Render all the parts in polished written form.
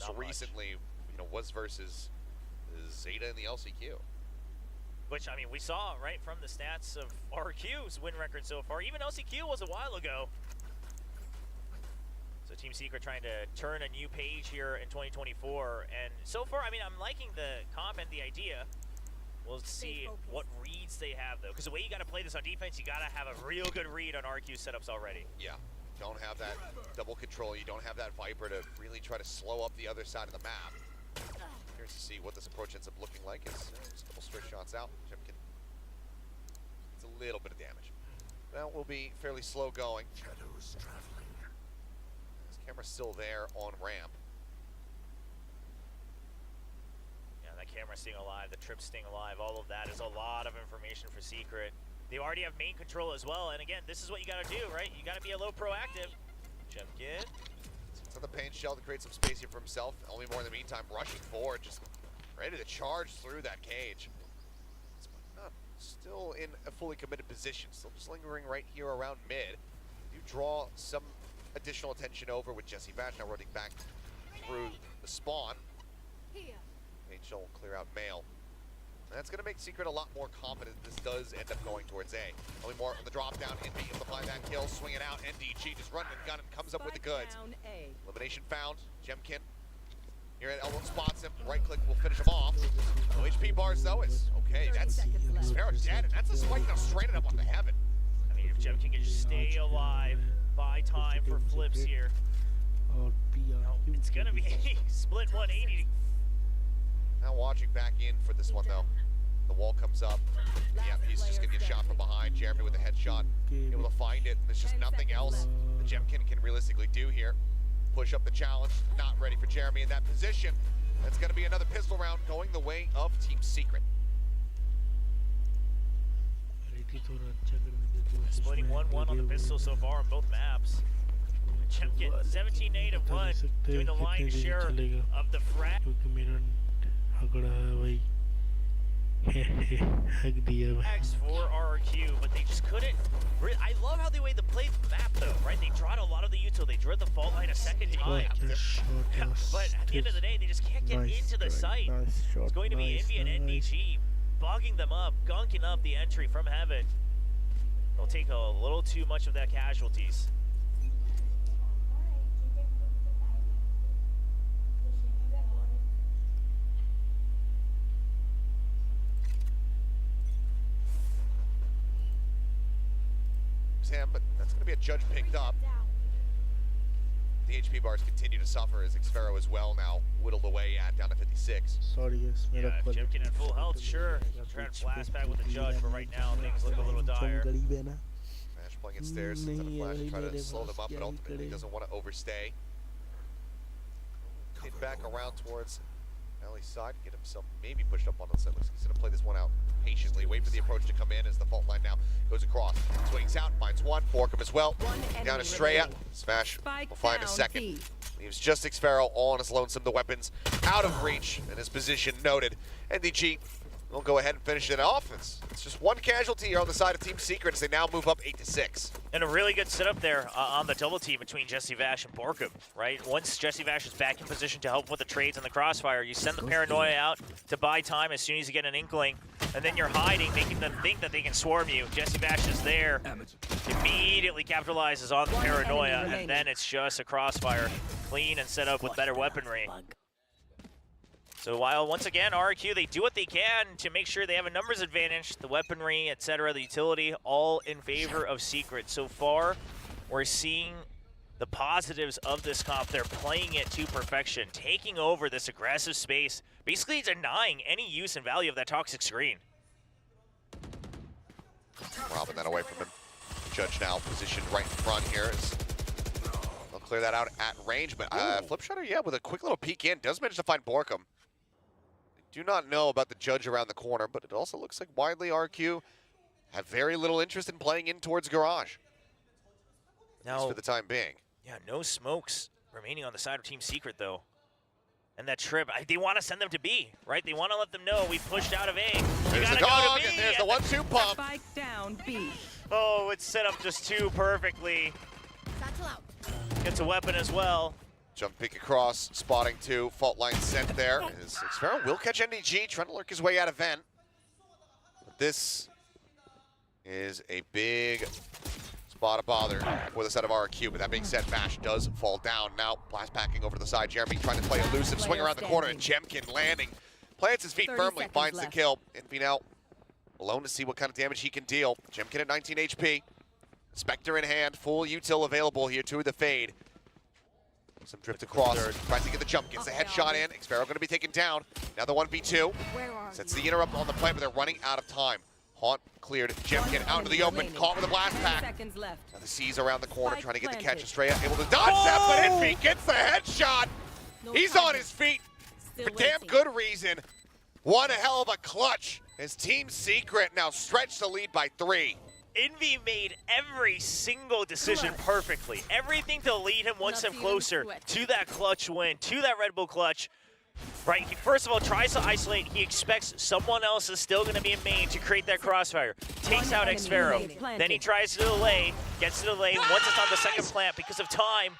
most recently, you know, was versus Zeta in the LCQ. Which, I mean, we saw, right, from the stats of RRQ's win record so far. Even LCQ was a while ago. So Team Secret trying to turn a new page here in 2024. And so far, I mean, I'm liking the comp and the idea. We'll see what reads they have, though. Because the way you got to play this on defense, you got to have a real good read on RRQ setups already. Yeah. Don't have that double control. You don't have that Viper to really try to slow up the other side of the map. Curious to see what this approach ends up looking like. It's just a couple straight shots out. Jimkin gets a little bit of damage. Well, we'll be fairly slow going. Shadows traveling. This camera's still there on ramp. Yeah, that camera staying alive, the trip staying alive, all of that is a lot of information for Secret. They already have main control as well, and again, this is what you gotta do, right? You gotta be a little proactive. Jumkin. So the pain shell to create some space here for himself. Only more in the meantime, rushing forward, just ready to charge through that cage. Not still in a fully committed position, still just lingering right here around mid. You draw some additional attention over with Jesse Vash now running back through the spawn. Pain shell will clear out Mail. That's going to make Secret a lot more confident this does end up going towards A. Only more on the drop down, NB able to find that kill, swing it out, NDG just running and gunning, comes up with the goods. Elimination found, Jemkin here at elbow spots him, right click will finish him off. No HP bars though, it's okay, that's Sparrow's dead, and that's a spike now straight up onto Heaven. I mean, if Jemkin can just stay alive, buy time for flips here. No, it's going to be split 180. Now watching back in for this one though. The wall comes up. Yeah, he's just gonna get shot from behind. Jeremy with a headshot, able to find it. There's just nothing else the Jemkin can realistically do here. Push up the challenge, not ready for Jeremy in that position. That's gonna be another pistol round going the way of Team Secret. Splitting 1-1 on the pistol so far on both maps. Jemkin 17-8 of 1, doing the lion's share of the frag. X for RRQ, but they just couldn't. I love how they played the map though, right? They drawed a lot of the util. They drew the fault line a second time. But at the end of the day, they just can't get into the site. It's going to be Envy and NDG bogging them up, gunking up the entry from Heaven. They'll take a little too much of that casualties. Him, but that's going to be a judge picked up. The HP bars continue to suffer as Xfero as well now whittled away at down to 56. Sorry, yes. Yeah, if Jemkin in full health, sure. Trying to flash back with the judge, but right now things look a little dire. Flash playing it stairs, sends out a flash to try to slow them up, but ultimately doesn't want to overstay. Hit back around towards Ellie's side, get himself maybe pushed up on the side. Looks like he's going to play this one out patiently, wait for the approach to come in as the fault line now goes across. Swings out, finds one, Borkum as well. Down to Straya. Smash will find a second. Leaves just Xfero all on his lonesome. The weapons out of reach and his position noted. NDG will go ahead and finish it off. It's just one casualty here on the side of Team Secret as they now move up 8-6. And a really good setup there on the double team between Jesse Vash and Borkum, right? Once Jesse Vash is back in position to help with the trades and the crossfire, you send the paranoia out to buy time as soon as you get an inkling, and then you're hiding, making them think that they can swarm you. Jesse Vash is there, immediately capitalizes on the paranoia, and then it's just a crossfire, clean and set up with better weaponry. So while, once again, RRQ, they do what they can to make sure they have a numbers advantage, the weaponry, etc., the utility, all in favor of Secret. So far, we're seeing the positives of this comp. They're playing it to perfection, taking over this aggressive space, basically denying any use and value of that toxic screen. Robbing that away from him. Judge now positioned right in front here. They'll clear that out at range, but Flip Shutter, yeah, with a quick little peek in, does manage to find Borkum. Do not know about the judge around the corner, but it also looks like widely RQ have very little interest in playing in towards Garage. At least for the time being. Yeah, no smokes remaining on the side of Team Secret, though. And that trip, they want to send them to B, right? They want to let them know we pushed out of A. There's the dog, and there's the 1-2 pump. Spike down B. Oh, it's set up just too perfectly. Gets a weapon as well. Jump pick across, spotting 2, fault line sent there. As Xfero will catch NDG, trying to lurk his way out of vent. But this is a big spot of bother for the set of RRQ. But that being said, Vash does fall down. Now, blast packing over to the side. Jeremy trying to play elusive, swing around the corner, and Jemkin landing. Plants his feet firmly, finds the kill. Envy now alone to see what kind of damage he can deal. Jemkin at 19 HP. Spectre in hand, full util available here to the fade. Some drift across, tries to get the jump, gets the headshot in. Xfero going to be taken down. Now the 1v2. Sets the interrupt on the plant, but they're running out of time. Haunt cleared, Jemkin out into the open, caught with a blast pack. Now the C's around the corner, trying to get the catch. Estrella able to dodge that, but Envy gets the headshot. He's on his feet for damn good reason. One hell of a clutch as Team Secret now stretch the lead by 3. Envy made every single decision perfectly. Everything to lead him one step closer to that clutch win, to that Red Bull clutch. Right, he first of all tries to isolate. He expects someone else is still going to be in main to create that crossfire. Takes out Xfero. Then he tries to delay, gets to delay once it's on the second plant because of time.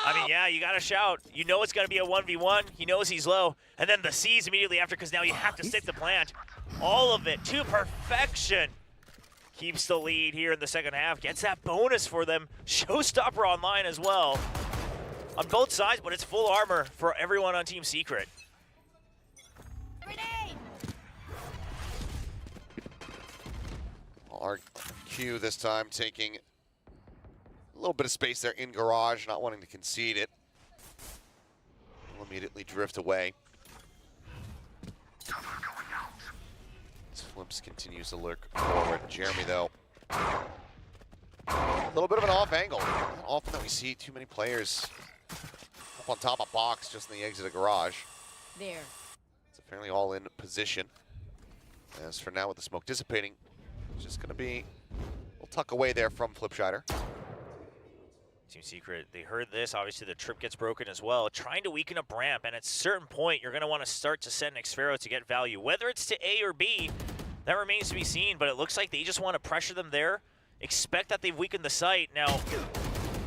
I mean, yeah, you got to shout. You know it's going to be a 1v1. He knows he's low. And then the C's immediately after because now you have to stick the plant. All of it to perfection. Keeps the lead here in the second half. Gets that bonus for them. Showstopper online as well. On both sides, but it's full armor for everyone on Team Secret. RRQ this time taking a little bit of space there in garage, not wanting to concede it. Will immediately drift away. Flimps continues to lurk forward. Jeremy, though, a little bit of an off angle. Not often that we see too many players up on top of box just in the exit of garage. There. It's a fairly all-in position. As for now, with the smoke dissipating, it's just going to be a little tuck away there from Flipshider. Team Secret, they heard this. Obviously, the trip gets broken as well. Trying to weaken up ramp, and at a certain point, you're going to want to start to send Xfero to get value. Whether it's to A or B, that remains to be seen, but it looks like they just want to pressure them there. Expect that they've weakened the site. Now,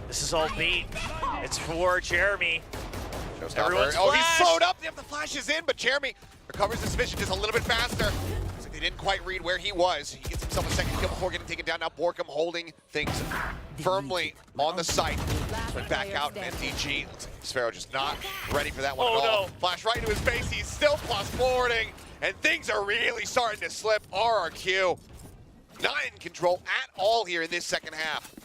this is all bait. It's for Jeremy. Everyone's oh, he's flashed. slowed up. The flash is in, but Jeremy recovers his vision just a little bit faster. Looks like they didn't quite read where he was. He gets himself a second kill before getting taken down. Now Borkum holding things firmly on the site. Went back out, and NDG. Xfero just not ready for that one at all. No. Flash right into his face. He's still plus forwarding, and things are really starting to slip. RRQ not in control at all here in this second half.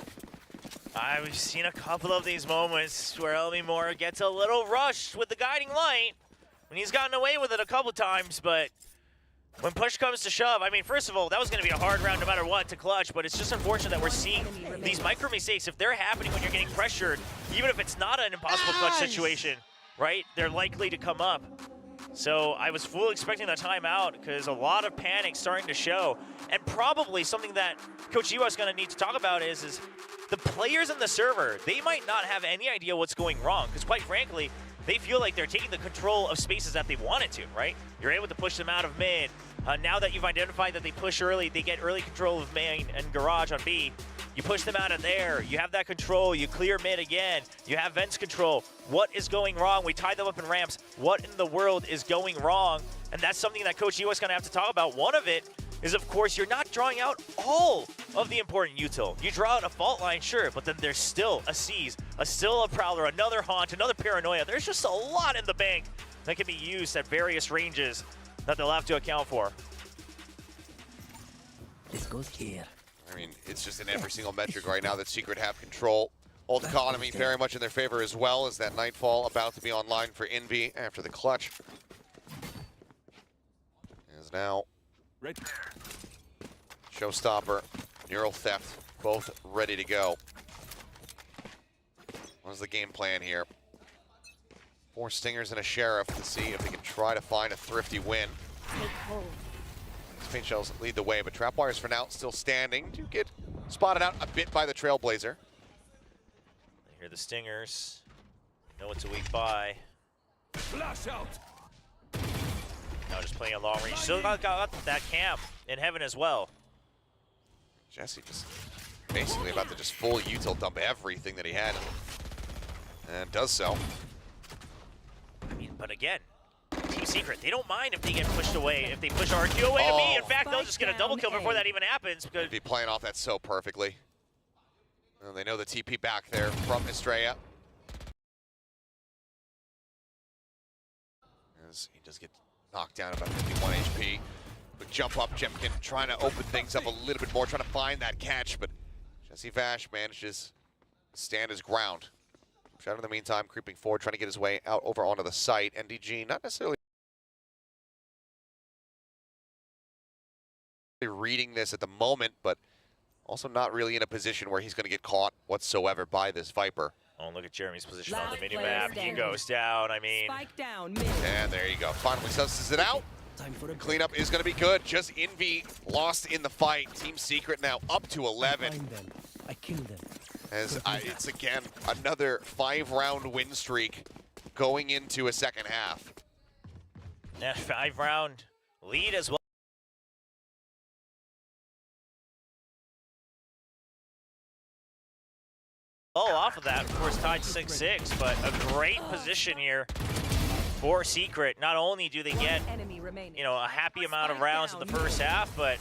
We've seen a couple of these moments where Elmi Moore gets a little rushed with the guiding light when he's gotten away with it a couple times, but when push comes to shove, I mean, first of all, that was going to be a hard round no matter what to clutch, but it's just unfortunate that we're seeing these micro mistakes. If they're happening when you're getting pressured, even if it's not an impossible clutch situation, right, they're likely to come up. So I was fully expecting the timeout because a lot of panic starting to show. And probably something that Coach Iwa is going to need to talk about is the players in the server, they might not have any idea what's going wrong because quite frankly, they feel like they're taking the control of spaces that they wanted to, right? You're able to push them out of mid. Now that you've identified that they push early, they get early control of main and garage on B. You push them out of there. You have that control. You clear mid again. You have vents control. What is going wrong? We tie them up in ramps. What in the world is going wrong? And that's something that Coach Iwa is going to have to talk about. One of it is, of course, you're not drawing out all of the important util. You draw out a fault line, sure, but then there's still a Seize, still a Prowler, another Haunt, another Paranoia. There's just a lot in the bank that can be used at various ranges that they'll have to account for. This goes here. I mean, it's just in every single metric right now that Secret have control. Old economy very much in their favor as well as that Nightfall about to be online for Envy after the clutch. Is now right there. Showstopper, Neural Theft, both ready to go. What's the game plan here? 4 Stingers and a Sheriff to see if they can try to find a thrifty win. Take hold. Paint Shells lead the way, but Trapwires for now still standing to get spotted out a bit by the Trailblazer. They hear the Stingers. Know it's a weak buy. Flash out. Now just playing a long range. Still got that camp in heaven as well. Jesse just basically about to just full util dump everything that he had. And does so. I mean, but again, Team Secret, they don't mind if they get pushed away, if they push RRQ away to me. In fact, they'll just get a double kill before that even happens. Because be playing off that so perfectly. And they know the TP back there from Estrella. As he does get knocked down about 51 HP. But jump up, Jemkin trying to open things up a little bit more, trying to find that catch, but Jesse Vash manages to stand his ground. Shadow in the meantime creeping forward, trying to get his way out over onto the site. NDG not necessarily reading this at the moment, but also not really in a position where he's going to get caught whatsoever by this Viper. oh, look at Jeremy's position on the mini-map. He goes down, I mean. Spike down mid. And there you go. Finally sussed it out. Cleanup is going to be good. Just Envy lost in the fight. Team Secret now up to 11. I kill them. As it's again another 5-round win streak going into a second half. Yeah, 5-round lead as well. Oh, off of that, of course, tied 6-6, but a great position here for Secret. Not only do they get, you know, a happy amount of rounds in the first half, but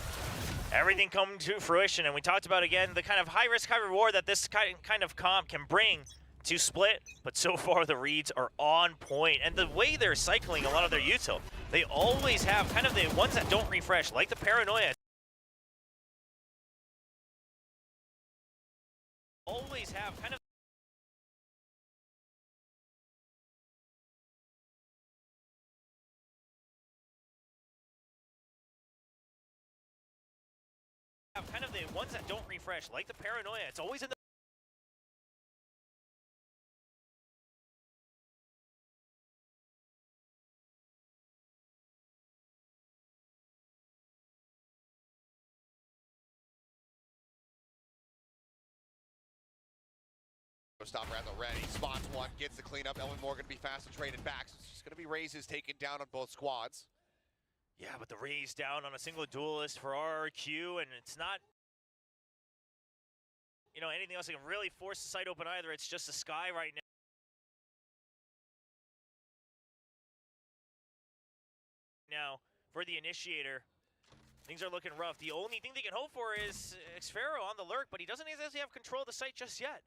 everything coming to fruition. And we talked about, again, the kind of high-risk, high-reward that this kind of comp can bring to Split, but so far the reads are on point. And the way they're cycling a lot of their util, they always have kind of the ones that don't refresh, like the Paranoia. Always have kind of the ones that don't refresh, like the Paranoia. It's always in the Stopper at the ready, spots one, gets the cleanup. Ellen Morgan be fast and traded back. So it's just going to be raises taken down on both squads. yeah, but the raise down on a single duelist for RRQ, and it's not, you know, anything else that can really force the site open either. It's just a Sky right now for the initiator. Things are looking rough. The only thing they can hope for is Xfero on the lurk, but he doesn't exactly have control of the site just yet.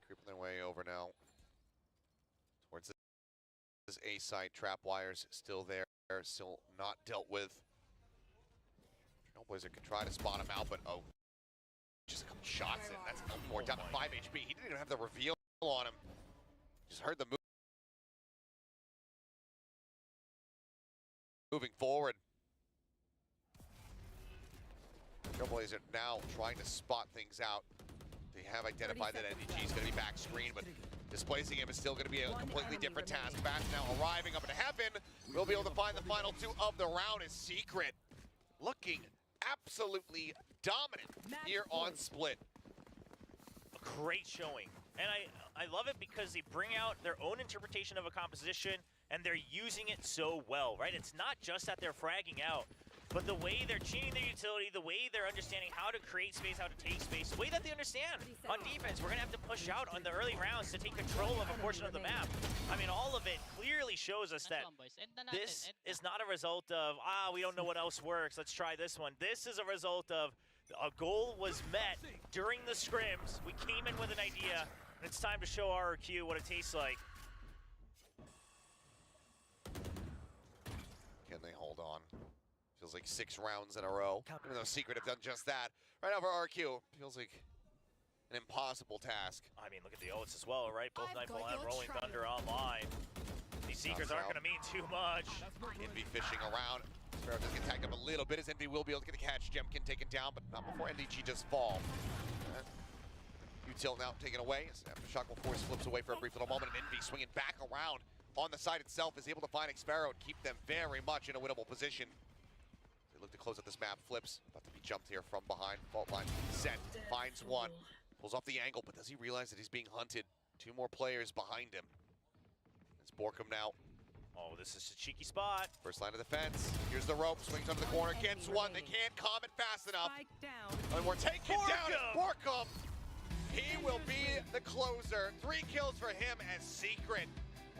Creeping their way over now towards this A site. Trap wires still there, still not dealt with. Trailblazer can try to spot him out, but oh, just a couple shots in. That's more down to 5 HP. He didn't even have the reveal on him. Just heard the move. Moving forward. Trailblazer now trying to spot things out. They have identified that NDG is going to be back screen, but displacing him is still going to be a completely different task. Bash now arriving up into heaven. We'll be able to find the final 2 of the round as Secret looking absolutely dominant here on Split. A great showing. And I love it because they bring out their own interpretation of a composition and they're using it so well, right? It's not just that they're fragging out, but the way they're tuning their utility, the way they're understanding how to create space, how to take space, the way that they understand on defense. We're going to have to push out on the early rounds to take control of a portion of the map. I mean, all of it clearly shows us that this is not a result of, we don't know what else works, let's try this one. This is a result of a goal was met during the scrims. We came in with an idea, and it's time to show RRQ what it tastes like. Can they hold on? Feels like 6 rounds in a row. Even though Secret have done just that. Right now for RRQ, feels like an impossible task. I mean, look at the ults as well, right? Both Nightfall and Rolling Thunder online. These Seekers aren't going to mean too much. Envy fishing around. Sparrow does get tagged up a little bit as Envy will be able to get the catch. Jemkin taken down, but not before NDG just fall. Util now taken away. Shock will force flips away for a brief little moment, and Envy swinging back around on the side itself is able to find Xfero and keep them very much in a winnable position. They look to close out this map. Flips, about to be jumped here from behind. Fault line set, finds one. Pulls off the angle, but does he realize that he's being hunted? 2 more players behind him. It's Borkum now. Oh, this is a cheeky spot. First line of defense. Here's the rope, swings under the corner, gets one. They can't calm it fast enough. And we're taking down Borkum. He will be the closer. 3 kills for him as Secret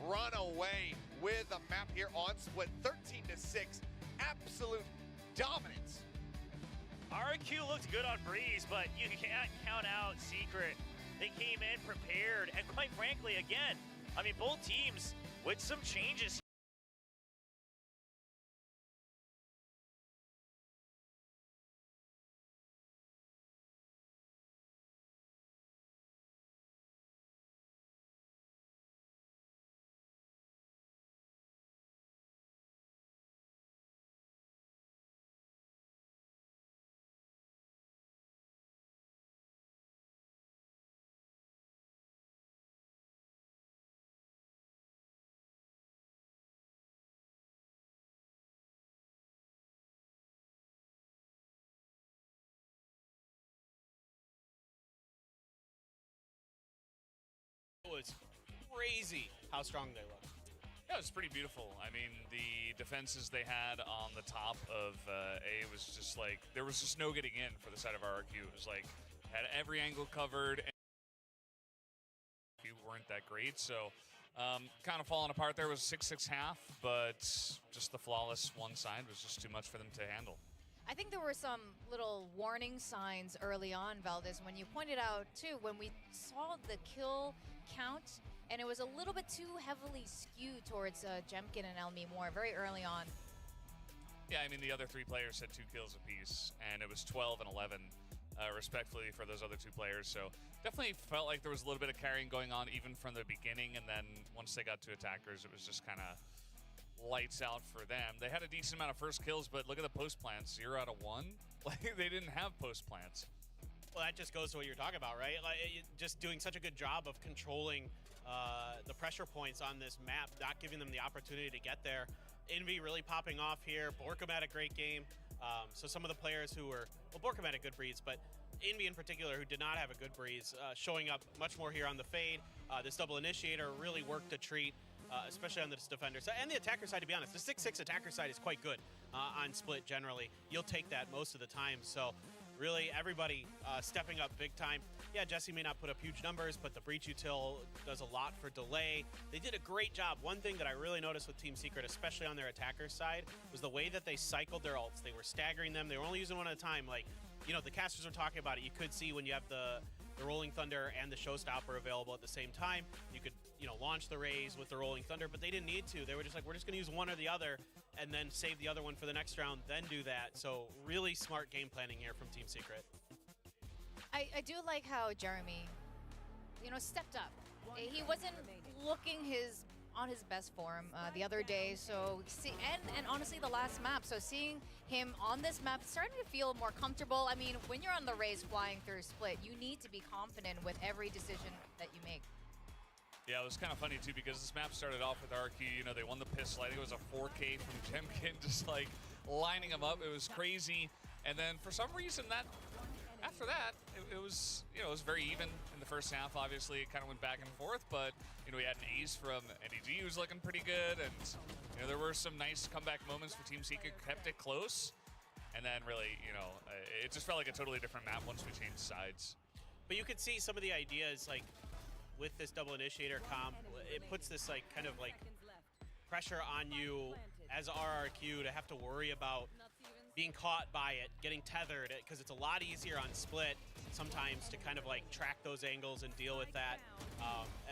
run away with a map here on Split. 13-6. Absolute dominance. RRQ looked good on Breeze, but you can't count out Secret. They came in prepared, and quite frankly, again, I mean, both teams with some changes. It was crazy how strong they looked. Yeah, it was pretty beautiful. I mean, the defenses they had on the top of A was just like, there was just no getting in for the side of RRQ. It was like, had every angle covered. And weren't that great, so kind of falling apart there. Was 6-6 half, but just the flawless one side was just too much for them to handle. I think there were some little warning signs early on, Valdez, when you pointed out, too, when we saw the kill count, and it was a little bit too heavily skewed towards Jemkin and Elmi Moore very early on. Yeah, I mean, the other 3 players had 2 kills apiece, and it was 12 and 11, respectively, for those other 2 players. So definitely felt like there was a little bit of carrying going on even from the beginning, and then once they got to attackers, it was just kind of lights out for them. They had a decent amount of first kills, but look at the post plants, 0 out of 1. Like, they didn't have post plants. Well, that just goes to what you're talking about, right? Like, just doing such a good job of controlling the pressure points on this map, not giving them the opportunity to get there. Envy really popping off here. Borkum had a great game. So some of the players who were, well, Borkum had a good breeze, but Envy in particular, who did not have a good breeze, showing up much more here on the fade. This double initiator really worked to treat, especially on the defender side and the attacker side, to be honest. The 6-6 attacker side is quite good on Split generally. You'll take that most of the time. So really everybody stepping up big time. Yeah, Jesse may not put up huge numbers, but the breach util does a lot for delay. They did a great job. One thing that I really noticed with Team Secret, especially on their attacker side, was the way that they cycled their ults. They were staggering them. They were only using one at a time. Like, you know, the casters were talking about it. You could see when you have the Rolling Thunder and the Showstopper available at the same time, you could, you know, launch the Rays with the Rolling Thunder, but they didn't need to. They were just like, we're just going to use one or the other and then save the other one for the next round, then do that. So really smart game planning here from Team Secret. I do like how Jeremy, you know, stepped up. He wasn't looking on his best form the other day. So and honestly, the last map. So seeing him on this map, starting to feel more comfortable. I mean, when you're on the Rays flying through Split, you need to be confident with every decision that you make. Yeah, it was kind of funny too because this map started off with RRQ. You know, they won the pistol. I think it was a 4K from Jemkin, just like lining them up. It was crazy. And then for some reason after that, it was, you know, it was very even in the first half. Obviously, it kind of went back and forth, but, you know, we had an ace from NEG who was looking pretty good, and, you know, there were some nice comeback moments for Team Secret, kept it close, and then really, you know, it just felt like a totally different map once we changed sides. But you could see some of the ideas, like, with this double initiator comp, it puts this, like, kind of, like, pressure on you as RRQ to have to worry about being caught by it, getting tethered, because it's a lot easier on Split sometimes to kind of like track those angles and deal with that.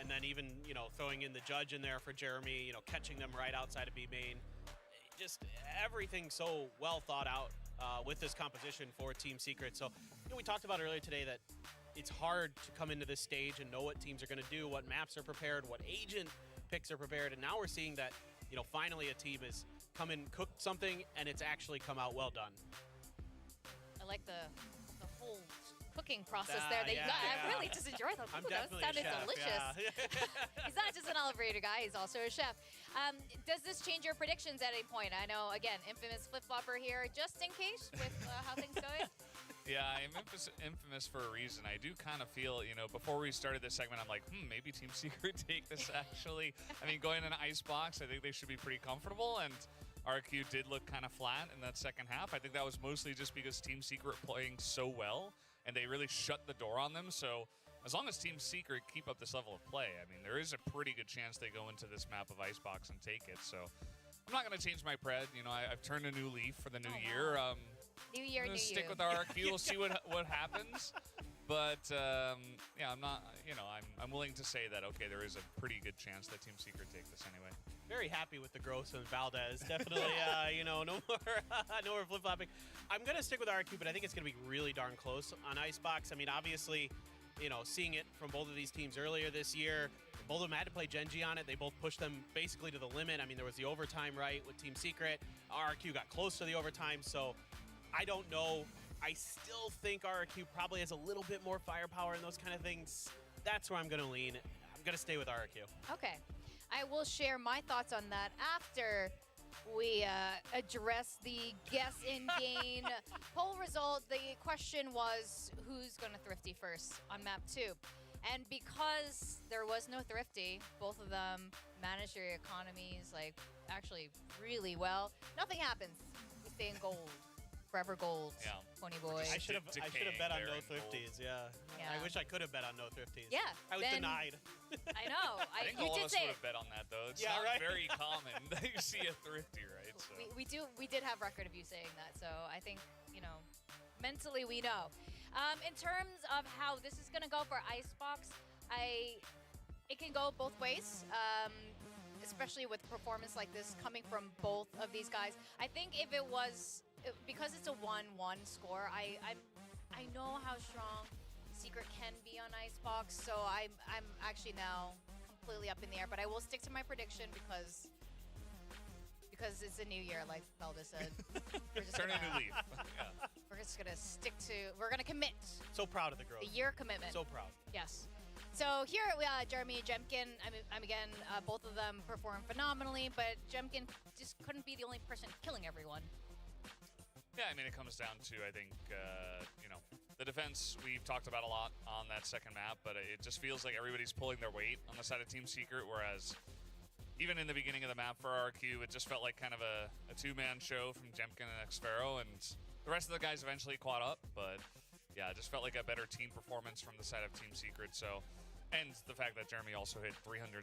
And then even, you know, throwing in the judge in there for Jeremy, you know, catching them right outside of B main. Just everything so well thought out with this composition for Team Secret. So, you know, we talked about earlier today that it's hard to come into this stage and know what teams are going to do, what maps are prepared, what agent picks are prepared. And now we're seeing that, you know, finally a team has come and cooked something and it's actually come out well done. I like the whole cooking process there. I really just enjoyed that. I'm Ooh, that definitely sounded a chef, delicious. yeah. He's not just an elevator guy, he's also a chef. Does this change your predictions at any point? I know, again, infamous flip-flopper here, just in case with how things going. Yeah, I'm infamous for a reason. I do kind of feel, you know, before we started this segment, I'm like, maybe Team Secret take this actually. I mean, going in an icebox, I think they should be pretty comfortable, and RRQ did look kind of flat in that second half. I think that was mostly just because Team Secret playing so well, and they really shut the door on them. So as long as Team Secret keep up this level of play, I mean, there is a pretty good chance they go into this map of Icebox and take it. So I'm not going to change my pred. You know, I've turned a new leaf for the new year. New year, new stick you. with RRQ. We'll see what happens. But yeah, I'm not. You know, I'm willing to say that okay, there is a pretty good chance that Team Secret take this anyway. Very happy with the growth of Valdez. Definitely, you know, no more, no more flip-flopping. I'm gonna stick with RRQ, but I think it's gonna be really darn close on Icebox. I mean, obviously, you know, seeing it from both of these teams earlier this year, both of them had to play Gen.G on it. They both pushed them basically to the limit. I mean, there was the overtime, right, with Team Secret. RRQ got close to the overtime, so I don't know. I still think RRQ probably has a little bit more firepower and those kind of things. That's where I'm going to lean. I'm going to stay with RRQ. Okay. I will share my thoughts on that after we address the guess in-game poll result. The question was, who's going to Thrifty first on map 2? And because there was no Thrifty, both of them managed their economies like actually really well. Nothing happens. We stay in gold. Forever gold, Yeah. Pony boy. I should have bet on no Decaying Thrifties, yeah. Yeah. I wish I could have bet on no Thrifties. Yeah, I was then- denied. I know. I think you all of did us say would it. have bet on that though. It's Yeah, not right? very common that you see a Thrifty, right? So. We did have record of you saying that, so I think, you know, mentally we know. In terms of how this is gonna go for Icebox, it can go both ways. Especially with performance like this coming from both of these guys. I think if it was because it's a 1-1 score, I know how strong Secret can be on Icebox, so I'm actually now completely up in the air. But I will stick to my prediction because it's a new year, like Felda said. We're just Turn a gonna, new leaf. Yeah. we're just gonna stick to. We're gonna commit. So proud of the growth. The year commitment. So proud. Yes. So here, Jeremy, Jemkin, I'm again, both of them performed phenomenally, but Jemkin just couldn't be the only person killing everyone. Yeah, I mean, it comes down to, I think, you know, the defense we've talked about a lot on that second map, but it just feels like everybody's pulling their weight on the side of Team Secret, whereas even in the beginning of the map for RRQ, it just felt like kind of a two-man show from Jemkin and Xfero, and the rest of the guys eventually caught up, but yeah, it just felt like a better team performance from the side of Team Secret, so... And the fact that Jeremy also hit 333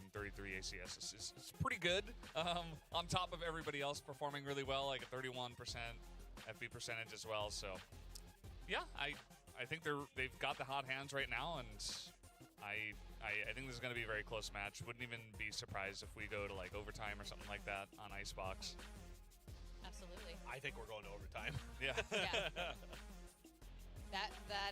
ACS is pretty good. On top of everybody else performing really well, like a 31% FB percentage as well. So, yeah, I think they've got the hot hands right now, and I think this is going to be a very close match. Wouldn't even be surprised if we go to like overtime or something like that on Icebox. Absolutely. I think we're going to overtime. Yeah. Yeah. That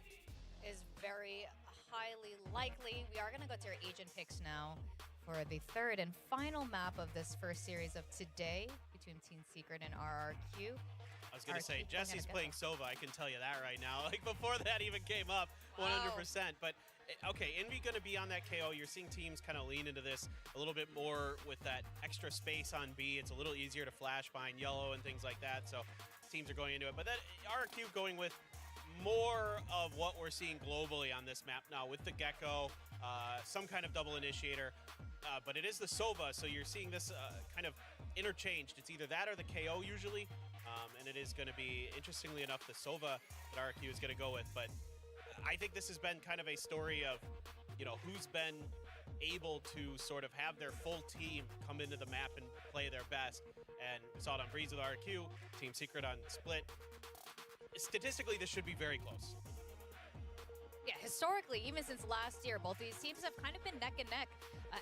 is very highly likely. We are going to go to our agent picks now for the third and final map of this first series of today between Team Secret and RRQ. I was going to say, RRQ Jesse's playing Sova. I can tell you that right now. Like, before that even came up, 100%. But, okay, Envy going to be on that KO. You're seeing teams kind of lean into this a little bit more with that extra space on B. It's a little easier to flash behind yellow and things like that. So teams are going into it. But then RRQ going with more of what we're seeing globally on this map now with the Gecko, some kind of double initiator, but it is the Sova, so you're seeing this kind of interchanged. It's either that or the KO usually, and it is going to be, interestingly enough, the Sova that RRQ is going to go with. But I think this has been kind of a story of, you know, who's been able to sort of have their full team come into the map and play their best. And we saw it on Breeze with RRQ, Team Secret on Split. Statistically, this should be very close. Yeah, historically, even since last year, both of these teams have kind of been neck and neck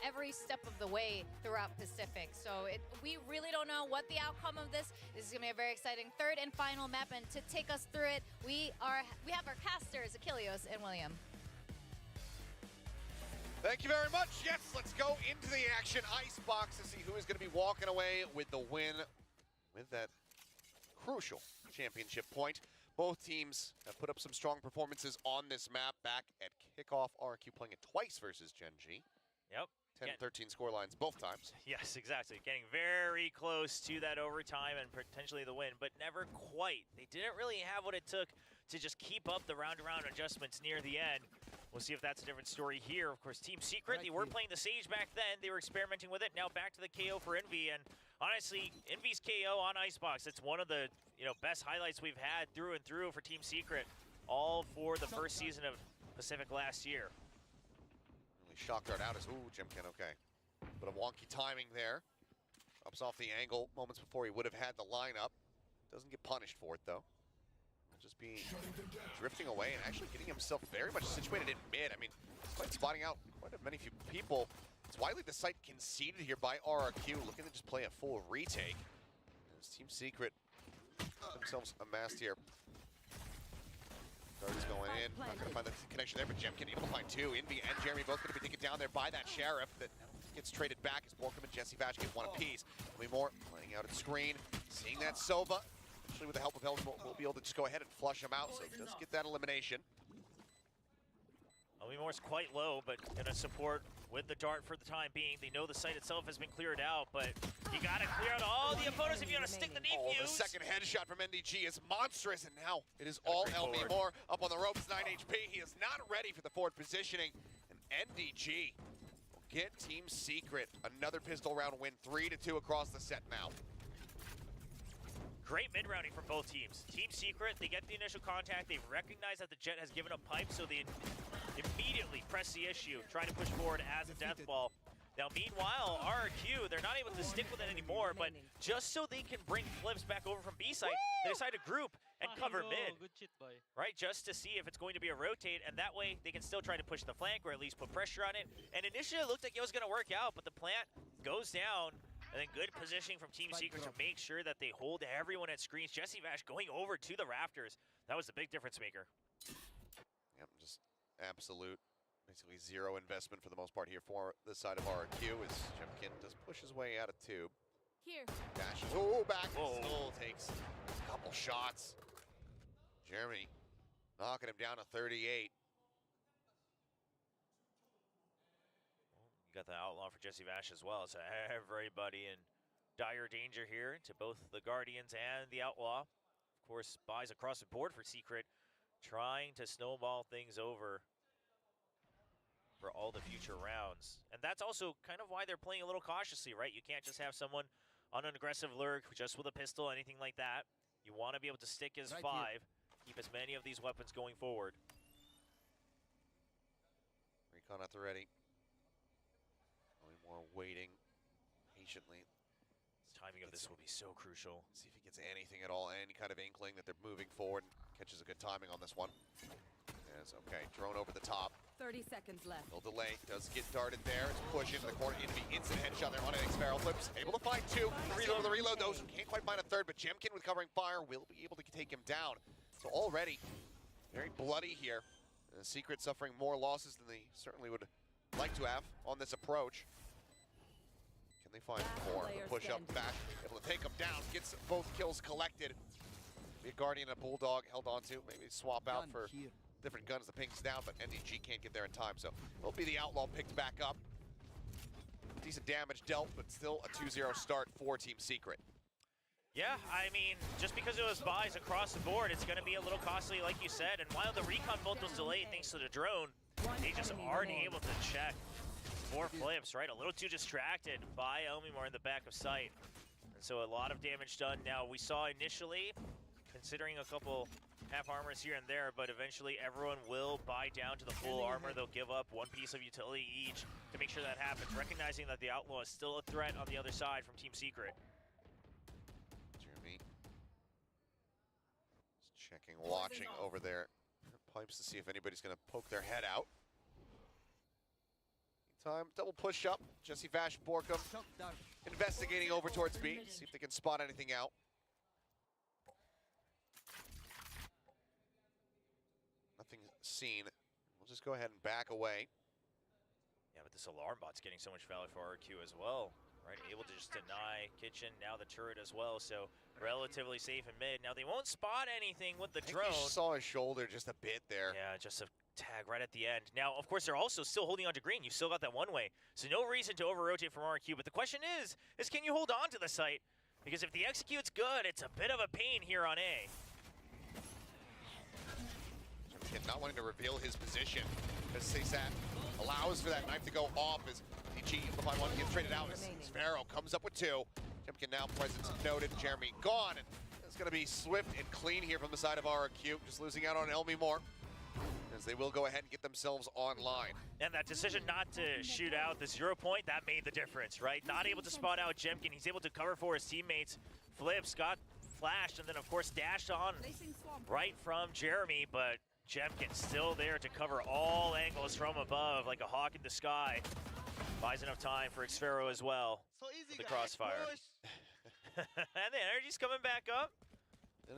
every step of the way throughout Pacific. So we really don't know what the outcome of this. This is going to be a very exciting third and final map, and to take us through it, we have our casters, Achilleos and William. Thank you very much. Yes, let's go into the action. Icebox to see who is going to be walking away with the win with that crucial championship point. Both teams have put up some strong performances on this map back at kickoff. RRQ playing it twice versus Gen.G. Yep. 10-13 score lines both times. Yes, exactly. Getting very close to that overtime and potentially the win, but never quite. They didn't really have what it took to just keep up the round-to-round adjustments near the end. We'll see if that's a different story here. Of course, Team Secret, they were playing the Sage back then. They were experimenting with it. Now back to the KO for Envy, and honestly, Envy's KO on Icebox, it's one of the best highlights we've had through and through for Team Secret, all for the first season of Pacific last year. Really shock dart out as, ooh, Jimkin, okay. Bit of wonky timing there. Ups off the angle moments before he would have had the lineup. Doesn't get punished for it, though. He'll just be drifting away and actually getting himself very much situated in mid. I mean, quite spotting out quite a many few people. It's widely the site conceded here by RRQ, looking to just play a full retake. As Team Secret themselves amassed here. Dart's going in, not going to find the connection there, but Jemkin able to find two. Envy and Jeremy both going to be taken down there by that Sheriff that gets traded back as Borkum and Jesse Vash get one apiece. There'll be more playing out at screen, seeing that Sova. Actually, with the help of Helms, we'll be able to just go ahead and flush him out, so just get that elimination. Moore's quite low, but gonna support with the dart for the time being. They know the site itself has been cleared out, but you gotta clear out all the opponents if you wanna stick the defuse. Oh, the second headshot from NDG is monstrous, and now it is all LB Moore up on the ropes, 9 HP. He is not ready for the forward positioning, and NDG will get Team Secret another pistol round win, 3-2 across the set now. Great mid-rounding from both teams. Team Secret, they get the initial contact, they recognize that the Jet has given up pipe, so they immediately press the issue, trying to push forward as a death ball. Now, meanwhile, RRQ, they're not able to stick with it anymore, but just so they can bring flips back over from B-side, they decide to group and cover mid, Good shit, boy. right? Just to see if it's going to be a rotate, and that way they can still try to push the flank or at least put pressure on it. And initially it looked like it was going to work out, but the plant goes down. And then good positioning from Team Secret to make sure that they hold everyone at screens. Jesse Vash going over to the rafters. That was the big difference maker. Yep, just absolute, basically zero investment for the most part here for the side of RRQ as Jemkin does push his way out of tube. Here. Dashes, oh, back, Whoa. still takes a couple shots. Jeremy knocking him down to 38. You got the outlaw for Jesse Vash as well. So everybody in dire danger here to both the Guardians and the outlaw. Of course, buys across the board for Secret, trying to snowball things over for all the future rounds. And that's also kind of why they're playing a little cautiously, right? You can't just have someone on an aggressive lurk just with a pistol, anything like that. You want to be able to stick as 5, keep as many of these weapons going forward. Recon at the ready. Only more waiting patiently. The timing of this will be so crucial. See if he gets anything at all, any kind of inkling that they're moving forward. Catches a good timing on this one. Yes, okay, drone over the top. 30 seconds left. No delay, does get darted there. It's push into the corner, into the instant headshot there on an X-Barrel Flips. Able to find 2. The reload, though, so can't quite find a third, but Jemkin with covering fire will be able to take him down. So already, very bloody here. Secret suffering more losses than they certainly would like to have on this approach. Can they find more? The push up back, able to take him down, gets both kills collected. Be a Guardian and a Bulldog held onto, maybe swap out for different guns. The ping's down, but NDG can't get there in time, so it'll be the Outlaw picked back up. Decent damage dealt, but still a 2-0 start for Team Secret. Yeah, I mean, just because it was buys across the board, it's going to be a little costly, like you said. And while the recon bolt was delayed thanks to the drone, they just aren't able to check 4 flips, right? A little too distracted by Elmimore in the back of sight. And so a lot of damage done. Now, we saw initially, considering a couple half armors here and there, but eventually everyone will buy down to the full armor. They'll give up 1 piece of utility each to make sure that happens, recognizing that the Outlaw is still a threat on the other side from Team Secret. Jeremy just checking, watching over there. Pipes to see if anybody's going to poke their head out. Meantime, double push up. Jesse Vash, Borkum investigating over towards B. See if they can spot anything out. Nothing seen. We'll just go ahead and back away. Yeah, but this alarm bot's getting so much value for RRQ as well, right? Able to just deny Kitchen, now the turret as well, so relatively safe in mid. Now they won't spot anything with the drone. I saw his shoulder just a bit there. Yeah, just a tag right at the end. Now, of course, they're also still holding on to green. You've still got that one way, so no reason to over-rotate from RRQ, but the question is can you hold on to the site? Because if the execute's good, it's a bit of a pain here on A. Not wanting to reveal his position as CSAT allows for that knife to go off as DG by 1 gets traded out as Sparrow comes up with 2. Jemkin now presence noted, Jeremy gone, and it's going to be swift and clean here from the side of RRQ, just losing out on Elmimore. as they will go ahead and get themselves online. And that decision not to shoot out the 0 point, that made the difference, right? Not able to spot out Jemkin. He's able to cover for his teammates. Flips got flashed and then, of course, dashed on right from Jeremy, but Jemkin still there to cover all angles from above like a hawk in the sky. Buys enough time for Xfero as well with the crossfire. And the energy's coming back up.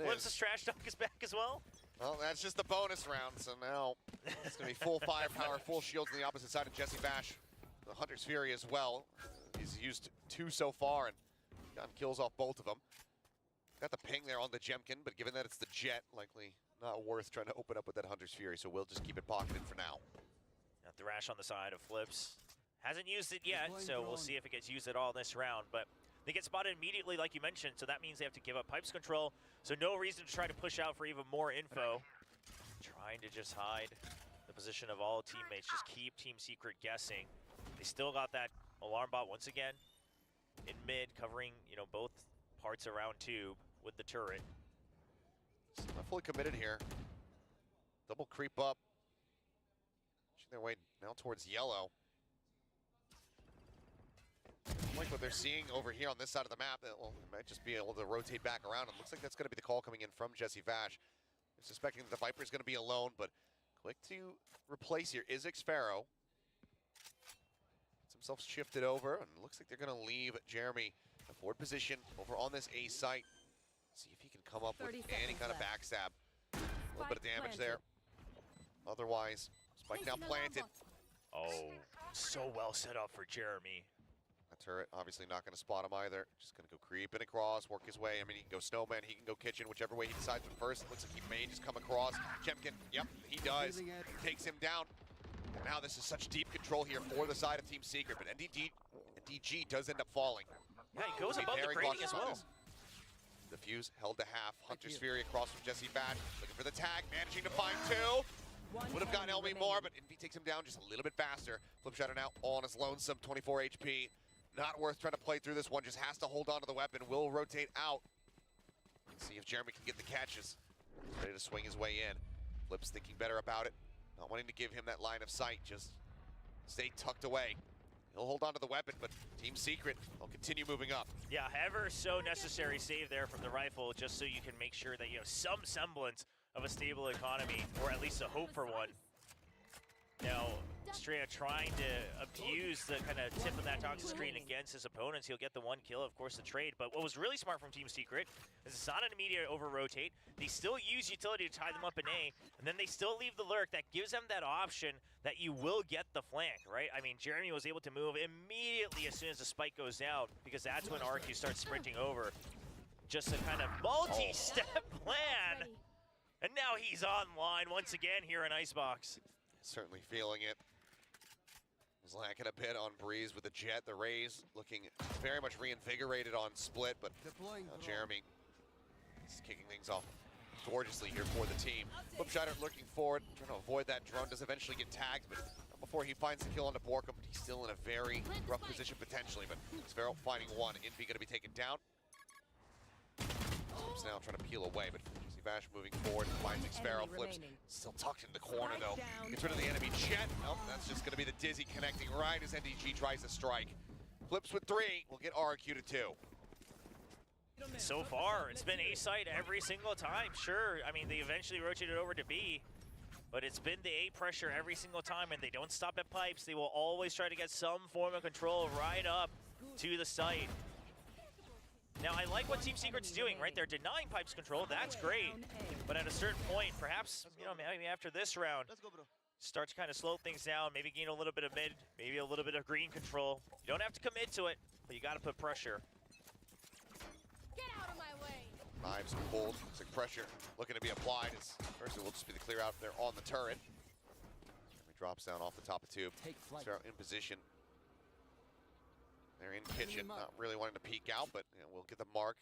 Flips' trash talk is back as well. Well, that's just the bonus round, so now it's going to be full firepower, full shields on the opposite side of Jesse Vash. The Hunter's Fury as well. He's used 2 so far and gotten kills off both of them. Got the ping there on the Jemkin, but given that it's the Jet, likely not worth trying to open up with that Hunter's Fury, so we'll just keep it pocketed for now. Now Thrash on the side of Flips. Hasn't used it yet, so we'll see if it gets used at all this round, but they get spotted immediately, like you mentioned, so that means they have to give up pipes control. So no reason to try to push out for even more info. Trying to just hide the position of all teammates, just keep Team Secret guessing. They still got that alarm bot once again in mid, covering, you know, both parts around tube with the turret. Still not fully committed here. Double creep up. Pushing their way now towards yellow. Like what they're seeing over here on this side of the map, well, they might just be able to rotate back around. It looks like that's going to be the call coming in from Jesse Vash. I'm suspecting that the Viper's going to be alone, but quick to replace here is Xfero. Gets himself shifted over, and looks like they're going to leave Jeremy in a forward position over on this A site. See if he can come up with any kind of backstab. A little bit of damage there. Otherwise, spike now planted. Oh, so well set up for Jeremy. That turret obviously not going to spot him either. Just going to go creeping across, work his way. I mean, he can go snowman, he can go kitchen, whichever way he decides. But first, it looks like he may just come across. Jemkin, yep, he does. Takes him down. And now this is such deep control here for the side of Team Secret. But NDG does end up falling. Yeah, he goes above the grading as well. The fuse held to half. Hunter's Fury across from Jesse Vash. Looking for the tag, managing to find 2. Would have gotten LB more, but Envy takes him down just a little bit faster. Flip Shadow now all on his lonesome, 24 HP. Not worth trying to play through this one, just has to hold on to the weapon. Will rotate out. Let's see if Jeremy can get the catches. He's ready to swing his way in. Flip's thinking better about it. Not wanting to give him that line of sight, just stay tucked away. He'll hold on to the weapon, but Team Secret will continue moving up. Yeah, ever so necessary save there from the rifle, just so you can make sure that you have some semblance of a stable economy, or at least a hope for one. Now, Straya trying to abuse the kind of tip of that toxic screen against his opponents. He'll get the 1 kill, of course, the trade. But what was really smart from Team Secret is it's not an immediate over-rotate. They still use utility to tie them up in A, and then they still leave the lurk. That gives them that option that you will get the flank, right? I mean, Jeremy was able to move immediately as soon as the spike goes down, because that's when RRQ starts sprinting over. Just a kind of multi-step plan. And now he's online once again here in Icebox. Certainly feeling it. Was lacking a bit on Breeze with the Jet. The Rays looking very much reinvigorated on Split, but now Jeremy is kicking things off gorgeously here for the team. Flipshider looking forward, trying to avoid that drone. Does eventually get tagged, but not before he finds the kill onto Borkum. He's still in a very rough position potentially, but Sphero finding 1. Envy going to be taken down. Flips now trying to peel away, but Jesse Vash moving forward, finds Xfero. Flips still tucked in the corner though. Gets rid of the enemy Jet. Nope, that's just going to be the Dizzy connecting right as NDG tries to strike. Flips with 3, we'll get RRQ to 2. So far, it's been A site every single time. Sure, I mean, they eventually rotated over to B, but it's been the A pressure every single time, and they don't stop at pipes. They will always try to get some form of control right up to the site. Now, I like what Team Secret's doing, right? They're denying pipes control. That's great. But at a certain point, perhaps, you know, maybe after this round, start to kind of slow things down, maybe gain a little bit of mid, maybe a little bit of green control. You don't have to commit to it, but you got to put pressure. Get out of my way. Knives pulled, looks like pressure looking to be applied. As first it will just be the clear out there on the turret. Jeremy drops down off the top of tube. Sphero in position. They're in kitchen, not really wanting to peek out, but you know, we'll get the mark.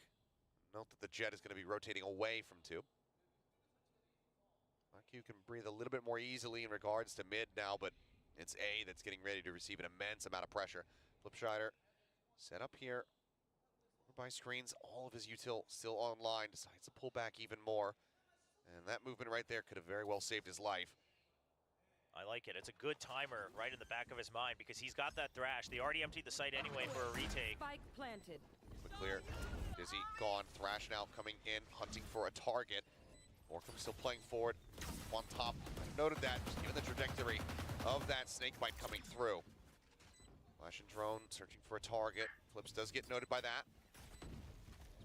Note that the Jet is going to be rotating away from tube. RRQ can breathe a little bit more easily in regards to mid now, but it's A that's getting ready to receive an immense amount of pressure. Flipshider set up here. By screens, all of his util still online, decides to pull back even more. And that movement right there could have very well saved his life. I like it. It's a good timer right in the back of his mind because he's got that thrash. They already emptied the site anyway for a retake. Spike planted. Quick clear. Dizzy gone. Thrash now coming in, hunting for a target. Borkum still playing forward on top. I noted that, just given the trajectory of that snake bite coming through. Flash and drone searching for a target. Flips does get noted by that.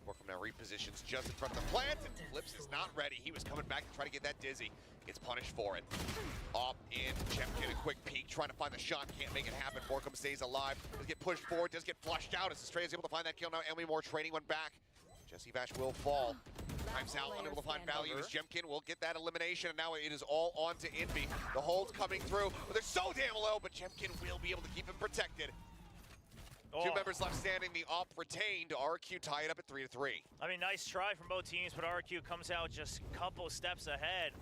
Borkum now repositions just in front of the plant, and Flips is not ready. He was coming back to try to get that Dizzy. Gets punished for it. Up in, Chemkin, a quick peek, trying to find the shot, can't make it happen. Borkum stays alive, does get pushed forward, does get flushed out as Estrella is able to find that kill. Now Elmi Moore trading one back. Jesse Vash will fall. Times out, unable to find value as Jemkin will get that elimination, and now it is all on to Envy. The hold's coming through, but they're so damn low, but Jemkin will be able to keep him protected. Two members left standing, the op retained. RRQ tie it up at 3-3. I mean, nice try from both teams, but RRQ comes out just a couple steps ahead.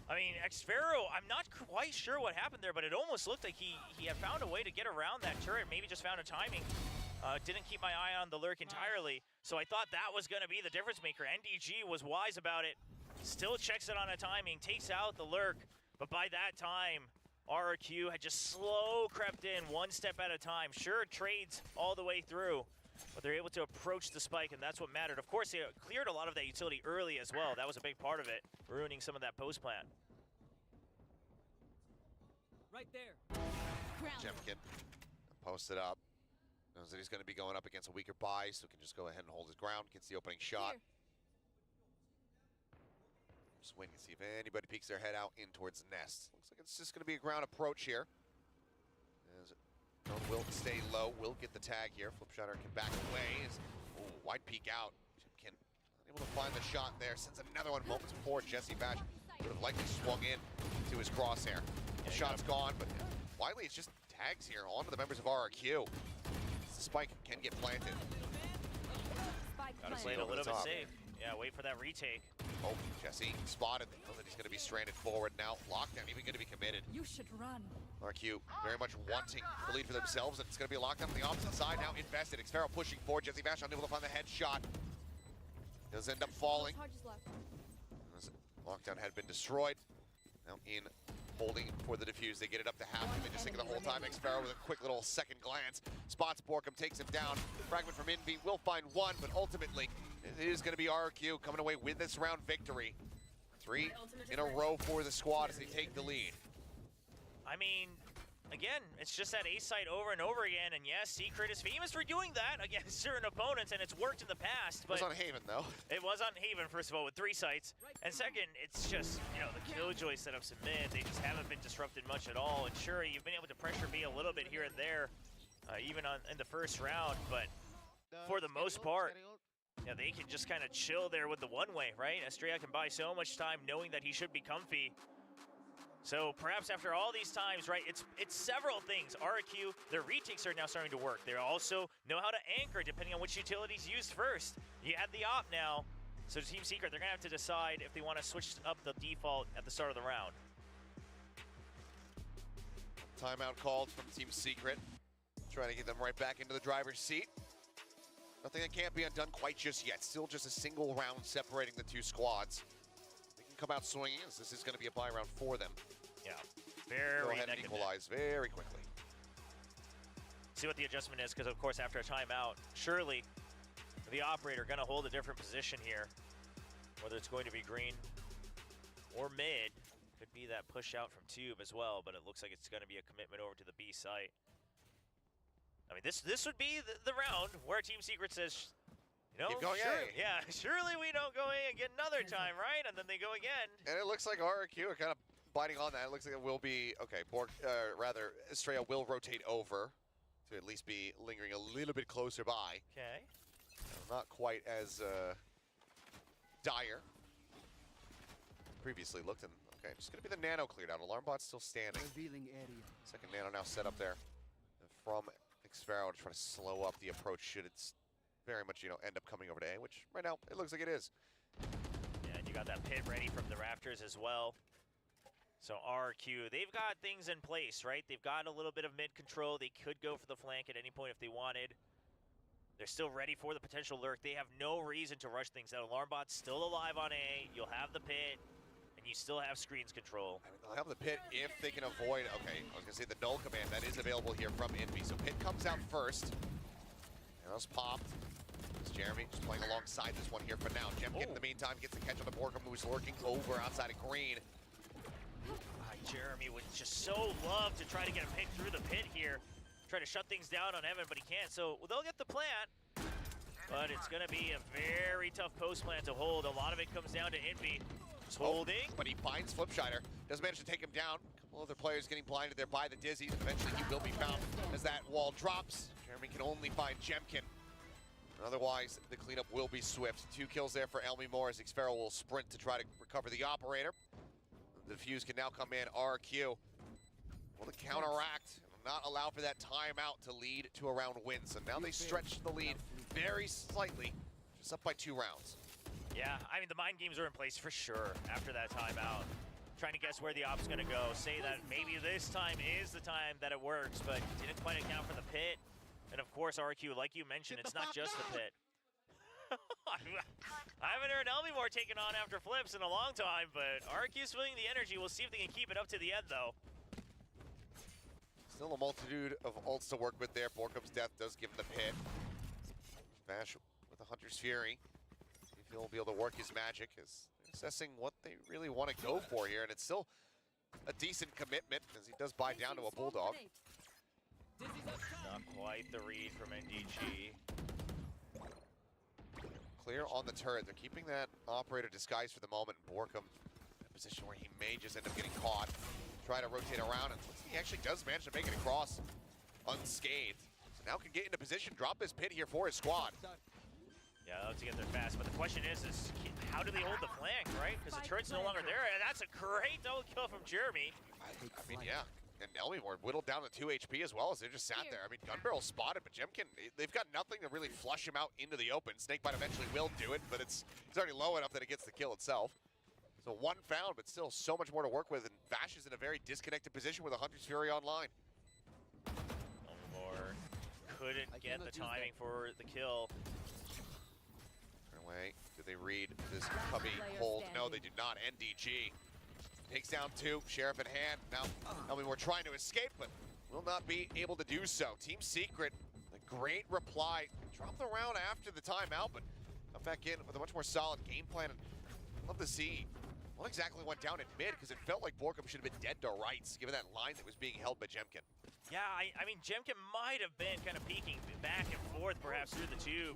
I mean, Xfero, I'm not quite sure what happened there, but it almost looked like he had found a way to get around that turret, maybe just found a timing. Didn't keep my eye on the lurk entirely, so I thought that was going to be the difference maker. NDG was wise about it, still checks it on a timing, takes out the lurk, but by that time, RRQ had just slow crept in one step at a time. Sure, trades all the way through, but they're able to approach the spike, and that's what mattered. Of course, they cleared a lot of that utility early as well. That was a big part of it, ruining some of that post plant. Right there. Jemkin posted up. Knows that he's going to be going up against a weaker buy, so can just go ahead and hold his ground. Gets the opening shot. Here. Just waiting to see if anybody peeks their head out in towards the nest. Looks like it's just going to be a ground approach here. As will stay low, will get the tag here. Flipshutter can back away. Ooh, wide peek out. Jemkin unable to find the shot there. Sends another one moments before. Jesse Bash would have likely swung in to his crosshair. The shot's gone, but Wiley, it's just tags here onto the members of RRQ. The spike can get planted. Spike Gotta planted. play it a over the little bit top. safe. Yeah, wait for that retake. Oh, Jesse spotted. They know that he's going to be stranded forward now. Lockdown, even going to be committed. You should run. RQ very much wanting the lead for themselves, and it's going to be a lockdown on the opposite side now. Invested. Xfero pushing forward. Jesse Bash unable to find the headshot. Does end up falling. As lockdown had been destroyed. Now in holding for the defuse. They get it up to half, and they just think of the whole time. Xfero with a quick little second glance. Spots Borkum, takes him down. Fragment from Envy will find one, but ultimately it is going to be RRQ coming away with this round victory. 3 in a row for the squad as they take the lead. I mean, again, it's just that ace site over and over again, and yes, Secret is famous for doing that against certain opponents, and it's worked in the past. It But was on Haven, though. it was on Haven, first of all, with 3 sites. And second, it's just, you know, the Killjoy setups in mid, they just haven't been disrupted much at all. And sure, you've been able to pressure B a little bit here and there, even in the first round, but for the most part, yeah, they can just kind of chill there with the one-way, right? Estrella can buy so much time knowing that he should be comfy. So perhaps after all these times, right, it's several things. RRQ, their retakes are now starting to work. They also know how to anchor depending on which utilities used first. You had the op now. So Team Secret, they're going to have to decide if they want to switch up the default at the start of the round. Timeout called from Team Secret. Trying to get them right back into the driver's seat. Nothing that can't be undone quite just yet. Still just a single round separating the two squads. They can come out swinging as this is going to be a bye round for them. Yeah, Go very ahead and neck and neck. equalize very quickly. See what the adjustment is, because of course after a timeout, surely the operator going to hold a different position here. Whether it's going to be green or mid, could be that push out from tube as well, but it looks like it's going to be a commitment over to the B site. I mean, this would be the round where Team Secret says, you know, Keep going, sure, A. yeah, surely we don't go A again another time, right? And then they go again. And it looks like RRQ are kind of biting on that. It looks like it will be, okay, rather, Estrella will rotate over to at least be lingering a little bit closer by. Okay. Not quite as dire. Previously looked, and okay, just gonna be the nano cleared out. Alarm bot's still standing. Revealing area. Second nano now set up there from Xfero to try to slow up the approach should it's very much, you know, end up coming over to A, which right now it looks like it is. Yeah, and you got that pit ready from the Raptors as well. So RRQ, they've got things in place, right? They've got a little bit of mid control. They could go for the flank at any point if they wanted. They're still ready for the potential lurk. They have no reason to rush things out. Alarm bot's still alive on A. You'll have the pit. And and you still have screens control. I mean, they'll have the pit if they can avoid. Okay, I was gonna say the null command that is available here from Envy. So pit comes out first. Arrows popped. It's Jeremy just playing alongside this one here for now. Jemkin in the meantime gets the catch on the Borkum, who's lurking over outside of green. Jeremy would just so love to try to get a pick through the pit here. Try to shut things down on Evan, but he can't. So they'll get the plant, but it's going to be a very tough post plant to hold. A lot of it comes down to Envy. Just holding. But he finds Flipshider. Does manage to take him down. A couple other players getting blinded there by the Dizzies. Eventually he will be found as that wall drops. Jeremy can only find Jemkin. Otherwise, the cleanup will be swift. 2 kills there for Elmi Moore as Xfero will sprint to try to recover the operator. The defuse can now come in. RRQ will counteract and not allow for that timeout to lead to a round win. So now they stretch the lead very slightly, just up by 2 rounds. Yeah, I mean, the mind games are in place for sure after that timeout. Trying to guess where the op's going to go. Say that maybe this time is the time that it works, but didn't quite account for the pit. And of course, RQ, like you mentioned, it's not just the pit. I haven't heard Elmimore taken on after flips in a long time, but RQ's feeling the energy. We'll see if they can keep it up to the end, though. Still a multitude of ults to work with there. Borkum's death does give him the pit. Vash with the Hunter's Fury. See if he'll be able to work his magic, is assessing what they really want to go for here, and it's still a decent commitment as he does buy down to a Bulldog. Not quite the read from NDG. Clear on the turret. They're keeping that operator disguised for the moment. Borkum in a position where he may just end up getting caught. Try to rotate around, and he actually does manage to make it across unscathed. So now can get into position, drop his pit here for his squad. Yeah, they'll have to get there fast. But the question is how do they hold the flank, right? Because the turret's no longer there. And that's a great double kill from Jeremy. I mean, yeah. And Elmimore whittled down to 2 HP as well as they just sat there. I mean, Gun Barrel spotted, but Jemkin, they've got nothing to really flush him out into the open. Snakebite eventually will do it, but he's already low enough that it gets the kill itself. So 1 found, but still so much more to work with, and Vash is in a very disconnected position with a Hunter's Fury online. Elmimore couldn't get the timing for the kill. Away. Do they read this cubby hold? No, they do not. NDG takes down 2, Sheriff in hand. Now, Elmimore trying to escape, but will not be able to do so. Team Secret, a great reply. Dropped the round after the timeout, but come back in with a much more solid game plan. And I'd love to see what exactly went down in mid, because it felt like Borkum should have been dead to rights, given that line that was being held by Jemkin. Yeah, I mean, Jemkin might have been kind of peeking back and forth, perhaps through the tube,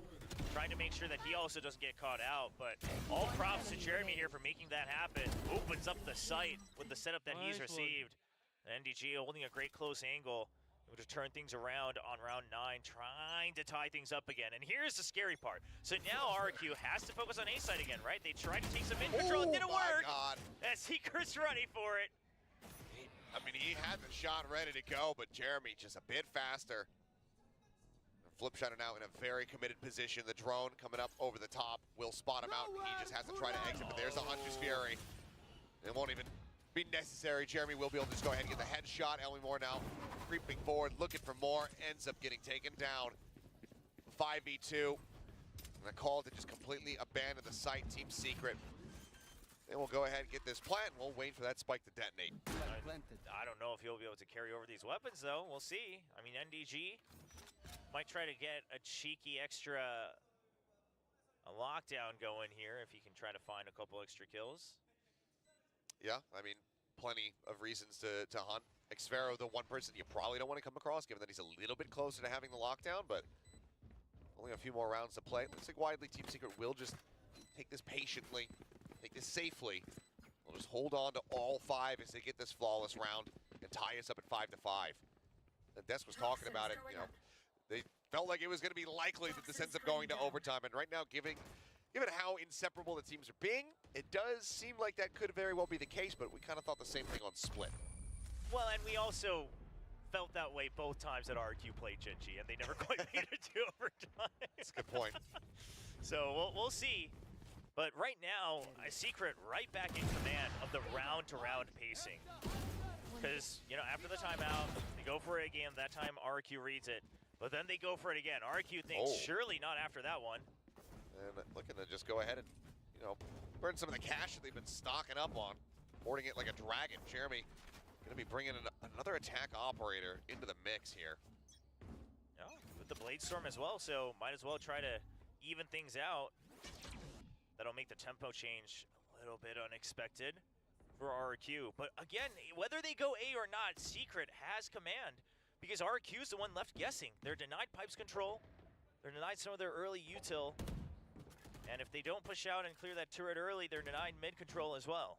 trying to make sure that he also doesn't get caught out. But all props to Jeremy here for making that happen. Opens up the site with the setup that he's received. And NDG holding a great close angle. Able to turn things around on round 9, trying to tie things up again. And here's the scary part. So now RRQ has to focus on A side again, right? They tried to take some in control. It didn't work. God. As Secret's ready for it. I mean, he had the shot ready to go, but Jeremy just a bit faster. Flipshider now in a very committed position. The drone coming up over the top will spot him out. He just has to try to exit, but there's the Hunter's Fury. It won't even be necessary. Jeremy will be able to just go ahead and get the headshot. Elmimore now creeping forward, looking for more. Ends up getting taken down. 5v2. And a call to just completely abandon the site. Team Secret. Then we'll go ahead and get this plant. We'll wait for that spike to detonate. I don't know if he'll be able to carry over these weapons, though. We'll see. I mean, NDG might try to get a cheeky extra lockdown going here if he can try to find a couple extra kills. Yeah, I mean, plenty of reasons to hunt. Xfero, the one person you probably don't want to come across, given that he's a little bit closer to having the lockdown, but only a few more rounds to play. Looks like widely Team Secret will just take this patiently, take this safely. We'll just hold on to all 5 as they get this flawless round and tie us up at 5-5. And Des was talking about it, you know, they felt like it was going to be likely that this ends up going to overtime, and right now, given how inseparable the teams are being, it does seem like that could very well be the case, but we kind of thought the same thing on Split. Well, and we also felt that way both times that RRQ played Gen G, and they never quite made it to overtime. That's a good point. So we'll see. But right now, Secret right back in command of the round-to-round pacing. Because, you know, after the timeout, they go for it again. That time, RRQ reads it. But then they go for it again. RRQ thinks, surely not after that one. And looking to just go ahead and, you know, burn some of the cash that they've been stocking up on. boarding it like a dragon. Jeremy gonna be bringing another attack operator into the mix here. Yeah, with the Blade Storm as well, so might as well try to even things out. That'll make the tempo change a little bit unexpected for RRQ. But again, whether they go A or not, Secret has command because RRQ is the one left guessing. They're denied pipes control. They're denied some of their early util. And if they don't push out and clear that turret early, they're denied mid control as well.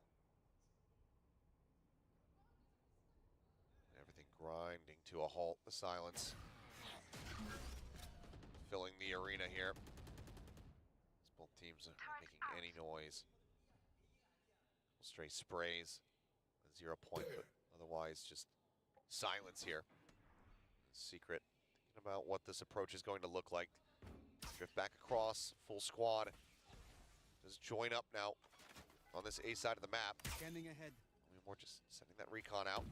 Everything grinding to a halt. The silence filling the arena here. Both teams are making any noise. Stray sprays, 0 point, but otherwise just silence here. Secret thinking about what this approach is going to look like. Drift back across, full squad. Just join up now on this A side of the map. Scanning ahead. We're just sending that recon out.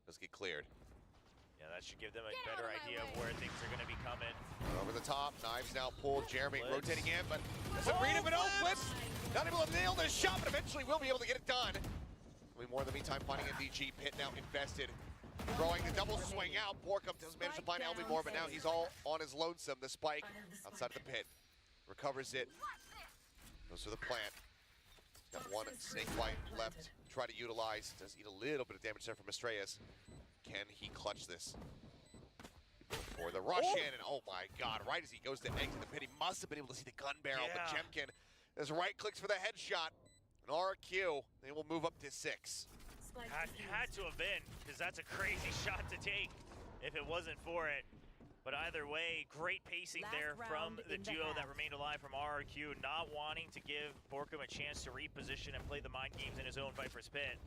Does get cleared. Yeah, that should give them a better idea of where things are going to be coming. Over the top, knives now pulled. Jeremy Blitz. rotating in, but doesn't read it, but no flips. Not able to nail this shot, but eventually will be able to get it done. Only more in the meantime, finding MDG. Pit now invested. Throwing the double swing out. Borkum doesn't manage to find Elmimore, but now he's all on his lonesome. The spike outside of the pit. Recovers it. Goes to the plant. He's got one snake bite left to try to utilize. Does eat a little bit of damage there from Estrellas. Can he clutch this? For the rush in, and oh my god, right as he goes to exit the pit, he must have been able to see the gun barrel, but Jemkin is right clicks for the headshot. And RRQ, they will move up to 6. Had to have been, because that's a crazy shot to take if it wasn't for it. But either way, great pacing there from the duo that remained alive from RRQ, not wanting to give Borkum a chance to reposition and play the mind games in his own Viper's Pit.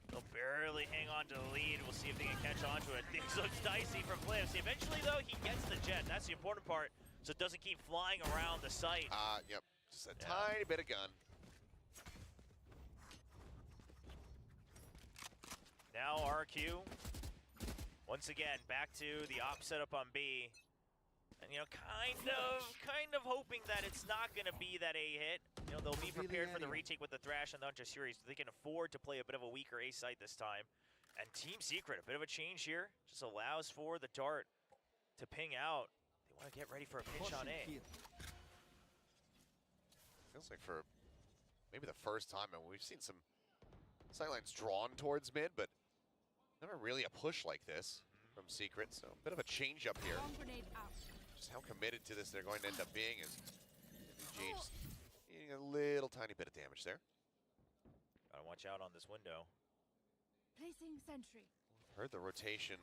They'll barely hang on to the lead. We'll see if they can catch on to it. Things look dicey from Flips. Eventually, though, he gets the jet. That's the important part, so it doesn't keep flying around the site. Yep, just a tiny bit of gun. Now RRQ, once again, back to the op setup on B. And, you know, kind of hoping that it's not going to be that A hit. You know, they'll be prepared for the retake with the Thrash and the Hunter series. They can afford to play a bit of a weaker A site this time. And Team Secret, a bit of a change here. Just allows for the dart to ping out. They want to get ready for a pinch on A. Feels like for maybe the first time, and we've seen some sightlines drawn towards mid, but never really a push like this from Secret. So a bit of a change up here. Just how committed to this they're going to end up being is MDG just eating a little tiny bit of damage there. Gotta watch out on this window. Placing sentry. Heard the rotation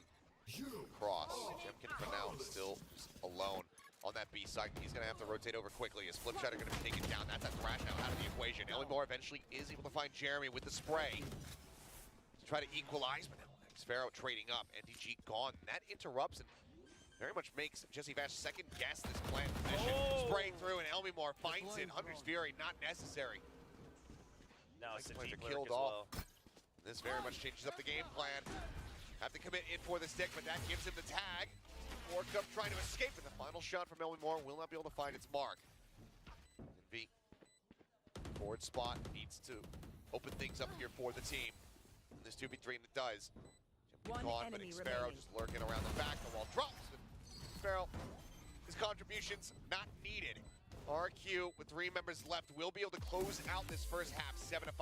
across. Jemkin for now still just alone on that B side. He's going to have to rotate over quickly as Flipshot are going to be taken down. That's a Thrash now out of the equation. Elmimore eventually is able to find Jeremy with the spray to try to equalize, but now Sparrow trading up. NDG gone. That interrupts and very much makes Jesse Vash second guess this plant position. Spraying through, and Elmimore finds it. Hunter's Fury not necessary. Now it's a Players deep are killed lurk as off. well. This very much changes up the game plan. Have to commit in for the stick, but that gives him the tag. Borkum trying to escape, but the final shot from Elmimore will not be able to find its mark. V forward spot needs to open things up here for the team. And this 2v3, and it does. One Gone, but enemy Sparrow remaining. just lurking around the back. The wall drops. Sparrow, his contributions not needed. RQ with 3 members left will be able to close out this first half 7-5.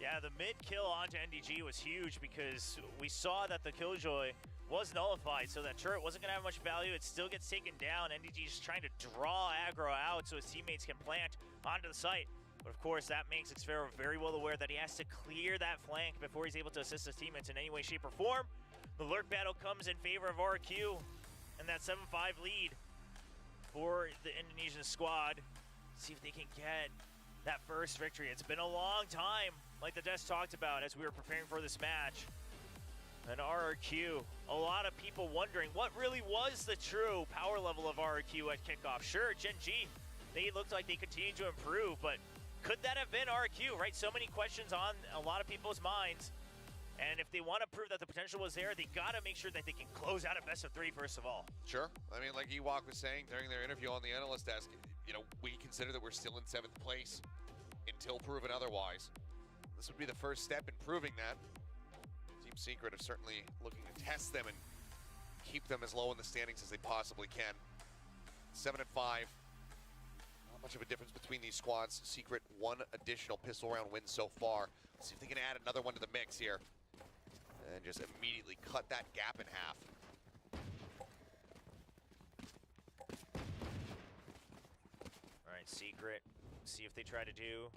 Yeah, the mid kill onto NDG was huge because we saw that the Killjoy was nullified, so that turret wasn't going to have much value. It still gets taken down. NDG is trying to draw aggro out so his teammates can plant onto the site. But of course, that makes Xfero very well aware that he has to clear that flank before he's able to assist his teammates in any way, shape, or form. The lurk battle comes in favor of RQ, and that 7-5 lead for the Indonesian squad. See if they can get that first victory. It's been a long time, like the Des talked about as we were preparing for this match. And RRQ, a lot of people wondering what really was the true power level of RRQ at kickoff. Sure, Gen G, they looked like they continued to improve, but could that have been RRQ, right? So many questions on a lot of people's minds. And if they want to prove that the potential was there, they got to make sure that they can close out a best of 3 first of all. Sure. I mean, like Ewok was saying during their interview on the analyst desk, you know, we consider that we're still in 7th place until proven otherwise. this would be the first step in proving that. Team Secret are certainly looking to test them and keep them as low in the standings as they possibly can. 7 and 5. Not much of a difference between these squads. Secret, one additional pistol round win so far. Let's see if they can add another one to the mix here. And just immediately cut that gap in half. All right, Secret. See if they try to do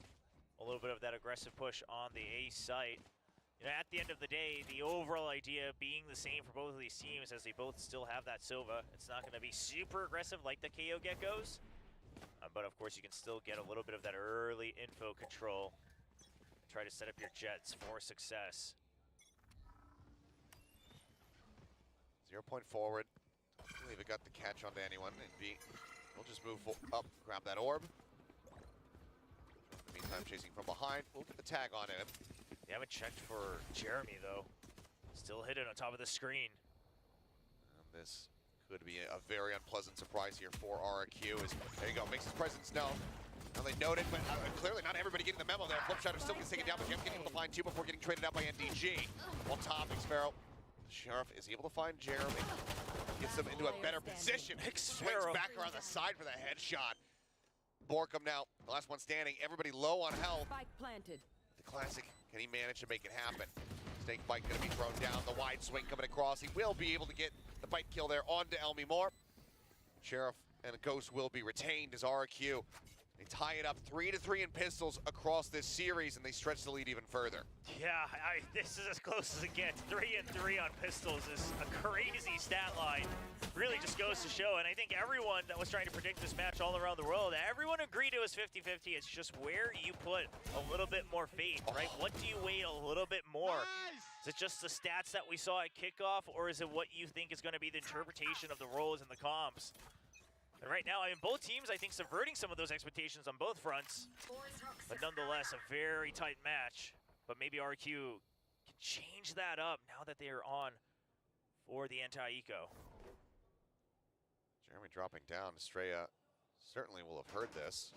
a little bit of that aggressive push on the A site. You know, at the end of the day, the overall idea being the same for both of these teams, as they both still have that Sova. It's not going to be super aggressive like the KO Geckos, but of course you can still get a little bit of that early info control. Try to set up your jets for success. 0 point forward. I don't believe it got the catch onto anyone. We'll just move up, grab that orb. In the meantime, chasing from behind. We'll get the tag on him. They haven't checked for Jeremy, though. Still hidden on top of the screen. And this could be a very unpleasant surprise here for RRQ. There you go, makes his presence known. Now they noted, but clearly not everybody getting the memo there. Flipshutter still gets taken down, but Jim's getting able to find 2 before getting traded out by NDG. While top, Xfero. Sheriff is able to find Jeremy. Gets them into a better position. Swings back around the side for the headshot. Borkum now, the last one standing. Everybody low on health. Spike planted. The classic, can he manage to make it happen? Snake bite gonna be thrown down. The wide swing coming across. He will be able to get the bite kill there onto Elmi Moore. Sheriff and Ghost will be retained as RRQ. They tie it up 3-3 in pistols across this series, and they stretch the lead even further. Yeah, this is as close as it gets. 3-3 on pistols is a crazy stat line. Really just goes to show, and I think everyone that was trying to predict this match all around the world, everyone agreed it was 50-50. It's just where you put a little bit more faith, right? What do you weight a little bit more? Is it just the stats that we saw at kickoff, or is it what you think is going to be the interpretation of the roles and the comps? And right now, I mean, both teams, I think, subverting some of those expectations on both fronts. But nonetheless, a very tight match. But maybe RQ can change that up now that they are on for the anti-eco. Jeremy dropping down. Estrella certainly will have heard this,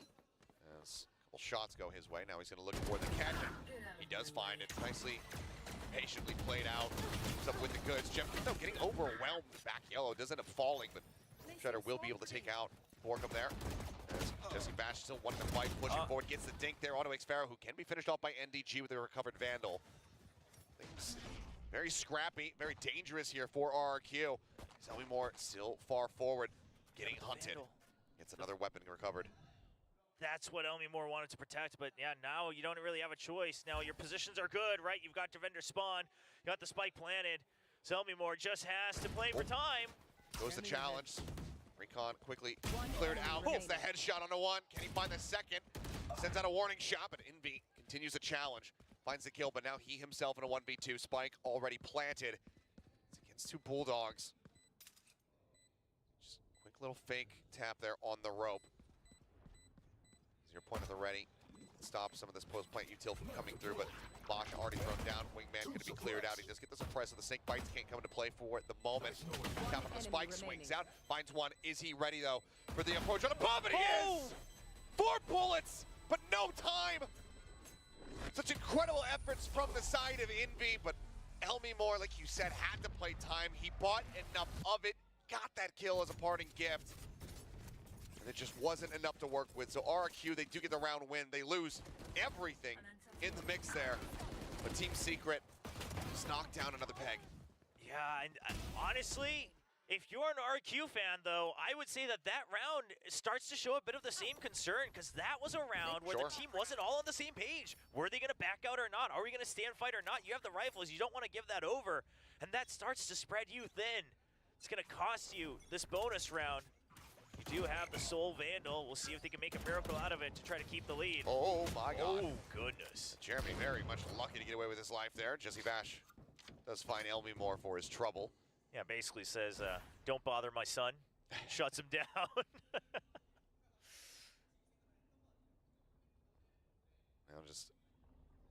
as a couple shots go his way. Now he's going to look for the catch. He does find it. Nicely, patiently played out. Comes up with the goods. Jeff, though, getting overwhelmed back yellow. Does end up falling, but Shredder will be able to take out Borkum there. As Jesse Bash still wanting to fight, pushing forward, gets the dink there onto Xfero, who can be finished off by NDG with a recovered Vandal. Things very scrappy, very dangerous here for RRQ. Selby Moore still far forward, getting hunted. Gets another weapon recovered. That's what Elmi Moore wanted to protect, but yeah, now you don't really have a choice. Now your positions are good, right? You've got Defender spawn, you got the spike planted. So Elmi Moore just has to play for time. Goes the challenge. Recon quickly cleared out, gets the headshot onto one. Can he find the second? Sends out a warning shot, but Envy continues the challenge. Finds the kill, but now he himself in a 1v2. Spike already planted. It's against 2 Bulldogs. Just quick little fake tap there on the rope. 0 point at the ready. Stop some of this post-plant util from coming through, but Bosch already thrown down. Wingman going to be cleared out. He does get the suppressor. The snake bites can't come into play for the moment. Tap on the spike, swings out, finds one. Is he ready, though, for the approach on above? And he is! 4 bullets, but no time! Such incredible efforts from the side of Envy, but Elmi Moore, like you said, had to play time. He bought enough of it, got that kill as a parting gift. It just wasn't enough to work with. So RRQ, they do get the round win. They lose everything in the mix there. But Team Secret just knocked down another peg. Yeah, and honestly, if you're an RRQ fan, though, I would say that that round starts to show a bit of the same concern, because that was a round where the team wasn't all on the same page. Were they going to back out or not? Are we going to stand fight or not? You have the rifles. You don't want to give that over. And that starts to spread you thin. It's going to cost you this bonus round. You do have the Soul Vandal. We'll see if they can make a miracle out of it to try to keep the lead. Oh my god. Oh, goodness. Jeremy very much lucky to get away with his life there. Jesse Bash does find Elmi Moore for his trouble. Yeah, basically says, don't bother my son. Shuts him down. Now just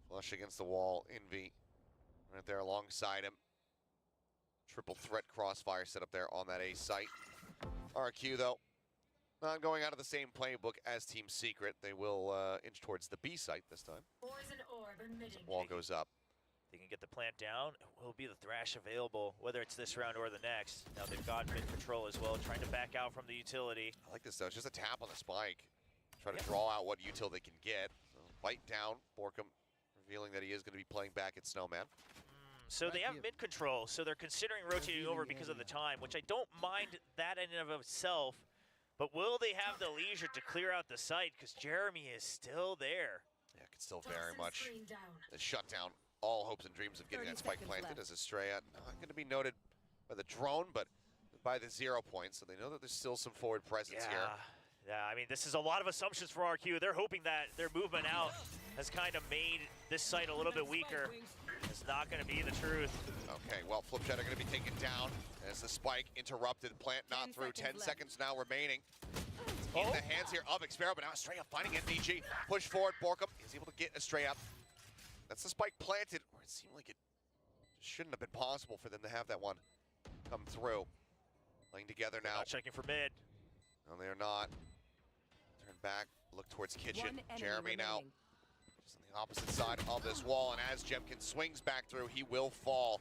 flush against the wall. Envy right there alongside him. Triple threat crossfire set up there on that A site. RQ, though, Not going out of the same playbook as Team Secret. They will inch towards the B site this time. Poison orb emitting. Wall goes up. They can get the plant down. Will be the Thrash available, whether it's this round or the next. Now they've got mid control as well, trying to back out from the utility. I like this though. It's just a tap on the spike. Try to draw out what util they can get. So bite down. Borkum revealing that he is going to be playing back at Snowman. So they have mid control, so they're considering rotating over because of the time, which I don't mind that in and of itself. But will they have the leisure to clear out the site? Because Jeremy is still there. Yeah, it could still very much shut down all hopes and dreams of getting that spike planted as Estrella. Not going to be noted by the drone, but by the 0 points. So they know that there's still some forward presence here. Yeah, I mean, this is a lot of assumptions for RQ. They're hoping that their movement out has kind of made this site a little bit weaker. It's not going to be the truth. Okay, well, Flipshot are going to be taken down as the spike interrupted. Plant not through. 10 seconds now remaining. In the hands here of Xpero, but now Estrella finding NDG. Push forward, Borkum is able to get Estrella. That's the spike planted, or it seemed like it shouldn't have been possible for them to have that one come through. Playing together now. Not checking for mid. No, they are not. Turn back, look towards Kitchen. Jeremy now just on the opposite side of this wall, and as Jemkin swings back through, he will fall.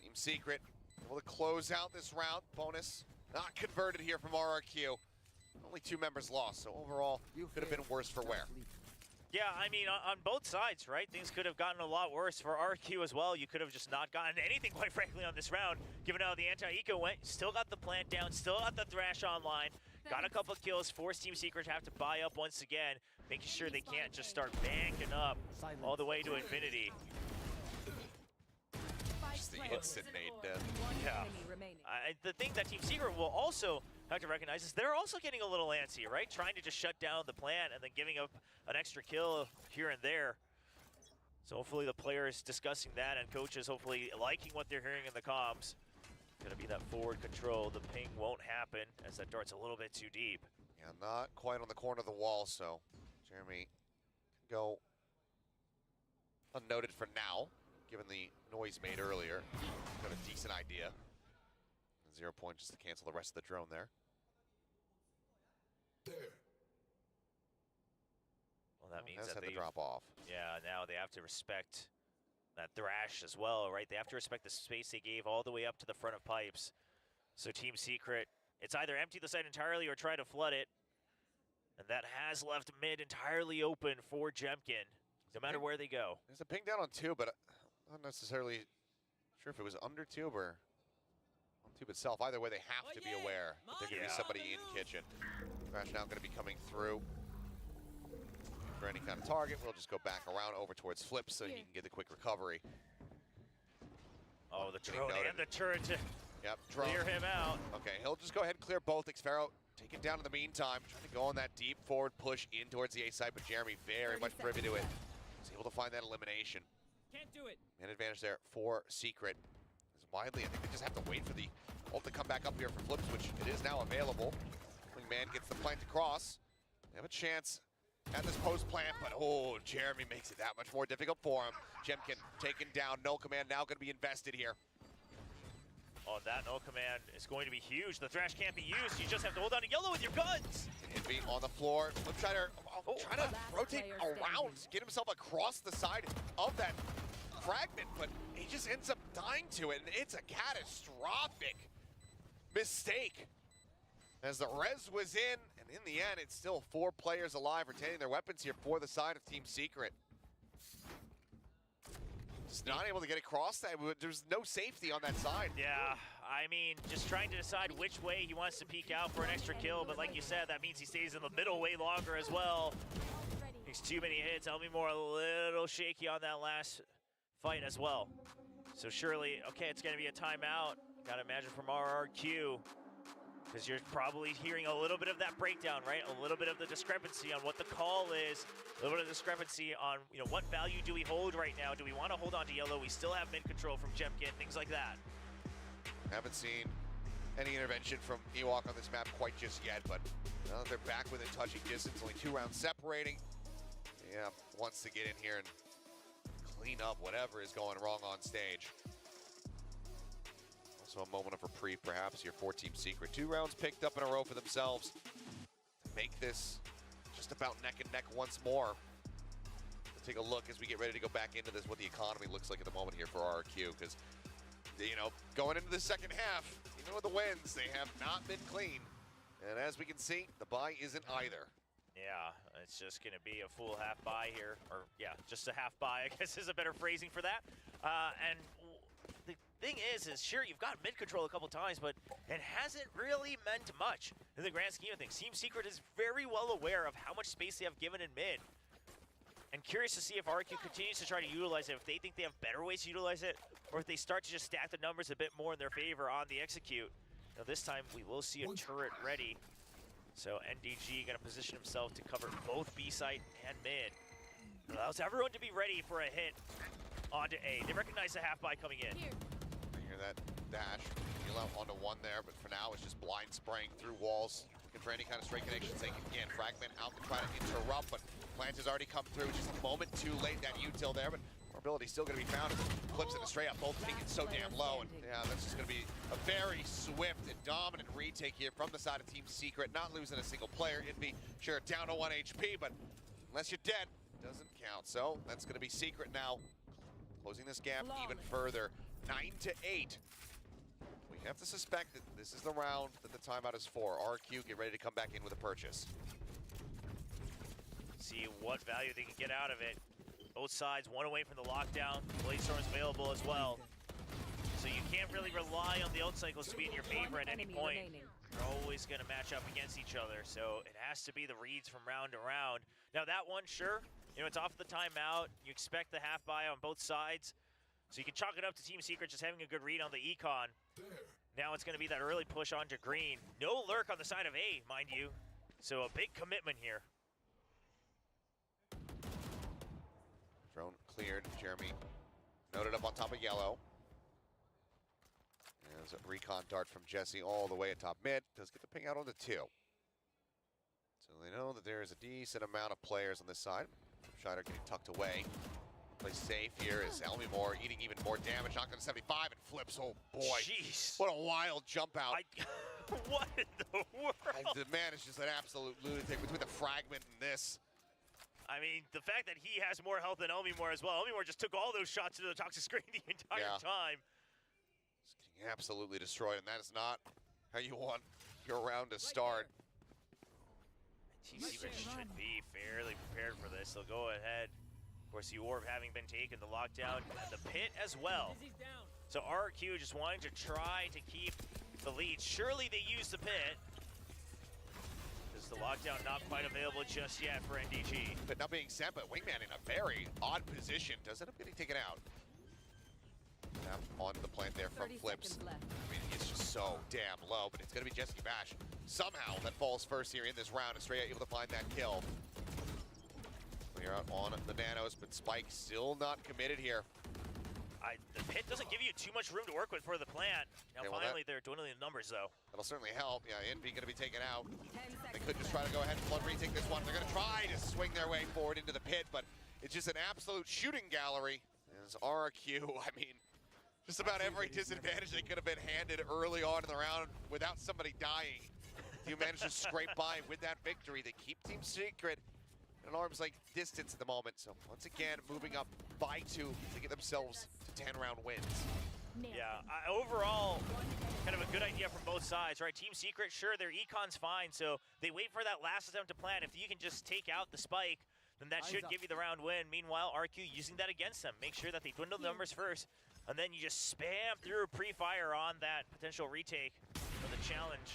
Team Secret able to close out this round. Bonus not converted here from RRQ. Only 2 members lost, so overall could have been worse for wear. Yeah, I mean, on both sides, right? Things could have gotten a lot worse for RQ as well. You could have just not gotten anything, quite frankly, on this round, given how the anti-eco went. Still got the plant down, still got the Thrash online. Got a couple of kills, forced Team Secret to have to buy up once again, making sure they can't just start banking up all the way to infinity. Just the instant nade death. Yeah. The thing that Team Secret will also have to recognize is they're also getting a little antsy, right? Trying to just shut down the plant and then giving up an extra kill here and there. So hopefully the players discussing that and coaches hopefully liking what they're hearing in the comms. Gonna be that forward control. The ping won't happen as that dart's a little bit too deep. Yeah, not quite on the corner of the wall, so Jeremy can go unnoted for now, given the noise made earlier. Got a decent idea. 0 point just to cancel the rest of the drone there. Well, that means that they they drop off. Yeah, now they have to respect that Thrash as well, right? They have to respect the space they gave all the way up to the front of pipes. So Team Secret, it's either empty the site entirely or try to flood it. And that has left mid entirely open for Jemkin, no matter where they go. There's a ping down on tube, but I'm not necessarily sure if it was under tube or on tube itself. Either way, they have to be aware that there's going to be somebody in kitchen. Thrash now going to be coming through. For any kind of target, we'll just go back around over towards Flip so he can get the quick recovery. Oh, the drone and the turret to clear him out. Okay, he'll just go ahead and clear both. Xpero take it down in the meantime, trying to go on that deep forward push in towards the A side, but Jeremy very much privy to it. He's able to find that elimination. Can't do it. Man advantage there for Secret. As widely, I think they just have to wait for the ult to come back up here for Flips, which it is now available. Man gets the plant across. They have a chance at this post plant, but oh, Jeremy makes it that much more difficult for him. Jemkin taken down. No command now going to be invested here. Oh, that no command is going to be huge. The Thrash can't be used. You just have to hold on to yellow with your guns. Envy on the floor. Flipshider trying to rotate around, get himself across the side of that fragment, but he just ends up dying to it, and it's a catastrophic mistake. As the res was in, and in the end, it's still 4 players alive retaining their weapons here for the side of Team Secret. Just not able to get across that. There's no safety on that side. Yeah, I mean, just trying to decide which way he wants to peek out for an extra kill, but like you said, that means he stays in the middle way longer as well. Takes too many hits. Elmimore a little shaky on that last fight as well. So surely, okay, it's going to be a timeout. Got to imagine from RRQ. Because you're probably hearing a little bit of that breakdown, right? A little bit of the discrepancy on what the call is, a little bit of discrepancy on, you know, what value do we hold right now? Do we want to hold on to yellow? We still have mid control from Jemkin, things like that. Haven't seen any intervention from Ewok on this map quite just yet, but now that they're back within touching distance, only 2 rounds separating. Yeah, wants to get in here and clean up whatever is going wrong on stage. Also a moment of reprieve perhaps here for Team Secret. 2 rounds picked up in a row for themselves. make this just about neck and neck once more. We'll take a look as we get ready to go back into this, what the economy looks like at the moment here for RRQ, because, you know, going into the second half, even with the wins, they have not been clean. And as we can see, the buy isn't either. Yeah, it's just going to be a full half buy here. Or, yeah, just a half buy, I guess is a better phrasing for that. And the thing is sure, you've got mid control a couple times, but it hasn't really meant much in the grand scheme of things. Team Secret is very well aware of how much space they have given in mid. And curious to see if RRQ continues to try to utilize it, if they think they have better ways to utilize it, or if they start to just stack the numbers a bit more in their favor on the execute. Now this time, we will see a turret ready. So NDG going to position himself to cover both B site and mid. Allows everyone to be ready for a hit onto A. They recognize the half buy coming in. You hear that dash, heal out onto one there, but for now it's just blind spraying through walls, looking for any kind of straight connections they can get. Fragment out to try to interrupt, but Plant has already come through, just a moment too late, that util there, but more ability still going to be found. Flips it straight up, both taken so damn low, and yeah, that's just going to be a very swift and dominant retake here from the side of Team Secret, not losing a single player. Envy, sure, down to 1 HP, but unless you're dead, doesn't count. So that's going to be Secret now, closing this gap even further, 9-8. We have to suspect that this is the round that the timeout is for. RRQ, get ready to come back in with a purchase. See what value they can get out of it. Both sides, one away from the lockdown. Bladestorm is available as well. So you can't really rely on the ult cycles to be in your favor at any point. They're always going to match up against each other. So it has to be the reads from round to round. Now that one, sure, you know, it's off the timeout. You expect the half buy on both sides. So you can chalk it up to Team Secret just having a good read on the econ. Now it's going to be that early push onto green. No lurk on the side of A, mind you. So a big commitment here. Drone cleared. Jeremy noted up on top of yellow. There's a recon dart from Jesse all the way at top mid. Does get the ping out on the 2. So they know that there is a decent amount of players on this side. Scheider getting tucked away. Play safe here is Elmimore eating even more damage. Knocked on 75 and flips. Oh boy. Jeez. What a wild jump out. What in the world? The man is just an absolute lunatic between the fragment and this. I mean, the fact that he has more health than Elmimore as well. Elmimore just took all those shots to the toxic screen the entire time. Just getting absolutely destroyed, and that is not how you want your round to start. Team Secret should be fairly prepared for this. They'll go ahead. Of course, the orb having been taken, the lockdown, and the pit as well. So RRQ just wanting to try to keep the lead. Surely they use the pit. Is the lockdown not quite available just yet for NDG? But not being sent, but Wingman in a very odd position. Does end up getting taken out. Now on the plant there from Flips. I mean, it's just so damn low, but it's going to be Jesse Bash somehow that falls first here in this round and straight able to find that kill. We're out on the nanos, but Spike still not committed here. The pit doesn't give you too much room to work with for the plant. Now Okay, well, finally they're dwindling the numbers though. That'll certainly help. Yeah, Envy going to be taken out. They could just try to go ahead and flood retake this one. They're going to try to swing their way forward into the pit, but it's just an absolute shooting gallery. As RRQ, I mean, just about every disadvantage they could have been handed early on in the round without somebody dying. You manage to scrape by with that victory. They keep Team Secret at an arm's length distance at the moment. So once again, moving up by 2 to get themselves to 10-round wins. Yeah, overall, kind of a good idea from both sides, right? Team Secret, sure, their econ's fine, so they wait for that last attempt to plant. If you can just take out the spike, then that should give you the round win. Meanwhile, RQ using that against them. Make sure that they dwindle the numbers first, and then you just spam through pre-fire on that potential retake of the challenge.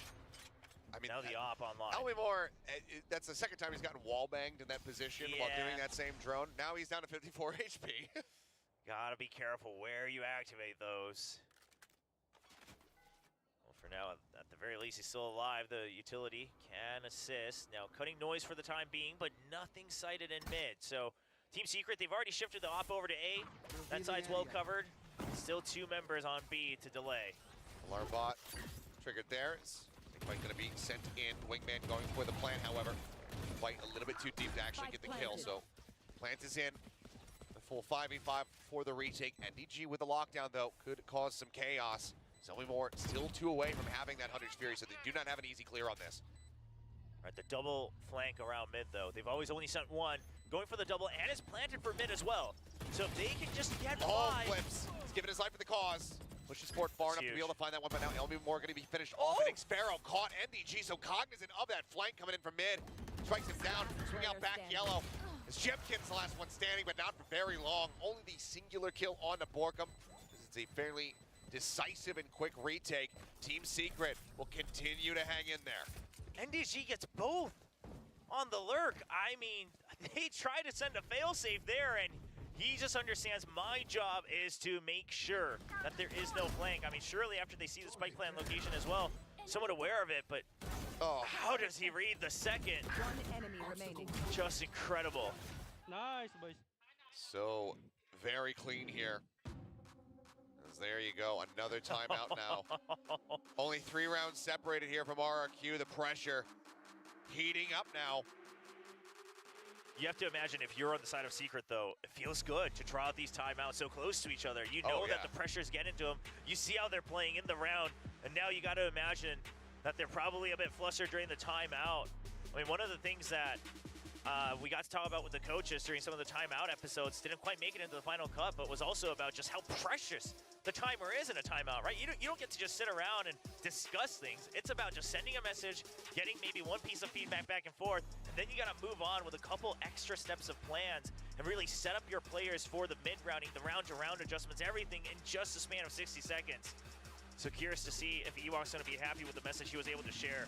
I mean, now the op online. Elmimore, that's the second time he's gotten wall-banged in that position while doing that same drone. Now he's down to 54 HP. Gotta be careful where you activate those. Well, for now, at the very least, he's still alive. The utility can assist. Now, cutting noise for the time being, but nothing sighted in mid. So, Team Secret, they've already shifted the op over to A. That side's well covered. Still 2 members on B to delay. Alarm bot triggered there. Quite going to be sent in. Wingman going for the plant, however. Quite a little bit too deep to actually get the kill. So, plant is in. The full 5v5 for the retake. NDG with the lockdown, though, could cause some chaos. Elmimore still 2 away from having that Hunter's Fury, so they do not have an easy clear on this. Right, the double flank around mid, though. They've always only sent one. Going for the double, and it's planted for mid as well. So if they can just get by... Flips. He's giving his life for the cause. Pushes forward far enough to be able to find that one, but now LB Moore going to be finished off. And Xpero caught NDG, so cognizant of that flank coming in from mid. Strikes him down, swing out back yellow. As Jemkin's the last one standing, but not for very long. Only the singular kill on the Borkum. It's a fairly decisive and quick retake. Team Secret will continue to hang in there. NDG gets both on the lurk. I mean, they try to send a failsafe there, and he just understands my job is to make sure that there is no flank. I mean, surely after they see the spike plant location as well, somewhat aware of it, but how does he read the second? One enemy remaining. Just incredible. Nice, boys. So very clean here. As there you go, another timeout now. Only 3 rounds separated here from RRQ. The pressure heating up now. You have to imagine if you're on the side of Secret, though, it feels good to try out these timeouts so close to each other. You know that the pressure's getting to them. You see how they're playing in the round, and now you got to imagine that they're probably a bit flustered during the timeout. I mean, one of the things that we got to talk about with the coaches during some of the timeout episodes, didn't quite make it into the final cut, but was also about just how precious the timer is in a timeout, right? You don't get to just sit around and discuss things. It's about just sending a message, getting maybe one piece of feedback back and forth, and then you got to move on with a couple extra steps of plans and really set up your players for the mid-rounding, the round-to-round adjustments, everything in just a span of 60 seconds. So curious to see if Ewok's going to be happy with the message he was able to share.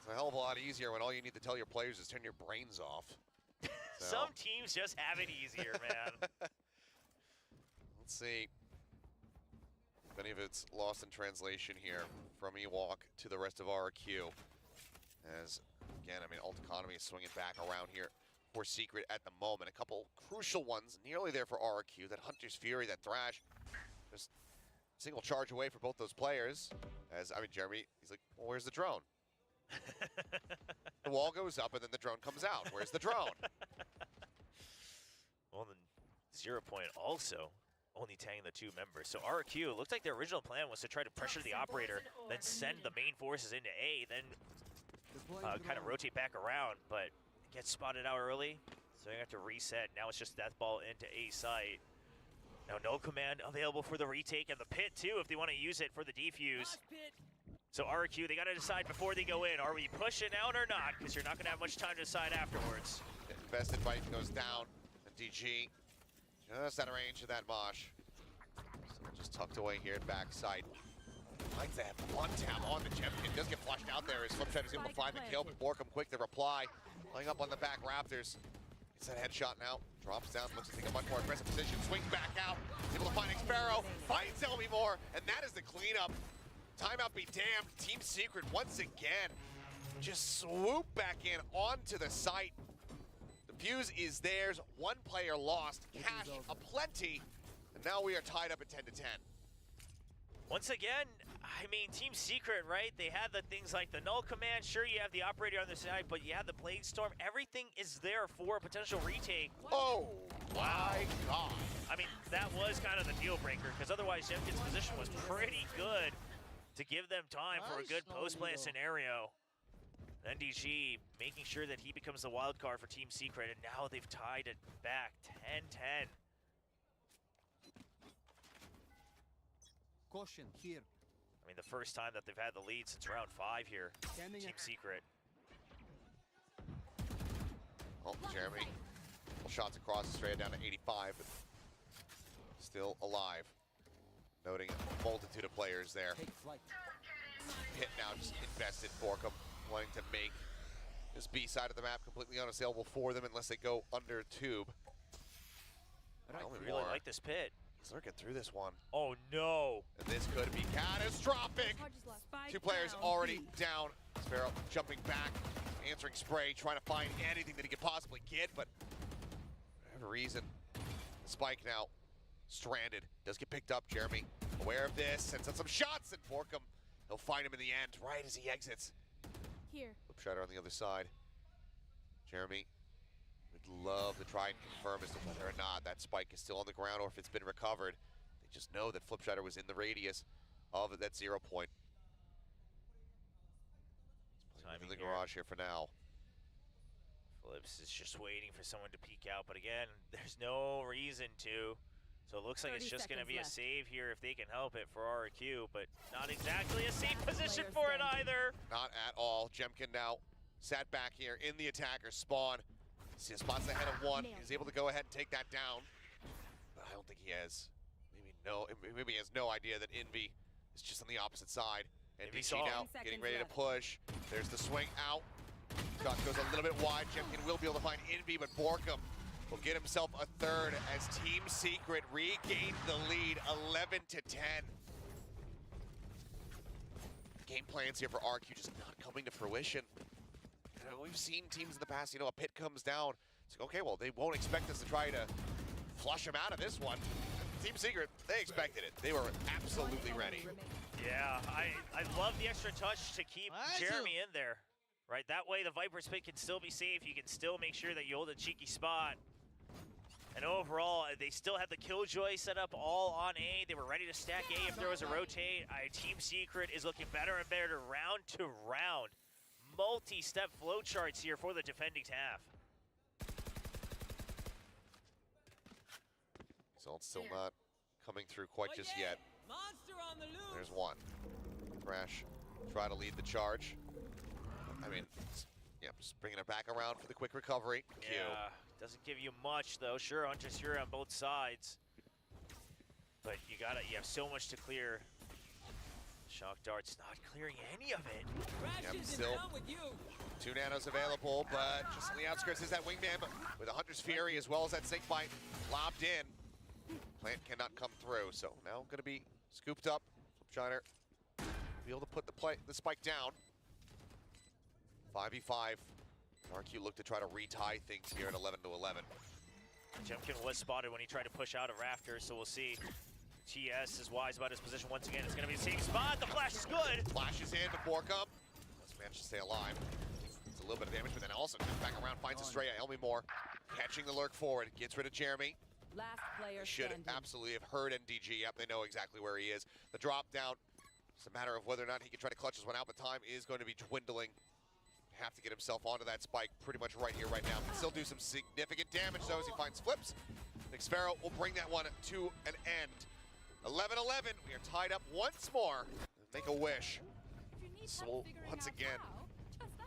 It's a hell of a lot easier when all you need to tell your players is turn your brains off. So. Some teams just have it easier, man. Let's see if any of it's lost in translation here from Ewok to the rest of RRQ. As, again, I mean, Alt Economy is swinging back around here for Secret at the moment. A couple crucial ones nearly there for RRQ. That Hunter's Fury, that Thrash, just single charge away for both those players. As, I mean, Jeremy, he's like, well, where's the drone? The wall goes up and then the drone comes out. Where's the drone? Well, then 0 Point also only tagging the 2 members. So RRQ, it looked like their original plan was to try to pressure the operator, then send the main forces into A, then kind of rotate back around, but it gets spotted out early, so you have to reset. Now it's just death ball into A site. Now no command available for the retake, and the pit too if they want to use it for the defuse. So RRQ, they got to decide before they go in. Are we pushing out or not? Because you're not going to have much time to decide afterwards. Invested bite goes down, and DG just out of range of that Mosh. So just tucked away here at backside. Like that one tap on the Jemkin. Does get flushed out there as Flipside is able to find the kill, but Borkum quick to reply. Laying up on the back Raptors. Gets that headshot now. Drops down, looks to take a much more aggressive position. Swings back out. Able to find Xpero. Finds LB Moore, and that is the cleanup. Timeout be damned. Team Secret once again just swoop back in onto the site. The fuse is theirs. One player lost. Cash aplenty. And now we are tied up at 10-10. Once again, I mean, Team Secret, right? They had the things like the null command. Sure, you have the operator on the side, but you have the Blade Storm. Everything is there for a potential retake. Oh, my God. I mean, that was kind of the deal breaker, because otherwise Jemkin's position was pretty good to give them time for a good post-play scenario. NDG making sure that he becomes the wild card for Team Secret, and now they've tied it back 10-10. Caution here. I mean, the first time that they've had the lead since round 5 here, Team Secret. Oh, Jeremy. Couple shots across, straight down to 85, but still alive. Noting a multitude of players there. Take flight. Hit now, just invested Borkum, wanting to make this B side of the map completely unassailable for them unless they go under tube. I really like this pit. He's lurking through this one. Oh no! And this could be catastrophic. 2 players already down. Sparrow jumping back, answering spray, trying to find anything that he could possibly get, but for whatever reason, Spike now stranded. Does get picked up, Jeremy. Aware of this, sends out some shots, and Borkum, he'll find him in the end, right as he exits. Here. Flip Shatter on the other side. Jeremy would love to try and confirm as to whether or not that spike is still on the ground or if it's been recovered. They just know that Flip Shatter was in the radius of that 0 point. Timing in the here. garage here for now. Phillips is just waiting for someone to peek out, but again, there's no reason to. So it looks like it's 30 just going to seconds be a left. save here if they can help it for RRQ, but not exactly a safe Last position player for it standing. either. Not at all. Jemkin now sat back here in the attacker's spawn. See, spots ahead of one. Nailed He's able to go ahead and take that down. But I don't think he has. Maybe he has no idea that Envy is just on the opposite side. And Maybe DG saw now him. getting 10 ready to seconds push. There's the swing out. Shot goes a little bit wide. Jemkin will be able to find Envy, but Borkum will get himself a third as Team Secret regained the lead 11-10. Game plans here for RQ just not coming to fruition. You know, we've seen teams in the past, a pit comes down. It's like, okay, well, they won't expect us to try to flush them out of this one. Team Secret, they expected it. They were absolutely ready. Yeah, I love the extra touch to keep Jeremy in there, right? That way the Viper's pit can still be safe. You can still make sure that you hold a cheeky spot. And overall, they still had the Killjoy set up all on A. They were ready to stack A if there was a rotate. Team Secret is looking better and better round to round. Multi-step flowcharts here for the defending half. Results still not coming through quite just yet. Monster on the loose. There's one. Crash, try to lead the charge. I mean, just bringing it back around for the quick recovery. Q. Yeah, doesn't give you much though. Sure, Hunter's Fury on both sides, but you have so much to clear. Shock Dart's not clearing any of it. Crashes still. is down with you. 2 nanos available, but just on the outskirts is that wingman with a Hunter's Fury as well as that Snake Bite lobbed in. Plant cannot come through, so now going to be scooped up. Flipshiner be able to put the spike down. 5v5. RQ look to try to retie things here at 11-11. Jemkin was spotted when he tried to push out a rafter, so we'll see. TS is wise about his position once again. It's going to be the same spot. The flash is good. Flashes in, but Borkum does manage to stay alive. It's a little bit of damage, but then also comes back around, finds Estrella. Elmimore catching the lurk forward, gets rid of Jeremy. Last player Should standing. absolutely have heard NDG. Yep, they know exactly where he is. The drop down, it's a matter of whether or not he can try to clutch this one out, but time is going to be dwindling. Have to get himself onto that spike pretty much right here, right now. Can still do some significant damage, though, as he finds flips. Nick Sparrow will bring that one to an end. 11-11, we are tied up once more. Make a wish. So, once again,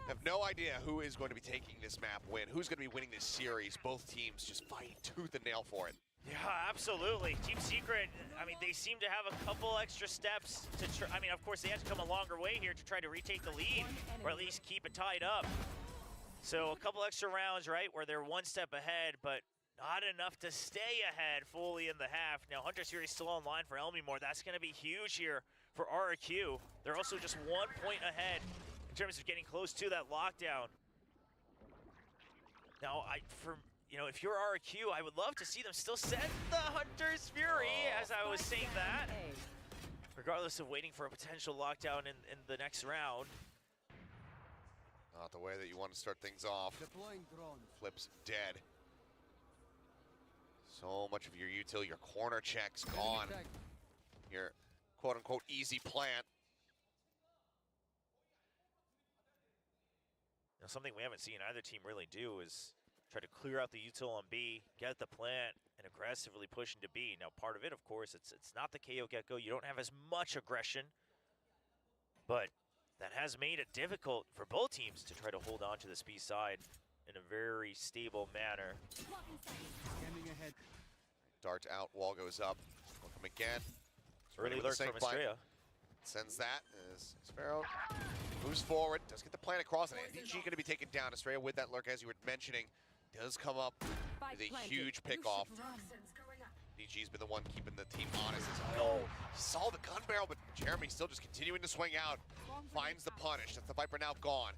have no idea who is going to be taking this map win, who's going to be winning this series. Both teams just fighting tooth and nail for it. Yeah, absolutely. Team Secret, I mean, they seem to have a couple extra steps to try. I mean, of course, they have to come a longer way here to try to retake the lead, or at least keep it tied up. So a couple extra rounds, right, where they're one step ahead, but not enough to stay ahead fully in the half. Now, Hunter's Fury still online for Elmimore. That's going to be huge here for RRQ. They're also just 1 point ahead in terms of getting close to that lockdown. Now, if you're RRQ, I would love to see them still send the Hunter's Fury, as I was saying that, regardless of waiting for a potential lockdown in the next round. Not the way that you want to start things off. Deploying drone. Flips dead. So much of your util, your corner checks gone. Your quote-unquote easy plant. Now, something we haven't seen either team really do is try to clear out the util on B, get the plant, and aggressively push into B. Now, part of it, of course, it's not the KO get-go. You don't have as much aggression, but that has made it difficult for both teams to try to hold on to this B side in a very stable manner. Scanning ahead. Dart out, wall goes up. Welcome again. Early lurk from Estrella. Sends that as Sparrow moves forward, does get the plan across, and NDG going to be taken down. Estrella with that lurk, as you were mentioning, does come up with a huge pick-off. DG's been the one keeping the team honest. He saw the gun barrel, but Jeremy still just continuing to swing out. Finds the punish. That's the Viper now gone.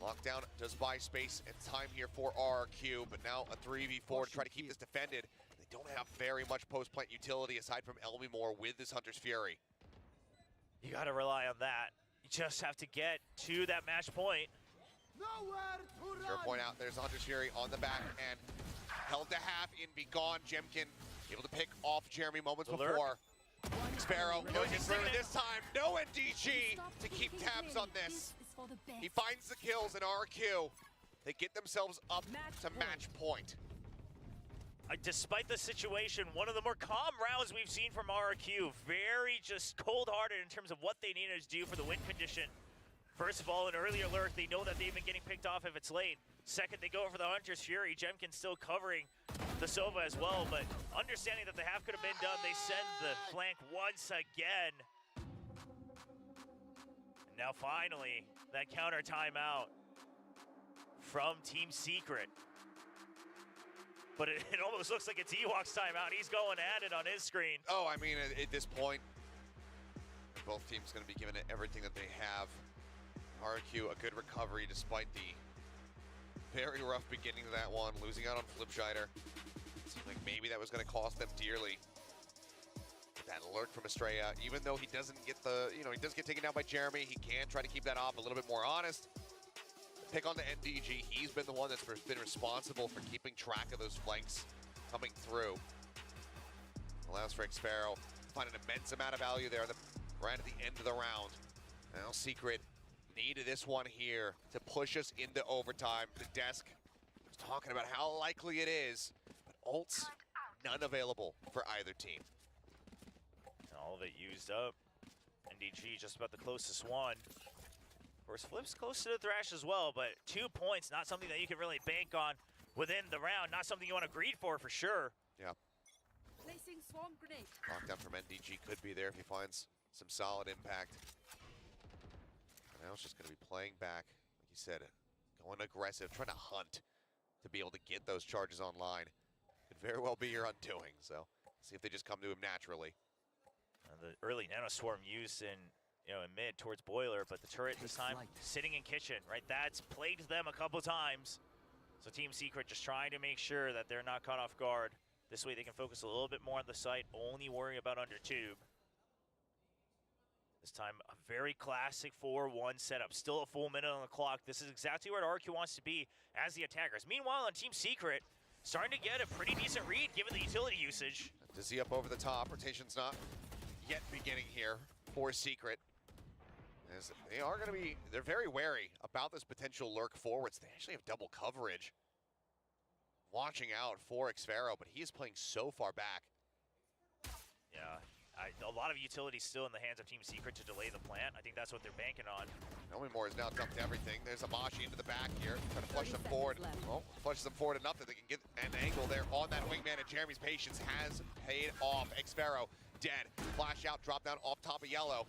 Lockdown does buy space and time here for RRQ, but now a 3v4 to try to keep this defended. They don't have very much post-plant utility aside from Elmimore with this Hunter's Fury. You got to rely on that. You just have to get to that match point. Sure point out, there's Hunter's Fury on the back and held to half in Be Gone. Jemkin able to pick off Jeremy moments before. Sparrow goes in through this time. No NDG to keep tabs on this. for the best. He finds the kills in RRQ. They get themselves up to match point. Despite the situation, one of the more calm rounds we've seen from RRQ. Very just cold-hearted in terms of what they needed to do for the win condition. First of all, an early alert, they know that they've been getting picked off if it's late. Second, they go for the Hunter's Fury. Jemkin still covering the Sova as well, but understanding that the half could have been done, they send the flank once again. And now finally, that counter timeout from Team Secret. But it almost looks like it's Ewok's timeout. He's going at it on his screen. Oh, I mean, at this point, both teams going to be giving it everything that they have. RRQ, a good recovery despite the very rough beginning of that one, losing out on Flipscheider. Seemed like maybe that was going to cost them dearly. That alert from Estrella, even though he doesn't get the, he does get taken down by Jeremy, he can try to keep that off a little bit more honest. Pick on the NDG, he's been the one that's been responsible for keeping track of those flanks coming through. Allows for Xfero to find an immense amount of value there right at the end of the round. Now Secret needed this one here to push us into overtime. The desk was talking about how likely it is, but ults, none available for either team. All of it used up. NDG just about the closest one. Of course, Flip's close to the Thrash as well, but 2 points, not something that you can really bank on within the round. Not something you want to greed for sure. Yeah. Placing swarm grenade. Knockdown from NDG could be there if he finds some solid impact. And now it's just going to be playing back, like you said, going aggressive, trying to hunt to be able to get those charges online. Could very well be your undoing, so see if they just come to him naturally. The early Nano Swarm used in mid towards Boiler, but the turret this time sitting in kitchen, right? That's plagued them a couple times. So Team Secret just trying to make sure that they're not caught off guard. This way they can focus a little bit more on the site, only worry about under tube. This time, a very classic 4-1 setup. Still a full minute on the clock. This is exactly where RRQ wants to be as the attackers. Meanwhile, on Team Secret, starting to get a pretty decent read given the utility usage. Dizzy up over the top. Rotation's not yet beginning here for Secret. As they are going to be, they're very wary about this potential lurk forwards. They actually have double coverage. Watching out for Xfero, but he is playing so far back. Yeah, a lot of utility still in the hands of Team Secret to delay the plant. I think that's what they're banking on. Nomimore has now dumped everything. There's Amashi into the back here, trying to flush them forward. Oh, flushes them forward enough that they can get an angle there on that wingman, and Jeremy's patience has paid off. Xfero dead. Flash out, drop down off top of yellow.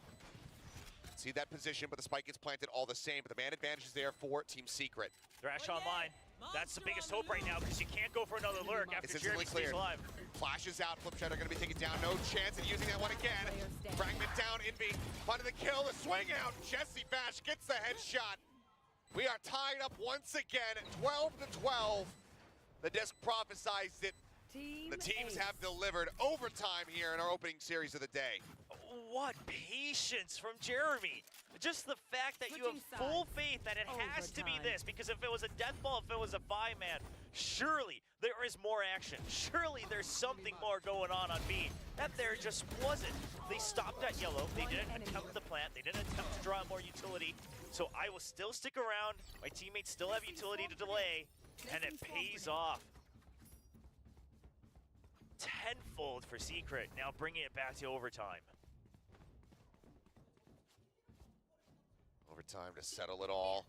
See that position, but the spike gets planted all the same. But the man advantage is there for Team Secret. Thrash online. That's the biggest hope right now because you can't go for another lurk after Jeremy stays alive. Flashes out. Flipscheider going to be taken down. No chance at using that one again. Fragment down. Envy finding the kill. The swing out. Jesse Vash gets the headshot. We are tied up once again at 12-12. The disc prophesies that the teams have delivered overtime here in our opening series of the day. What patience from Jeremy. Just the fact that you have full faith that it has to be this, because if it was a death ball, if it was a buy-man, surely there is more action. Surely there's something more going on B. That there just wasn't. They stopped at yellow. They didn't attempt the plant. They didn't attempt to draw out more utility. So I will still stick around. My teammates still have utility to delay, and it pays off. Tenfold for Secret, now bringing it back to overtime. Overtime to settle it all.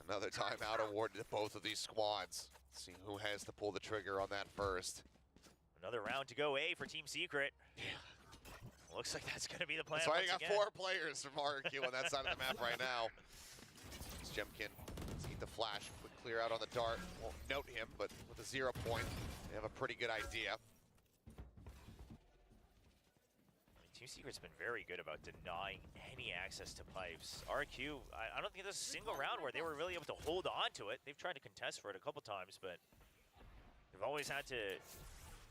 Another timeout awarded to both of these squads. Let's see who has to pull the trigger on that first. Another round to go A for Team Secret. Yeah. Looks like that's going to be the plan. So I got 4 players from RRQ on that side of the map right now. It's Jemkin. See the flash. Quick clear out on the dart. Won't note him, but with a 0 point, they have a pretty good idea. Team Secret's been very good about denying any access to pipes. RRQ, I don't think there's a single round where they were really able to hold on to it. They've tried to contest for it a couple times, but they've always had to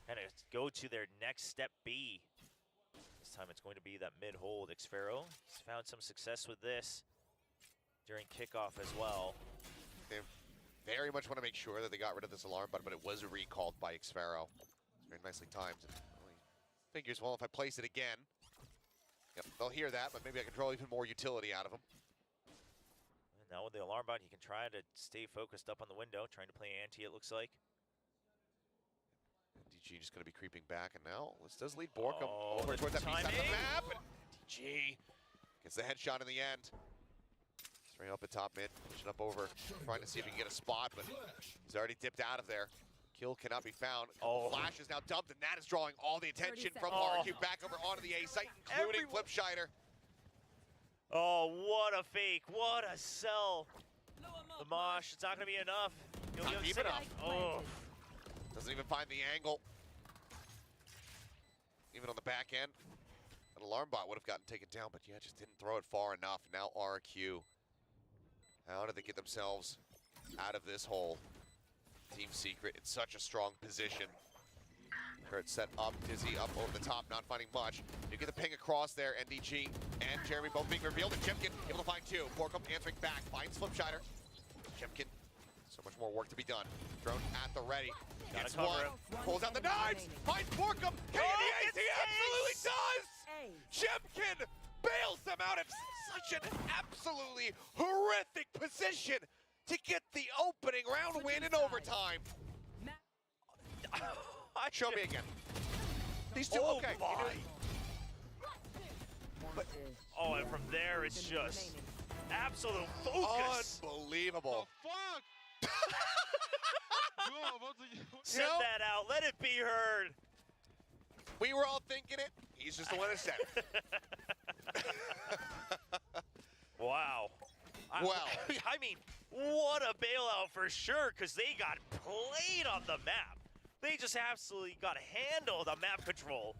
kind of go to their next step B. This time it's going to be that mid-hold. Xfero has found some success with this during kickoff as well. They very much want to make sure that they got rid of this alarm button, but it was recalled by Xfero. It's very nicely timed. Figures, well, if I place it again, yep, they'll hear that, but maybe I can draw even more utility out of them. Now with the alarm bot, he can try to stay focused up on the window, trying to play anti, it looks like. DG just going to be creeping back, and now this does lead Borkum over the towards that B side of the timing. map. And DG gets the headshot in the end. Straight up at top mid, pushing up over, trying to see if he can get a spot, but he's already dipped out of there. Kill cannot be found. Flash is now dumped, and that is drawing all the attention from RRQ back over onto the A site, including Flipscheider. Oh, what a fake. What a sell. The mosh, it's not going to be enough. He'll Not give deep it enough. Oh. Doesn't even find the angle. Even on the back end. An alarm bot would have gotten taken down, but yeah, just didn't throw it far enough. Now RRQ. How did they get themselves out of this hole? Team Secret in such a strong position. Kurt set up, Dizzy up over the top, not finding much. You get the ping across there, NDG and Jeremy both being revealed, and Jemkin able to find two. Borkum answering back, finds Flipscheider. Jemkin, so much more work to be done. Drone at the ready. Gets one, pulls out the knives, finds Borkum, KDAs, he absolutely does! Jemkin bails them out of such an absolutely horrific position to get the opening round win in overtime. Show me again. These two, Oh okay. my. But, oh, and from there, it's just absolute focus. Unbelievable. Fuck! Send that out. Let it be heard. We were all thinking it. He's just the one that said it. Wow. Well. I mean, what a bailout for sure, because they got played on the map. They just absolutely got handled on map control.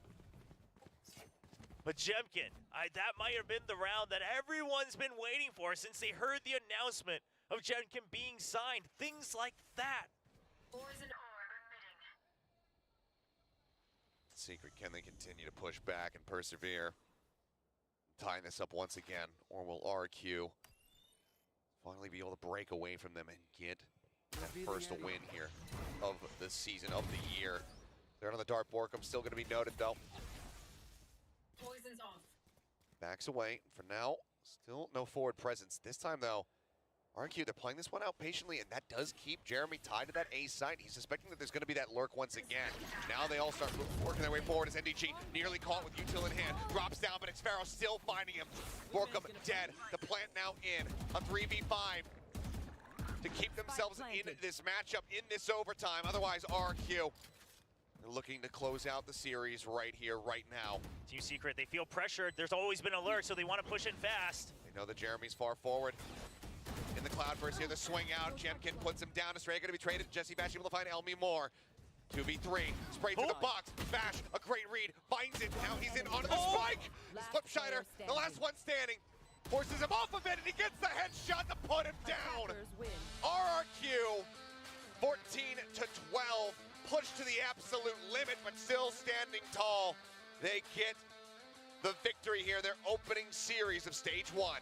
But Jemkin, that might have been the round that everyone's been waiting for since they heard the announcement of Jemkin being signed. Things like that. Secret, can they continue to push back and persevere? Tying this up once again, or will RRQ finally be able to break away from them and get that first win here of the season, of the year? They're on the dart. Borkum still going to be noted, though. Poison's off. Backs away. For now, still no forward presence. This time, though, RRQ, they're playing this one out patiently, and that does keep Jeremy tied to that A site. He's suspecting that there's going to be that lurk once again. Now they all start working their way forward as NDG nearly caught with util in hand. Drops down, but it's Pharaoh still finding him. Borkum dead. The plant now in. A 3v5 to keep themselves in this matchup, in this overtime. Otherwise, RRQ, they're looking to close out the series right here, right now. Team Secret, they feel pressured. There's always been alert, so they want to push in fast. They know that Jeremy's far forward. In the Cloudburst here, the swing out. Jemkin puts him down. Estrella going to be traded. Jesse Bash able to find Elmi Moore. 2v3. Sprayed to the box. Bash, a great read. Finds it. Now he's in onto the spike. Flipscheider, the last one standing. Forces him off of it, and he gets the headshot to put him down. RRQ, 14-12. Pushed to the absolute limit, but still standing tall. They get the victory here, their opening series of stage one.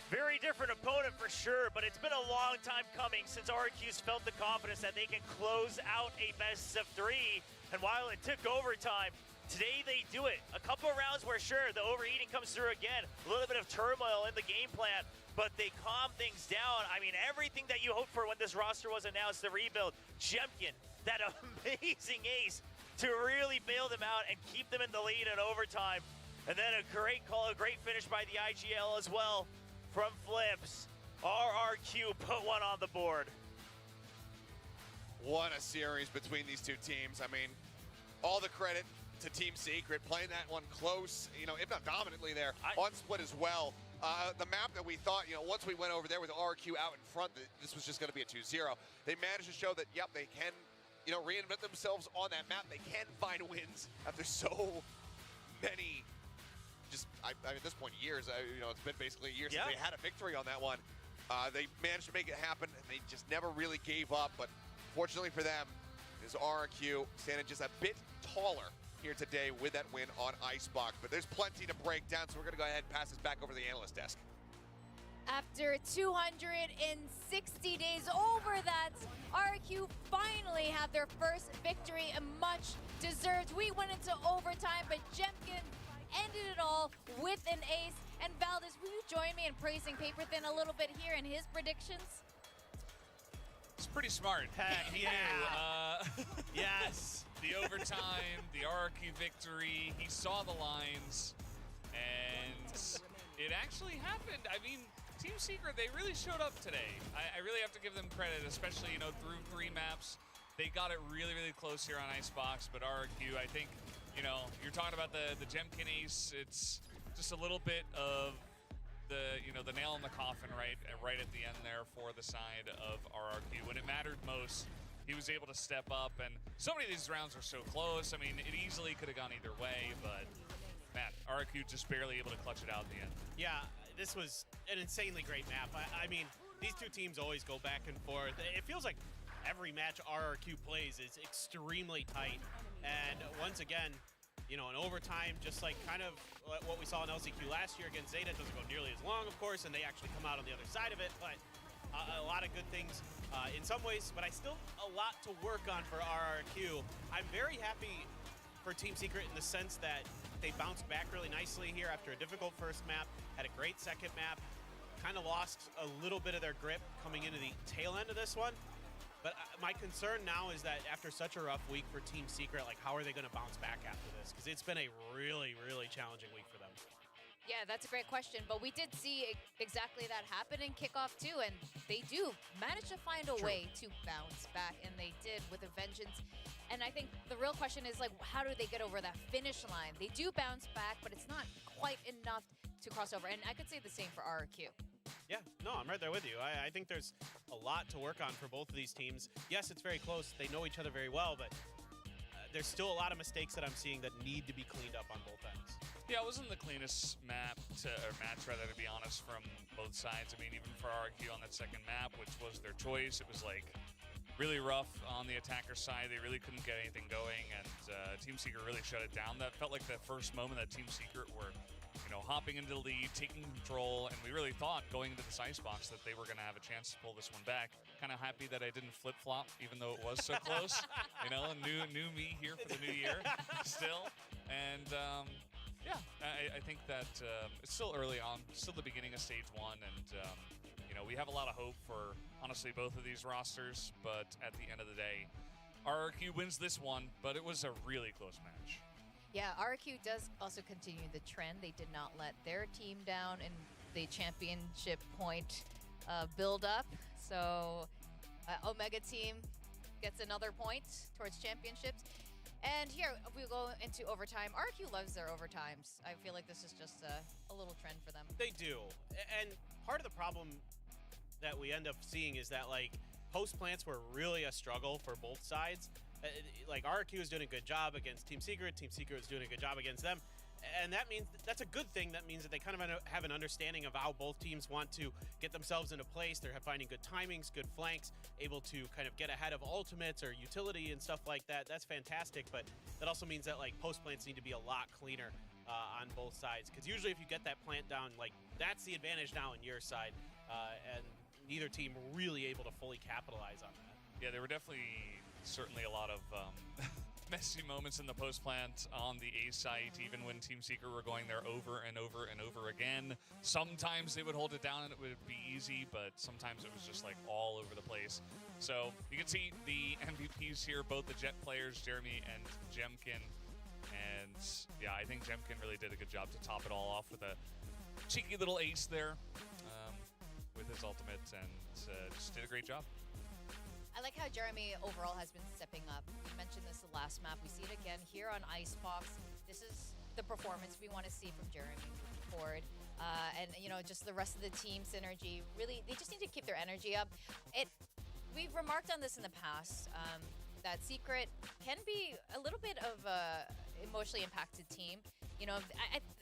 Very different opponent for sure, but it's been a long time coming since RRQ's felt the confidence that they can close out a best of three. And while it took overtime, today they do it. A couple of rounds where sure, the overeating comes through again, a little bit of turmoil in the game plan, but they calm things down. I mean, everything that you hoped for when this roster was announced, the rebuild. Jemkin, that amazing ace to really bail them out and keep them in the lead in overtime. And then a great call, a great finish by the IGL as well. From Flips, RRQ put one on the board. What a series between these two teams. I mean, all the credit to Team Secret, playing that one close, you know, if not dominantly there, on split as well. The map that we thought, you know, once we went over there with RRQ out in front, this was just going to be a 2-0. They managed to show that, yep, they can, you know, reinvent themselves on that map. They can find wins after so many I mean, at this point, years. You know, it's been basically a year since they had a victory on that one. They managed to make it happen, and they just never really gave up. But fortunately for them, is RRQ standing just a bit taller here today with that win on Icebox. But there's plenty to break down, so we're going to go ahead and pass this back over to the analyst desk. After 260 days over that, RRQ finally have their first victory, and much deserved. We went into overtime, but Jemkin ended it all with an ace. And Valdez, will you join me in praising Paper Thin a little bit here in his predictions? It's pretty smart. Heck He yeah. knew, Yes. the overtime, the RRQ victory. He saw the lines, and it actually happened. I mean, Team Secret, they really showed up today. I really have to give them credit, especially, you know, through 3 maps. They got it really, really close here on Icebox, but RRQ, I think, you know, you're talking about the Jemkin ace. It's just a little bit of the, you know, the nail in the coffin, right at the end there for the side of RRQ. When it mattered most, he was able to step up, and so many of these rounds are so close. I mean, it easily could have gone either way, but man, RRQ just barely able to clutch it out at the end. Yeah, this was an insanely great map. I mean, these two teams always go back and forth. It feels like every match RRQ plays is extremely tight. And once again, you know, in overtime, just like kind of what we saw in LCQ last year against Zeta, doesn't go nearly as long, of course, and they actually come out on the other side of it. But a lot of good things in some ways, but I still a lot to work on for RRQ. I'm very happy for Team Secret in the sense that they bounced back really nicely here after a difficult first map, had a great second map, kind of lost a little bit of their grip coming into the tail end of this one. But my concern now is that after such a rough week for Team Secret, like how are they going to bounce back after this? Because it's been a really, really challenging week for them. Yeah, that's a great question, but we did see exactly that happen in kickoff too, and they do manage to find a way to bounce back, and they did with a vengeance. And I think the real question is, like, how do they get over that finish line? They do bounce back, but it's not quite enough to cross over, and I could say the same for RRQ. Yeah, no, I'm right there with you. I think there's a lot to work on for both of these teams. Yes, it's very close. They know each other very well, but there's still a lot of mistakes that I'm seeing that need to be cleaned up on both ends. Yeah, it wasn't the cleanest match, to be honest, from both sides. I mean, even for RRQ on that second map, which was their choice, it was like really rough on the attacker side. They really couldn't get anything going, and Team Secret really shut it down. That felt like the first moment that Team Secret were, you know, hopping into the lead, taking control, and we really thought going into this Icebox that they were going to have a chance to pull this one back. Kind of happy that I didn't flip-flop, even though it was so close. You know, new me here for the new year still. And yeah, I think that it's still early on, still the beginning of stage 1, and you know, we have a lot of hope for, honestly, both of these rosters, but at the end of the day, RRQ wins this one, but it was a really close match. Yeah, RRQ does also continue the trend. They did not let their team down in the championship point build up. So Omega team gets another point towards championships. And here we go into overtime. RRQ loves their overtimes. I feel like this is just a little trend for them. They do. And part of the problem that we end up seeing is that, like, post plants were really a struggle for both sides. Like, RRQ is doing a good job against Team Secret. Team Secret is doing a good job against them. And that means that's a good thing. That means that they kind of have an understanding of how both teams want to get themselves into place. They're finding good timings, good flanks, able to kind of get ahead of ultimates or utility and stuff like that. That's fantastic. But that also means that, like, post plants need to be a lot cleaner on both sides. Because usually if you get that plant down, like, that's the advantage now on your side. And neither team really able to fully capitalize on that. Yeah, there were certainly a lot of messy moments in the post plant on the A site, even when Team Secret were going there over and over and over again. Sometimes they would hold it down and it would be easy, but sometimes it was just like all over the place. So you can see the MVPs here, both the Jet players, Jeremy and Jemkin. And yeah, I think Jemkin really did a good job to top it all off with a cheeky little ace there with his ultimate, and just did a great job. I like how Jeremy overall has been stepping up. We mentioned this the last map. We see it again here on Icebox. This is the performance we want to see from Jeremy moving forward. And, you know, just the rest of the team synergy. Really, they just need to keep their energy up. We've remarked on this in the past, that Secret can be a little bit of a emotionally impacted team. You know,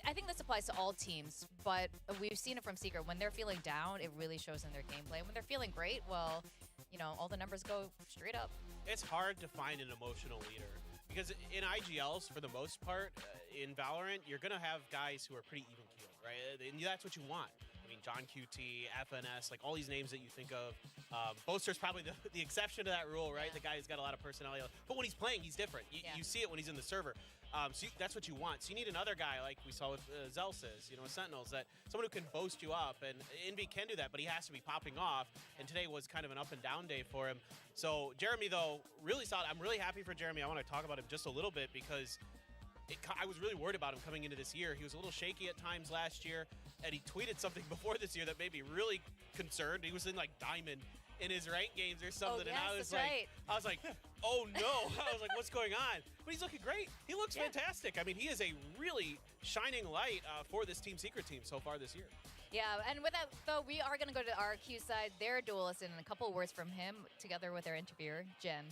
I think this applies to all teams, but we've seen it from Secret. When they're feeling down, it really shows in their gameplay. When they're feeling great, well, you know, all the numbers go straight up. It's hard to find an emotional leader because in IGLs, for the most part, in Valorant, you're going to have guys who are pretty even-keeled, right? And that's what you want. I mean, John QT, FNS, like all these names that you think of. Boaster's probably the exception to that rule, right? Yeah. The guy who's got a lot of personality. But when he's playing, he's different. You see it when he's in the server. So that's what you want. So you need another guy like we saw with Zelsis, Sentinels, that someone who can boast you up. And Envy can do that, but he has to be popping off. And today was kind of an up and down day for him. So Jeremy, though, really solid. I'm really happy for Jeremy. I want to talk about him just a little bit because I was really worried about him coming into this year. He was a little shaky at times last year, and he tweeted something before this year that made me really concerned. He was in like Diamond in his rank games or something, and I was like, oh no. I was like, what's going on? But he's looking great. He looks fantastic. I mean, he is a really shining light for this Team Secret team so far this year. Yeah, and with that, though, we are going to go to the RRQ side, their duelist, and a couple words from him together with their interviewer, Jen.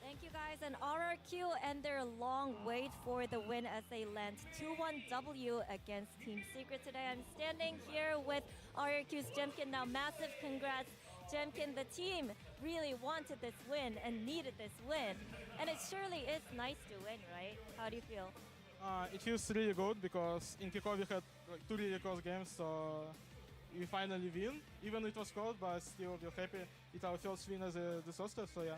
Thank you guys, and RRQ and their long wait for the win as they land 2-1 W against Team Secret today. I'm standing here with RRQ's Jemkin. Now, massive congrats, Jemkin. The team really wanted this win and needed this win, and it surely is nice to win, right? How do you feel? It feels really good because in kickoff we had like 2 really close games, so we finally win. Even it was cold, but still we're happy. It's our first win as a disaster, so yeah.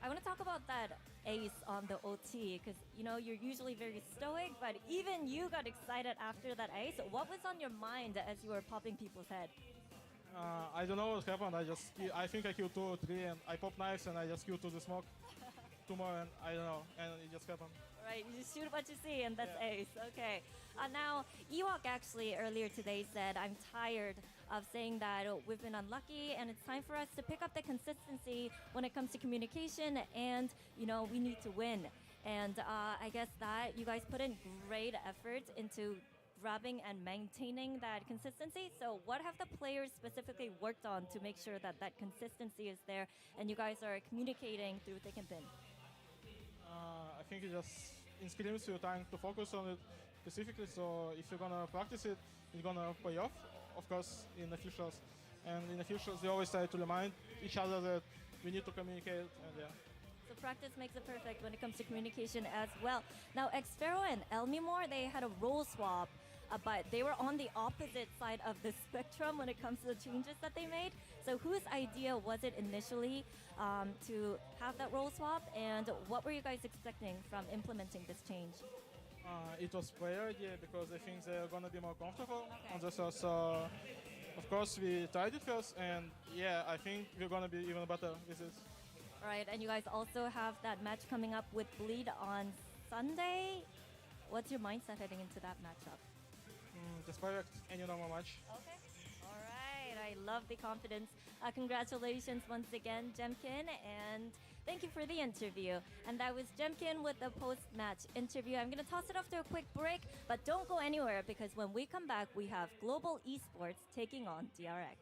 I want to talk about that ace on the OT because you're usually very stoic, but even you got excited after that ace. What was on your mind as you were popping people's head? I don't know what happened. I think I killed 2 or 3, and I popped knives and I just killed 2 the smoke, 2 more, and I don't know, and it just happened. Right, you just shoot what you see, and that's ace. Okay. Now, Ewok actually earlier today said, I'm tired of saying that we've been unlucky, and it's time for us to pick up the consistency when it comes to communication, and, we need to win. And I guess that you guys put in great effort into grabbing and maintaining that consistency. So what have the players specifically worked on to make sure that that consistency is there, and you guys are communicating through thick and thin? I think it just in scrims you're trying to focus on it specifically, so if you're gonna practice it, it's gonna pay off, of course, in officials. And in officials, they always try to remind each other that we need to communicate, and yeah. So practice makes it perfect when it comes to communication as well. Now, Xfero and Elmimore, they had a role swap, but they were on the opposite side of the spectrum when it comes to the changes that they made. So whose idea was it initially to have that role swap, and what were you guys expecting from implementing this change? It was player idea because I think they're gonna be more comfortable on the source. So of course we tried it first, and yeah, I think we're gonna be even better with it. All right, and you guys also have that match coming up with Bleed on Sunday. What's your mindset heading into that matchup? Just perfect, any normal match. Okay. All right. I love the confidence. Congratulations once again, Jemkin, and thank you for the interview. And that was Jemkin with the post-match interview. I'm going to toss it off to a quick break, but don't go anywhere because when we come back, we have Global Esports taking on DRX.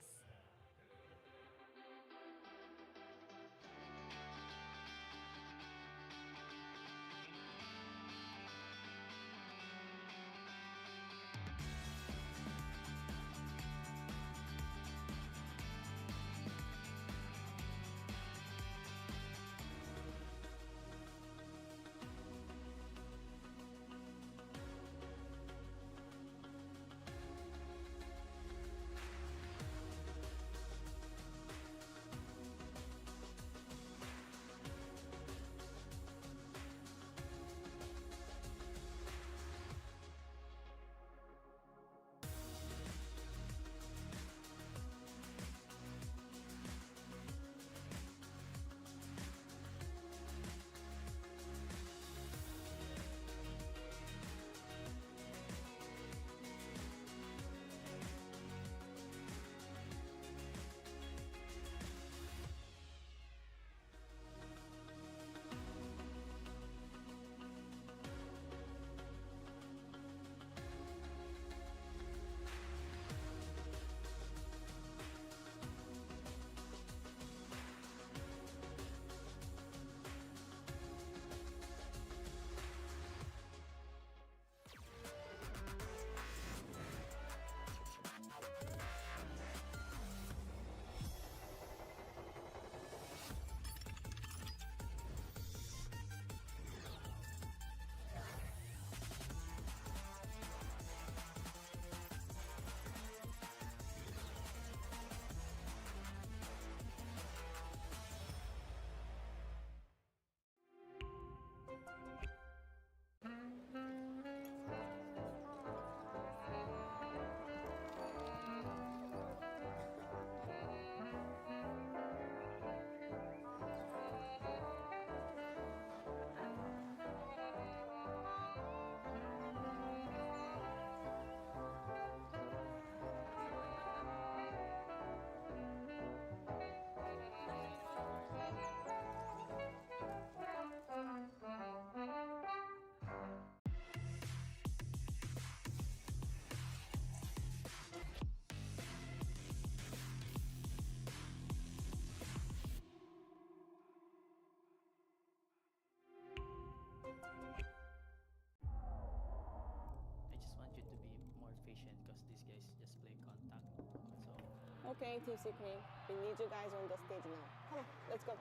Okay, Team Secret, we need you guys on the stage now. Come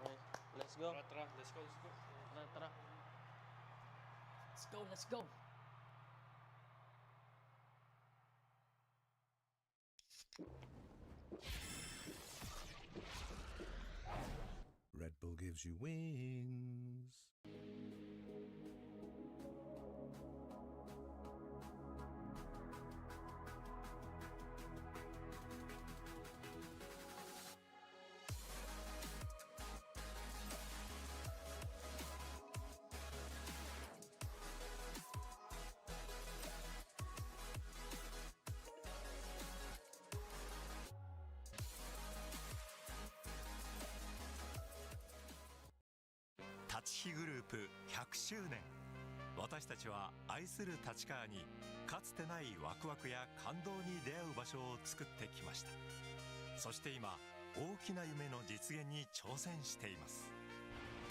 on, let's go. Let's go. Let's go. Red Bull gives you wings.立ちグループ100周年。私たちは愛する立川にかつてないワクワクや感動に出会う場所を作ってきました。そして今大きな夢の実現に挑戦しています。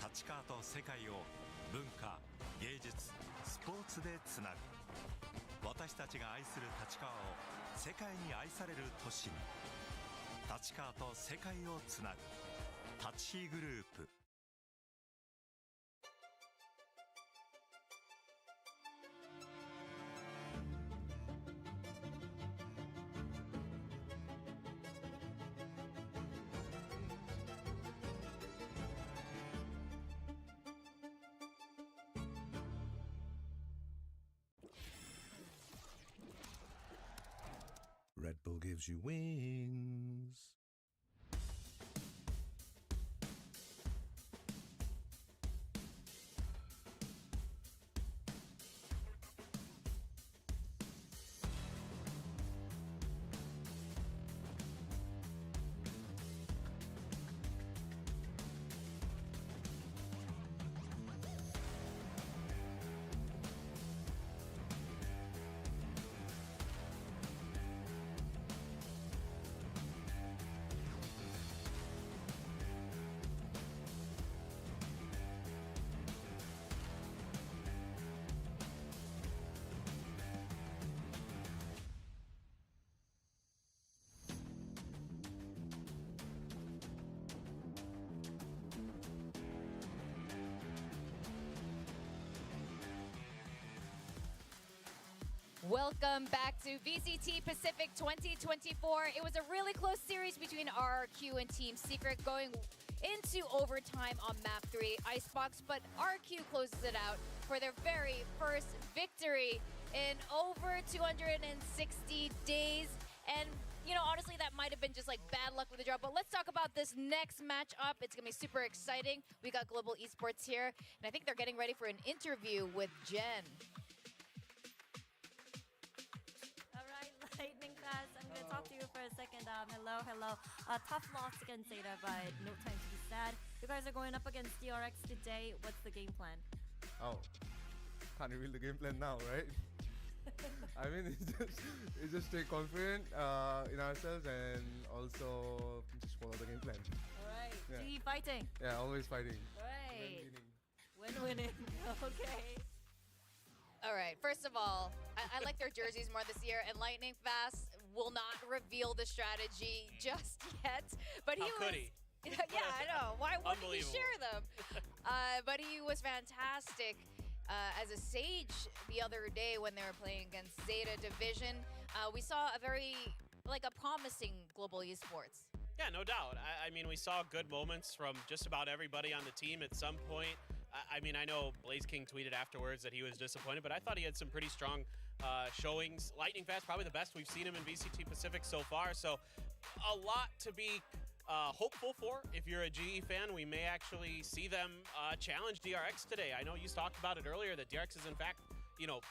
立川と世界を文化、芸術、スポーツでつなぐ。私たちが愛する立川を世界に愛される都市に。立川と世界をつなぐ立ちグループ。Red Bull gives you wings. Welcome back to VCT Pacific 2024. It was a really close series between RRQ and Team Secret going into overtime on map 3 Icebox, but RRQ closes it out for their very first victory in over 260 days. And you know, honestly, that might have been just like bad luck with the draw. But let's talk about this next matchup. It's going to be super exciting. We got Global Esports here, and I think they're getting ready for an interview with Jen. All right, Lightning Fast, I'm going to talk to you for a second. Hello. Tough loss against Zeta, but no time to be sad. You guys are going up against DRX today. What's the game plan? Oh, can't reveal the game plan now, right? I mean, it's just stay confident in ourselves and also just follow the game plan. All right, Yeah. GE fighting. Yeah, always fighting. All right. Winning. Okay. All right, first of all, I like their jerseys more this year, and Lightning Fast will not reveal the strategy just yet. But How could he? Yeah, I know. Why wouldn't he Unbelievable. share them? But he was fantastic as a Sage the other day when they were playing against Zeta Division. We saw a promising Global Esports. Yeah, no doubt. I mean, we saw good moments from just about everybody on the team at some point. I mean, I know Blaze King tweeted afterwards that he was disappointed, but I thought he had some pretty strong showings. Lightning Fast, probably the best we've seen him in VCT Pacific so far. So a lot to be hopeful for. If you're a GE fan, we may actually see them challenge DRX today. I know you talked about it earlier that DRX is in fact,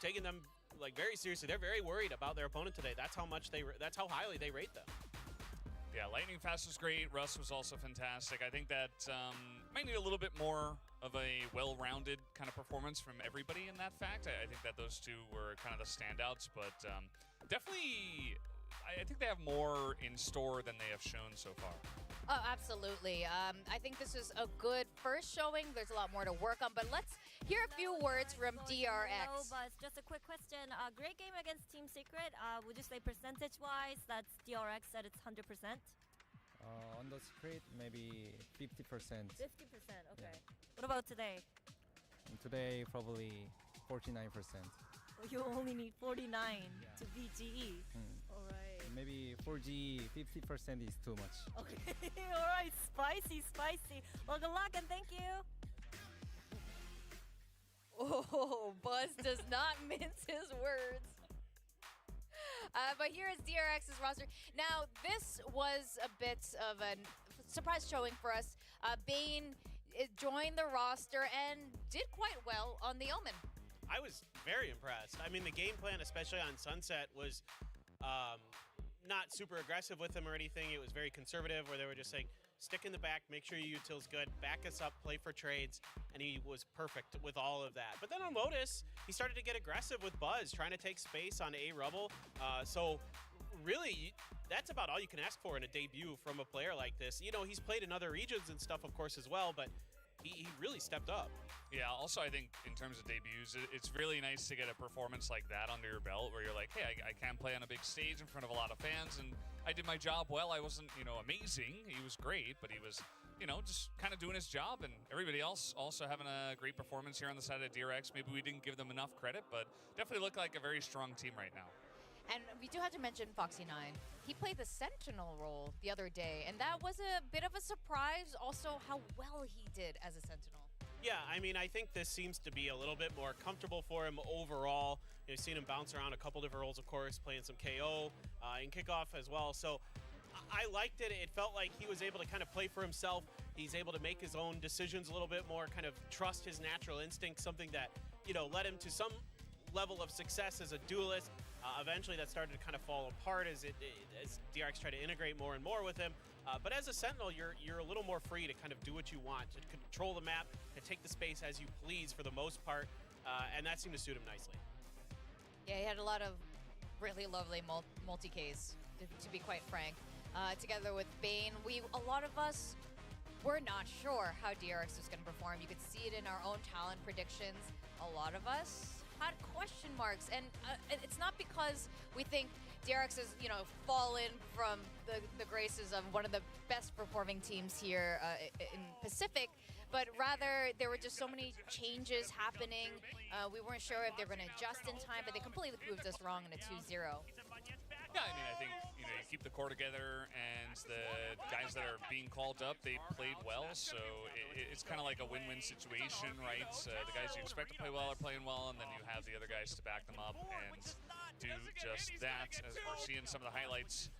taking them like very seriously. They're very worried about their opponent today. That's how highly they rate them. Yeah, Lightning Fast was great. Russ was also fantastic. I think that might need a little bit more of a well-rounded kind of performance from everybody in that fact. I think that those two were kind of the standouts, but definitely I think they have more in store than they have shown so far. Oh, absolutely. I think this is a good first showing. There's a lot more to work on, but let's hear a few words from DRX. Hello, Buzz. Just a quick question. Great game against Team Secret. Would you say percentage-wise, that's DRX at its 100%? On the secret, maybe 50%. 50%, okay. What about today? And today, probably 49%. You only need 49 to beat GE. All right. Maybe for GE, 50% is too much. Okay, all right, spicy, spicy. Well, good luck and thank you. Oh, Buzz does not mince his words. But here is DRX's roster. Now, this was a bit of a surprise showing for us. Bane joined the roster and did quite well on the Omen. I was very impressed. I mean, the game plan, especially on Sunset, was not super aggressive with him or anything. It was very conservative, where they were just saying, stick in the back, make sure your util's good, back us up, play for trades, and he was perfect with all of that. But then on Lotus, he started to get aggressive with Buzz, trying to take space on A Rubble. So really, that's about all you can ask for in a debut from a player like this. You know, he's played in other regions and stuff, of course, as well, but he really stepped up. Yeah, also I think in terms of debuts, it's really nice to get a performance like that under your belt where you're like, hey, I can play on a big stage in front of a lot of fans, and I did my job well. I wasn't, amazing. He was great, but he was, just kind of doing his job, and everybody else also having a great performance here on the side of DRX. Maybe we didn't give them enough credit, but definitely look like a very strong team right now. And we do have to mention Foxy9. He played the Sentinel role the other day, and that was a bit of a surprise. Also, how well he did as a Sentinel. Yeah, I mean, I think this seems to be a little bit more comfortable for him overall. You've seen him bounce around a couple different roles, of course, playing some KO in kickoff as well. So I liked it. It felt like he was able to kind of play for himself. He's able to make his own decisions a little bit more, kind of trust his natural instinct, something that, led him to some level of success as a duelist. Eventually that started to kind of fall apart as DRX tried to integrate more and more with him. But as a Sentinel, you're a little more free to kind of do what you want, to control the map, to take the space as you please for the most part, and that seemed to suit him nicely. Yeah, he had a lot of really lovely multi-Ks, to be quite frank. Together with Bane, a lot of us were not sure how DRX was going to perform. You could see it in our own talent predictions. A lot of us had question marks, and it's not because we think DRX has, fallen from the graces of one of the best performing teams here in Pacific, but rather there were just so many changes happening. We weren't sure if they were going to adjust in time, but they completely proved us wrong in a 2-0. Yeah, I mean, I think, you keep the core together, and the guys that are being called up, they played well, so it's kind of like a win-win situation, right? The guys you expect to play well are playing well, and then you have the other guys to back them up and do just that, as we're seeing some of the highlights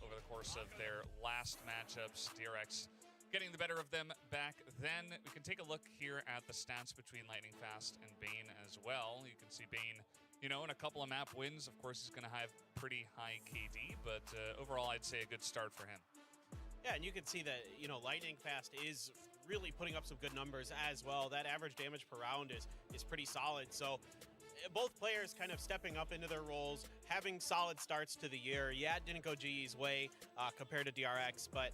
over the course of their last matchups. DRX getting the better of them back then. We can take a look here at the stats between Lightning Fast and Bane as well. You can see Bane, in a couple of map wins. Of course, he's going to have pretty high KD, but overall, I'd say a good start for him. Yeah, and you can see that, Lightning Fast is really putting up some good numbers as well. That average damage per round is pretty solid. So both players kind of stepping up into their roles, having solid starts to the year. Yeah, it didn't go GE's way compared to DRX, but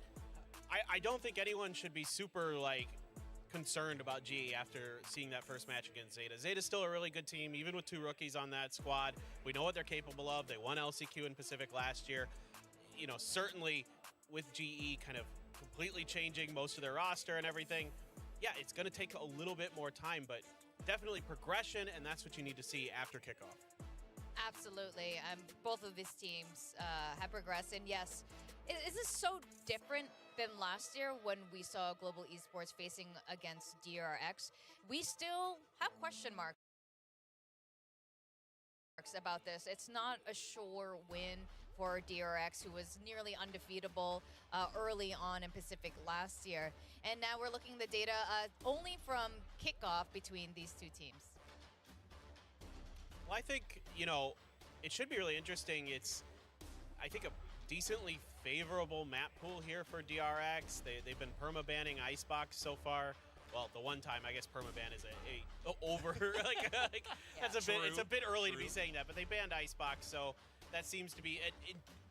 I don't think anyone should be super, concerned about GE after seeing that first match against Zeta. Zeta's still a really good team, even with 2 rookies on that squad. We know what they're capable of. They won LCQ in Pacific last year. Certainly with GE kind of completely changing most of their roster and everything, yeah, it's going to take a little bit more time, but definitely progression, and that's what you need to see after kickoff. Absolutely. Both of these teams have progressed, and yes, is this so different than last year when we saw Global Esports facing against DRX? We still have question marks about this. It's not a sure win for DRX, who was nearly undefeatable early on in Pacific last year. And now we're looking at the data only from kickoff between these two teams. Well, I think, it should be really interesting. It's, I think, a decently favorable map pool here for DRX. They've been perma-banning Icebox so far. Well, the one time, I guess perma-ban is that's a bit. It's a bit early to be saying that, but they banned Icebox, so that seems to be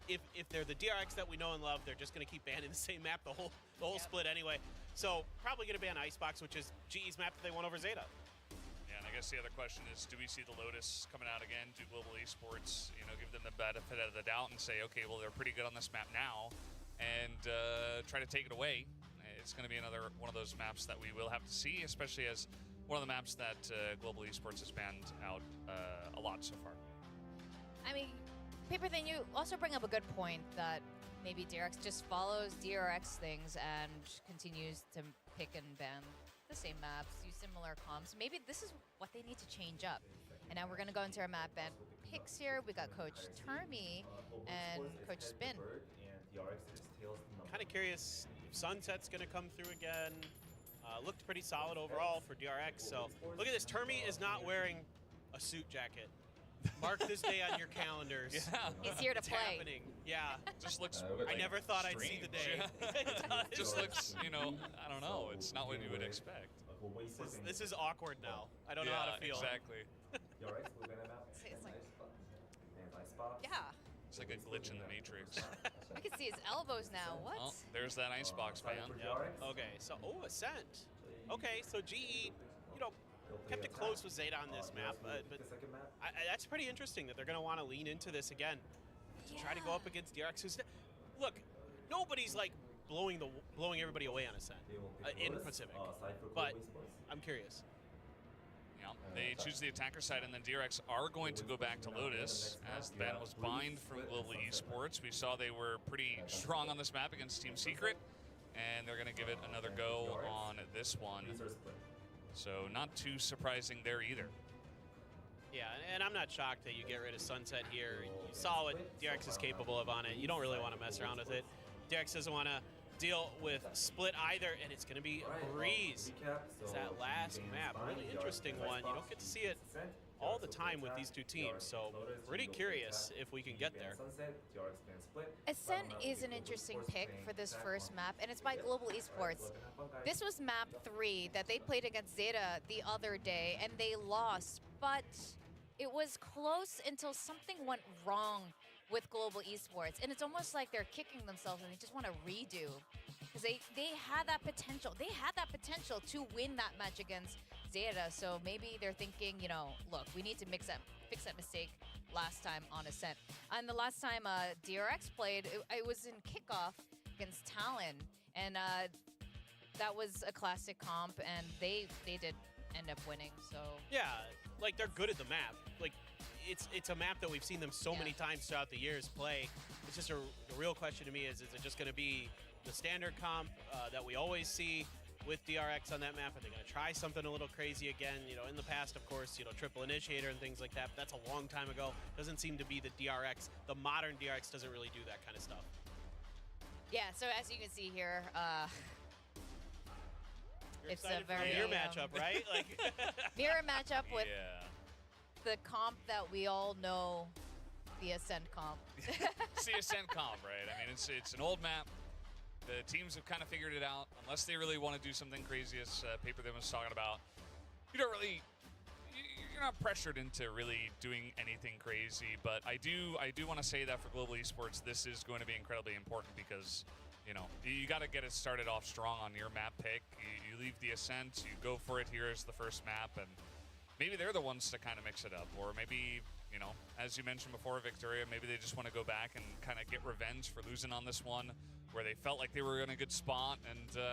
if they're the DRX that we know and love, they're just going to keep banning the same map the whole split anyway. So probably going to ban Icebox, which is GE's map that they won over Zeta. Yeah, and I guess the other question is, do we see the Lotus coming out again? Do Global Esports, give them the benefit of the doubt and say, okay, well, they're pretty good on this map now. and try to take it away. It's going to be another one of those maps that we will have to see, especially as one of the maps that Global Esports has banned out a lot so far. I mean, Paper Thin, you also bring up a good point that maybe DRX just follows DRX things and continues to pick and ban the same maps, use similar comps. Maybe this is what they need to change up. And now we're going to go into our map ban picks here. We got Coach CHUMMI and Coach Spin. Kind of curious if Sunset's going to come through again. Looked pretty solid overall for DRX. So look at this. CHUMMI is not wearing a suit jacket. Mark this day on your calendars. Yeah. He's here to it's play. happening. Yeah. Just looks. I never thought I'd see the day. It just looks, you know, I don't know. It's not what you would expect. This is awkward now. I don't know how to feel. Exactly. Yeah. It's like a glitch in the Matrix. I can see his elbows now. What? Oh, there's that icebox fan. Yep. Okay, so Ascent. Okay, so GE, you know, kept it close with Zeta on this map, but that's pretty interesting that they're going to want to lean into this again to try to go up against DRX. Who's look, nobody's like blowing everybody away on Ascent in Pacific, but I'm curious. Yeah, they choose the attacker side, and then DRX are going to go back to Lotus as the ban was bind from Global Esports. We saw they were pretty strong on this map against Team Secret, and they're going to give it another go on this one. So not too surprising there either. Yeah, and I'm not shocked that you get rid of Sunset here. You saw what DRX is capable of on it. You don't really want to mess around with it. DRX doesn't want to deal with Split either, and it's going to be Breeze. It's that last map. Really interesting one. You don't get to see it all the time with these two teams, so pretty curious if we can get there. Ascent is an interesting pick for this first map, and it's by Global Esports. This was map 3 that they played against Zeta the other day, and they lost, but it was close until something went wrong with Global Esports, and it's almost like they're kicking themselves and they just want to redo, because they had that potential. They had that potential to win that match against Zeta, so maybe they're thinking, you know, look, we need to fix that mistake last time on Ascent. And the last time DRX played, it was in kickoff against Talon, and that was a classic comp, and they did end up winning. So yeah, like they're good at the map. Like it's a map that we've seen them so many times throughout the years play. It's just the real question to me is it just going to be the standard comp that we always see with DRX on that map? Are they going to try something a little crazy again? You know, in the past, of course, you know, triple initiator and things like that. But that's a long time ago. Doesn't seem to be the DRX. The modern DRX doesn't really do that kind of stuff. yeah, so as you can see here, You're it's a excited for very your matchup, right? Like mirror matchup with Yeah. the comp that we all know, the Ascent comp. It's the Ascent comp, right? I mean, it's an old map. The teams have kind of figured it out. Unless they really want to do something crazy, as Paper Thin was talking about, you don't really, you're not pressured into really doing anything crazy. But I do want to say that for Global Esports, this is going to be incredibly important because, you know, you got to get it started off strong on your map pick. You leave the Ascent, you go for it here as the first map, and maybe they're the ones to kind of mix it up, or maybe, you know, as you mentioned before, Victoria, maybe they just want to go back and kind of get revenge for losing on this one, where they felt like they were in a good spot. And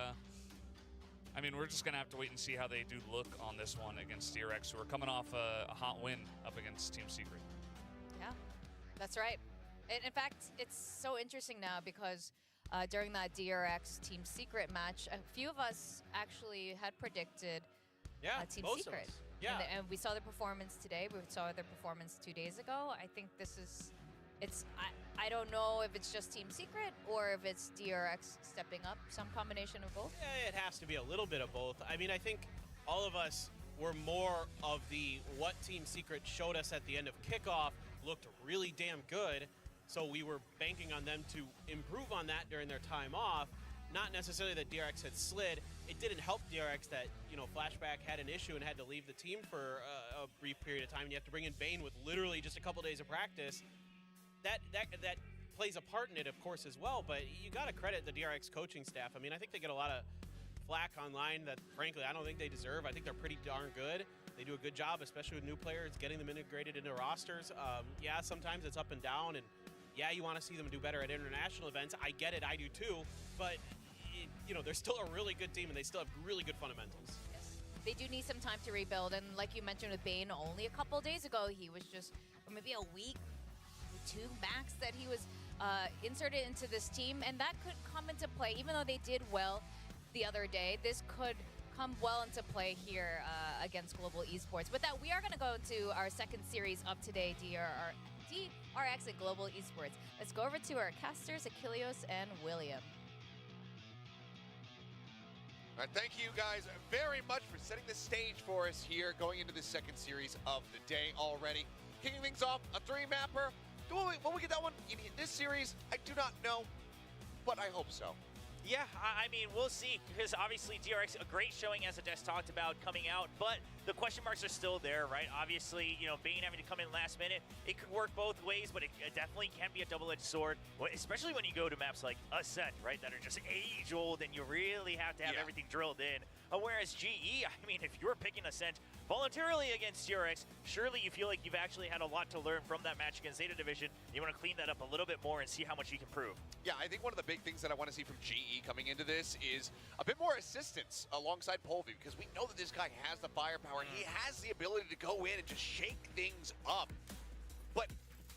I mean, we're just gonna have to wait and see how they do look on this one against DRX, who are coming off a hot win up against Team Secret. Yeah, that's right. And in fact, it's so interesting now because during that DRX Team Secret match, a few of us actually had predicted Team most Secret. of us. Yeah. And we saw the performance today. We saw their performance 2 days ago. I think this is, I don't know if it's just Team Secret or if it's DRX stepping up, some combination of both. Yeah, it has to be a little bit of both. I mean, I think all of us were more of the what Team Secret showed us at the end of kickoff looked really damn good. So we were banking on them to improve on that during their time off. Not necessarily that DRX had slid. It didn't help DRX that, you know, Flashback had an issue and had to leave the team for a brief period of time. And you have to bring in Bane with literally just a couple days of practice. That plays a part in it, of course, as well. But you got to credit the DRX coaching staff. I mean, I think they get a lot of flack online that, frankly, I don't think they deserve. I think they're pretty darn good. They do a good job, especially with new players, getting them integrated into rosters. Yeah, sometimes it's up and down, and Yeah, you want to see them do better at international events. I get it, I do too. But they're still a really good team, and they still have really good fundamentals. They do need some time to rebuild, and like you mentioned with Bane, only a couple days ago, he was just, or maybe a week, 2 max, that he was inserted into this team, and that could come into play. Even though they did well the other day, this could come well into play here against Global Esports. With that, we are going to go to our second series of today, DRX at Global Esports. Let's go over to our casters, Achilleos and William. All right, thank you guys very much for setting the stage for us here, going into the second series of the day already. Kicking things off, a 3-mapper. Will we get that one in this series? I do not know, but I hope so. Yeah, I mean, we'll see, because obviously DRX, a great showing, as Des talked about, coming out, but the question marks are still there, right? Obviously, Bane having to come in last minute, it could work both ways, but it definitely can be a double-edged sword, especially when you go to maps like Ascent, right, that are just age-old, and you really have to have everything drilled in. Whereas GE, I mean, if you're picking Ascent voluntarily against DRX, surely you feel like you've actually had a lot to learn from that match against Zeta Division. You want to clean that up a little bit more and see how much you can prove. Yeah, I think one of the big things that I want to see from GE coming into this is a bit more assistance alongside Polvi, because we know that this guy has the firepower. He has the ability to go in and just shake things up. But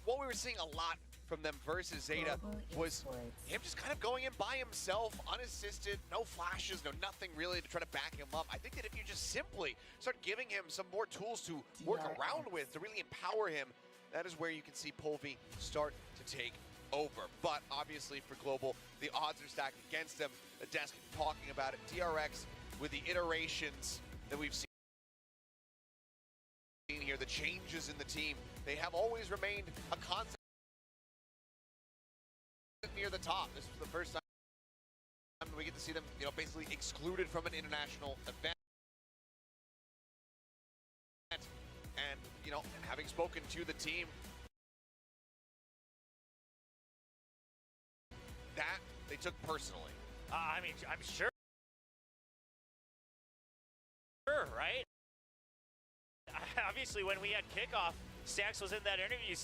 what we were seeing a lot from them versus Zeta was him just kind of going in by himself, unassisted, no flashes, no nothing really to try to back him up. I think that if you just simply start giving him some more tools to work around with, to really empower him, that is where you can see Polvi start to take over. But obviously for Global, the odds are stacked against them. The desk talking about it. DRX with the iterations that we've seen here, the changes in the team, they have always remained a constant near the top. This was the first time we get to see them, basically excluded from an international event. And, having spoken to the team, that they took personally. I mean, I'm sure, right? Obviously, when we had kickoff, Stax was in that interview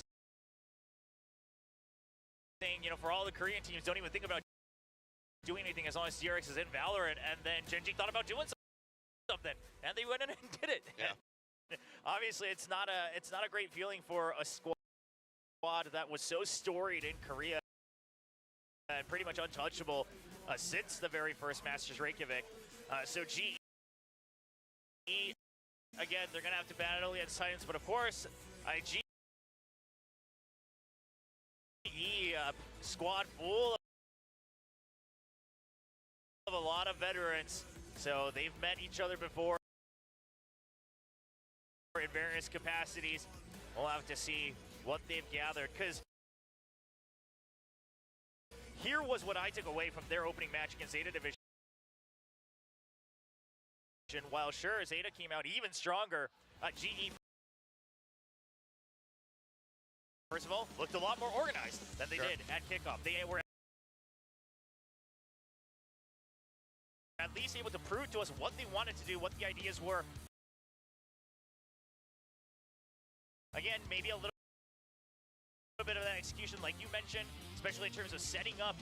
saying, for all the Korean teams, don't even think about doing anything as long as DRX is in Valorant. And then Genji thought about doing something, and they went in and did it. Yeah. Obviously, it's not a great feeling for a squad that was so storied in Korea and pretty much untouchable since the very first Masters Reykjavik. So GE, again, they're gonna have to battle against Titans, but of course, GE squad full of a lot of veterans, so they've met each other before in various capacities. We'll have to see what they've gathered, because here was what I took away from their opening match against Zeta Division. While sure, Zeta came out even stronger, GE, first of all, looked a lot more organized than they did at kickoff. They were at least able to prove to us what they wanted to do, what the ideas were. Again, maybe a little bit of that execution, like you mentioned, especially in terms of setting up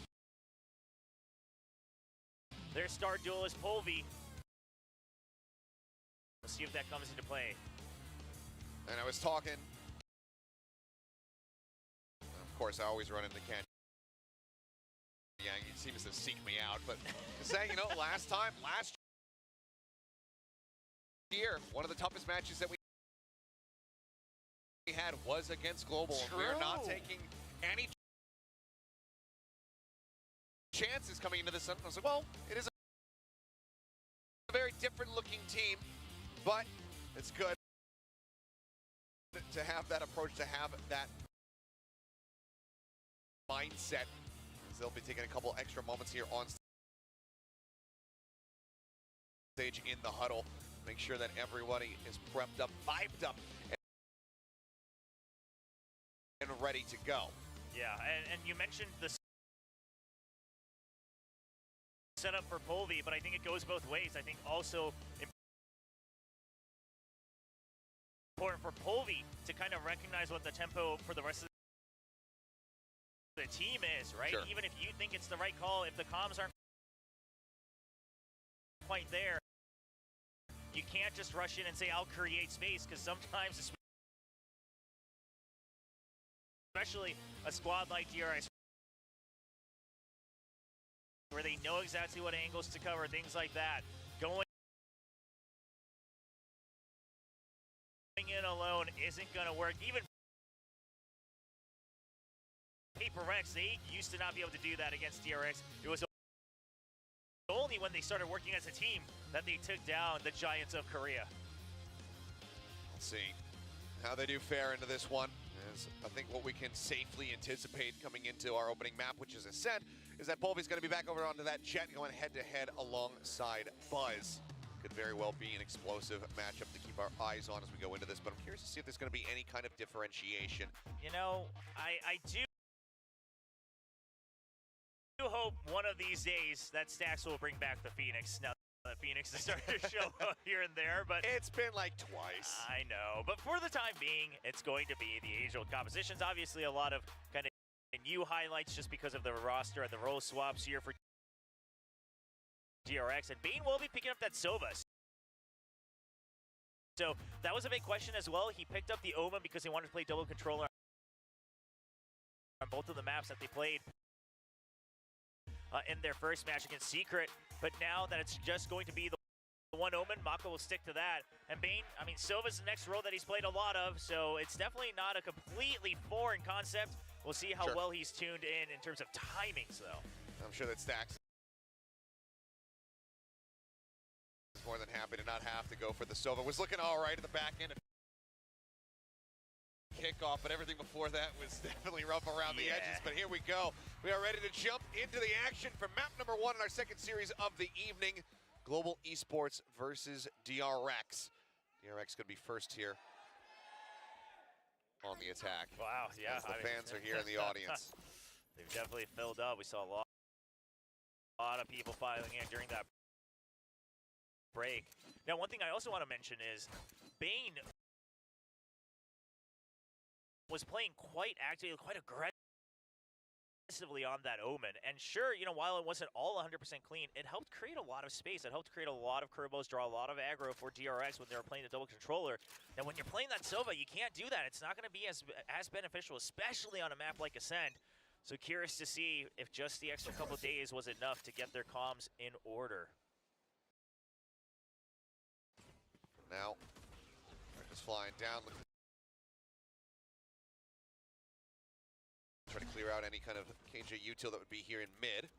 their star duelist Polvi. We'll see if that comes into play. And I was talking, of course, I always run into Ken. Yeah, he seems to seek me out, but saying, last year, one of the toughest matches that we had was against Global. True. We're not taking any chances coming into this. I was like, well, it is a very different looking team, but it's good to have that approach, to have that mindset. They'll be taking a couple extra moments here on stage in the huddle. Make sure that everybody is prepped up, vibed up, and ready to go. Yeah, and you mentioned the setup for Polvi, but I think it goes both ways. I think also important for Polvi to kind of recognize what the tempo for the rest of the team is, right? Sure. Even if you think it's the right call, if the comms aren't quite there, you can't just rush in and say, I'll create space, because sometimes, especially a squad like DRX, where they know exactly what angles to cover, things like that, going in alone isn't going to work. Even Paper Rex, they used to not be able to do that against DRX. It was only when they started working as a team that they took down the Giants of Korea. Let's see how they do fare into this one. As I think what we can safely anticipate coming into our opening map, which is Ascent, is that Polvy's going to be back over onto that jet going head-to-head alongside Buzz. Could very well be an explosive matchup to keep our eyes on as we go into this, but I'm curious to see if there's going to be any kind of differentiation. You know, I do hope one of these days that Stax will bring back the Phoenix. Now that Phoenix is starting to show up here and there, but it's been like twice. I know, but for the time being, it's going to be the age-old compositions. Obviously, a lot of kind of new highlights just because of the roster and the role swaps here for DRX, and Bane will be picking up that Sova. So that was a big question as well. He picked up the Omen because he wanted to play double controller on both of the maps that they played in their first match against Secret, but now that it's just going to be the one Omen, Mako will stick to that. And Bane, I mean, Silva's the next role that he's played a lot of, so it's definitely not a completely foreign concept. We'll see how well he's tuned in terms of timings, though. I'm sure that Stax is more than happy to not have to go for the Sova. Was looking all right at the back end of kickoff, but everything before that was definitely rough around the edges. But here we go. We are ready to jump into the action for map number 1 in our second series of the evening. Global Esports versus DRX. DRX could be first here on the attack. Wow, yeah. As the fans are here in the audience. They've definitely filled up. We saw a lot of people filing in during that break. Now, one thing I also want to mention is Bane was playing quite actively, quite aggressively on that Omen. And sure, you know, while it wasn't all 100% clean, it helped create a lot of space. It helped create a lot of combos, draw a lot of aggro for DRX when they were playing the double controller. Now, when you're playing that Sova, you can't do that. It's not going to be as beneficial, especially on a map like Ascent. So curious to see if just the extra couple days was enough to get their comms in order. Now, just flying down. Try to clear out any kind of KJ util that would be here in mid.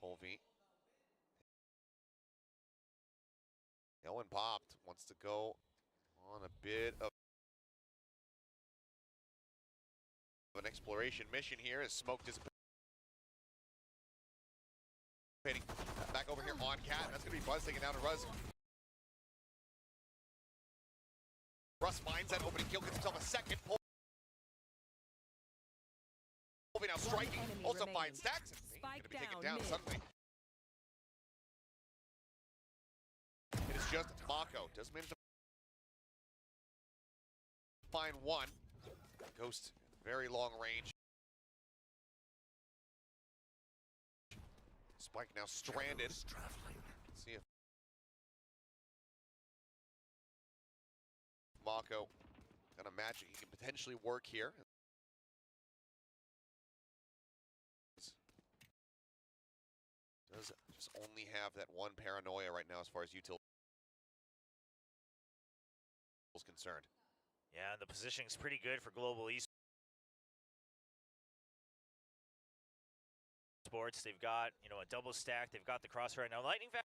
Polvy. Owen popped. Wants to go on a bit of an exploration mission here as smoke dissipating. Back over here on Cat. That's going to be Buzz taking down a Ruz. Russ finds that opening kill, gets himself a second. Polvy now striking, also finds Stax. Going to be taken down suddenly. It is just Mako. Does manage to find one. Ghost, very long range. Spike now stranded. Let's see if Mako got a magic he can potentially work here. Does just only have that one paranoia right now as far as util is concerned. Yeah, the positioning's pretty good for Global Esports. They've got, you know, a double stack. They've got the crossfire. Now, Lightning Fast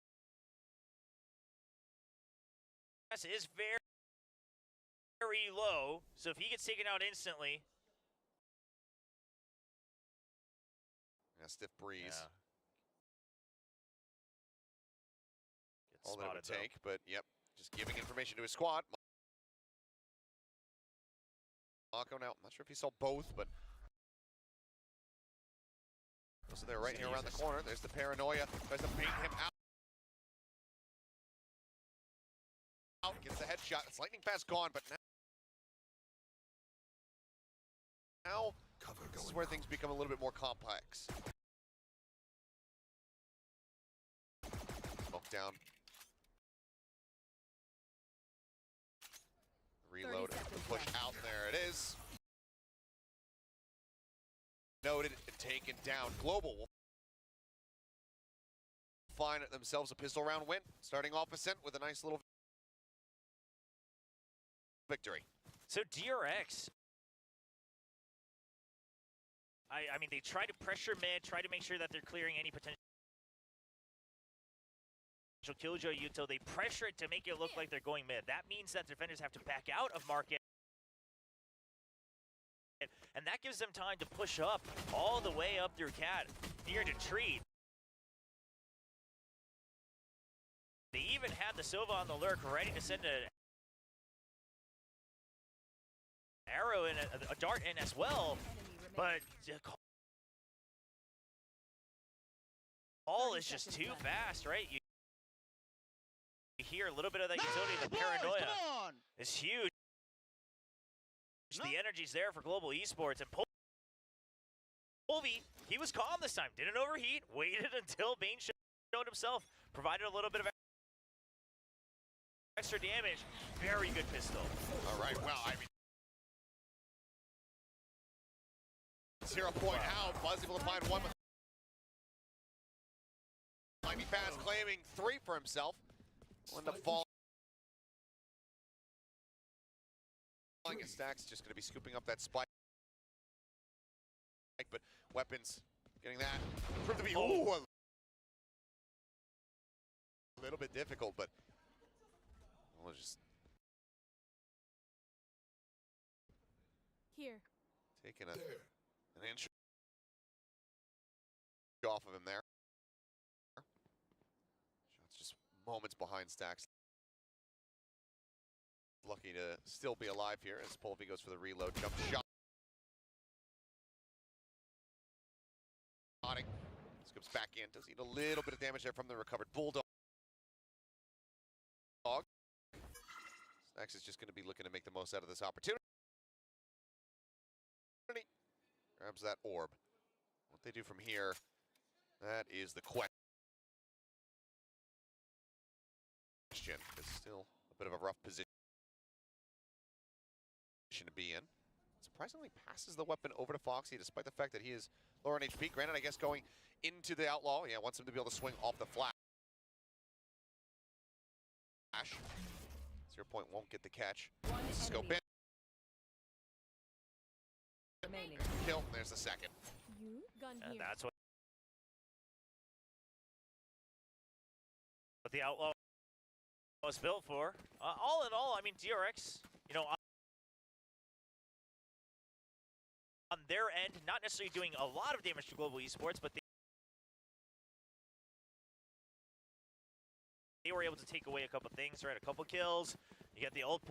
is very low, so if he gets taken out instantly. Yeah, stiff breeze. Yeah. All that it would take, but yep, just giving information to his squad. Mako now, I'm not sure if he saw both, but so they're right here around the corner. There's the paranoia, tries to bait him out. Gets the headshot. It's lightning fast gone, but now Now, this is where things become a little bit more complex. Smoke down. Reload, the push out, there it is. Noted and taken down. Global will find themselves a pistol round win, starting off Ascent with a nice little victory. So DRX, I mean, they try to pressure mid, try to make sure that they're clearing any potential killjoy util. They pressure it to make it look like they're going mid. That means that defenders have to back out of market, and that gives them time to push up all the way up through Cat near to Tree. They even had the Sova on the lurk, ready to send an arrow in, a dart in as well, but all is just too fast, right? You hear a little bit of that utility, the paranoia is huge. The energy's there for Global Esports, and Polvi, he was calm this time, didn't overheat, waited until Bane showed himself, provided a little bit of extra damage. Very good pistol. All right, well, I mean, 0 point out. Buzz able to find one with lightning fast, claiming 3 for himself. Will end up falling. And Stacks just going to be scooping up that spike, but weapons getting that proved to be a little bit difficult, but we'll just taking an inch off of him there. Shots just moments behind Stacks. Lucky to still be alive here as Polvi goes for the reload. Jump shot. Scoops back in. Does eat a little bit of damage there from the recovered Bulldog. Stacks is just going to be looking to make the most out of this opportunity. Grabs that orb. What they do from here, that is the question. It's still a bit of a rough position to be in. Surprisingly passes the weapon over to Foxy despite the fact that he is lower on HP. Granted, I guess going into the Outlaw, yeah, wants him to be able to swing off the flash. 0 point won't get the catch. Scope in. Kill, and there's the second. And that's what the Outlaw was built for. All in all, I mean, DRX, you know, on their end, not necessarily doing a lot of damage to Global Esports, but they were able to take away a couple things, right? A couple kills. You get the ult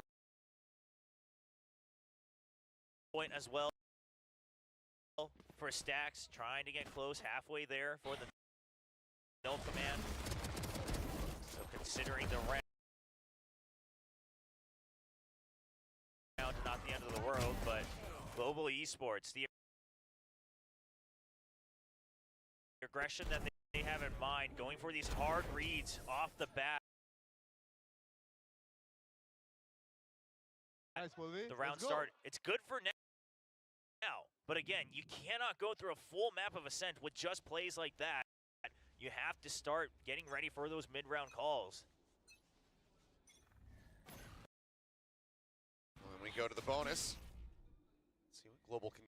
point as well for Stacks, trying to get close halfway there for the null command. So considering the round, not the end of the world, but Global Esports, the aggression that they have in mind, going for these hard reads off the bat. The round start, it's good for now, but again, you cannot go through a full map of Ascent with just plays like that. You have to start getting ready for those mid-round calls. When we go to the bonus, let's see what Global can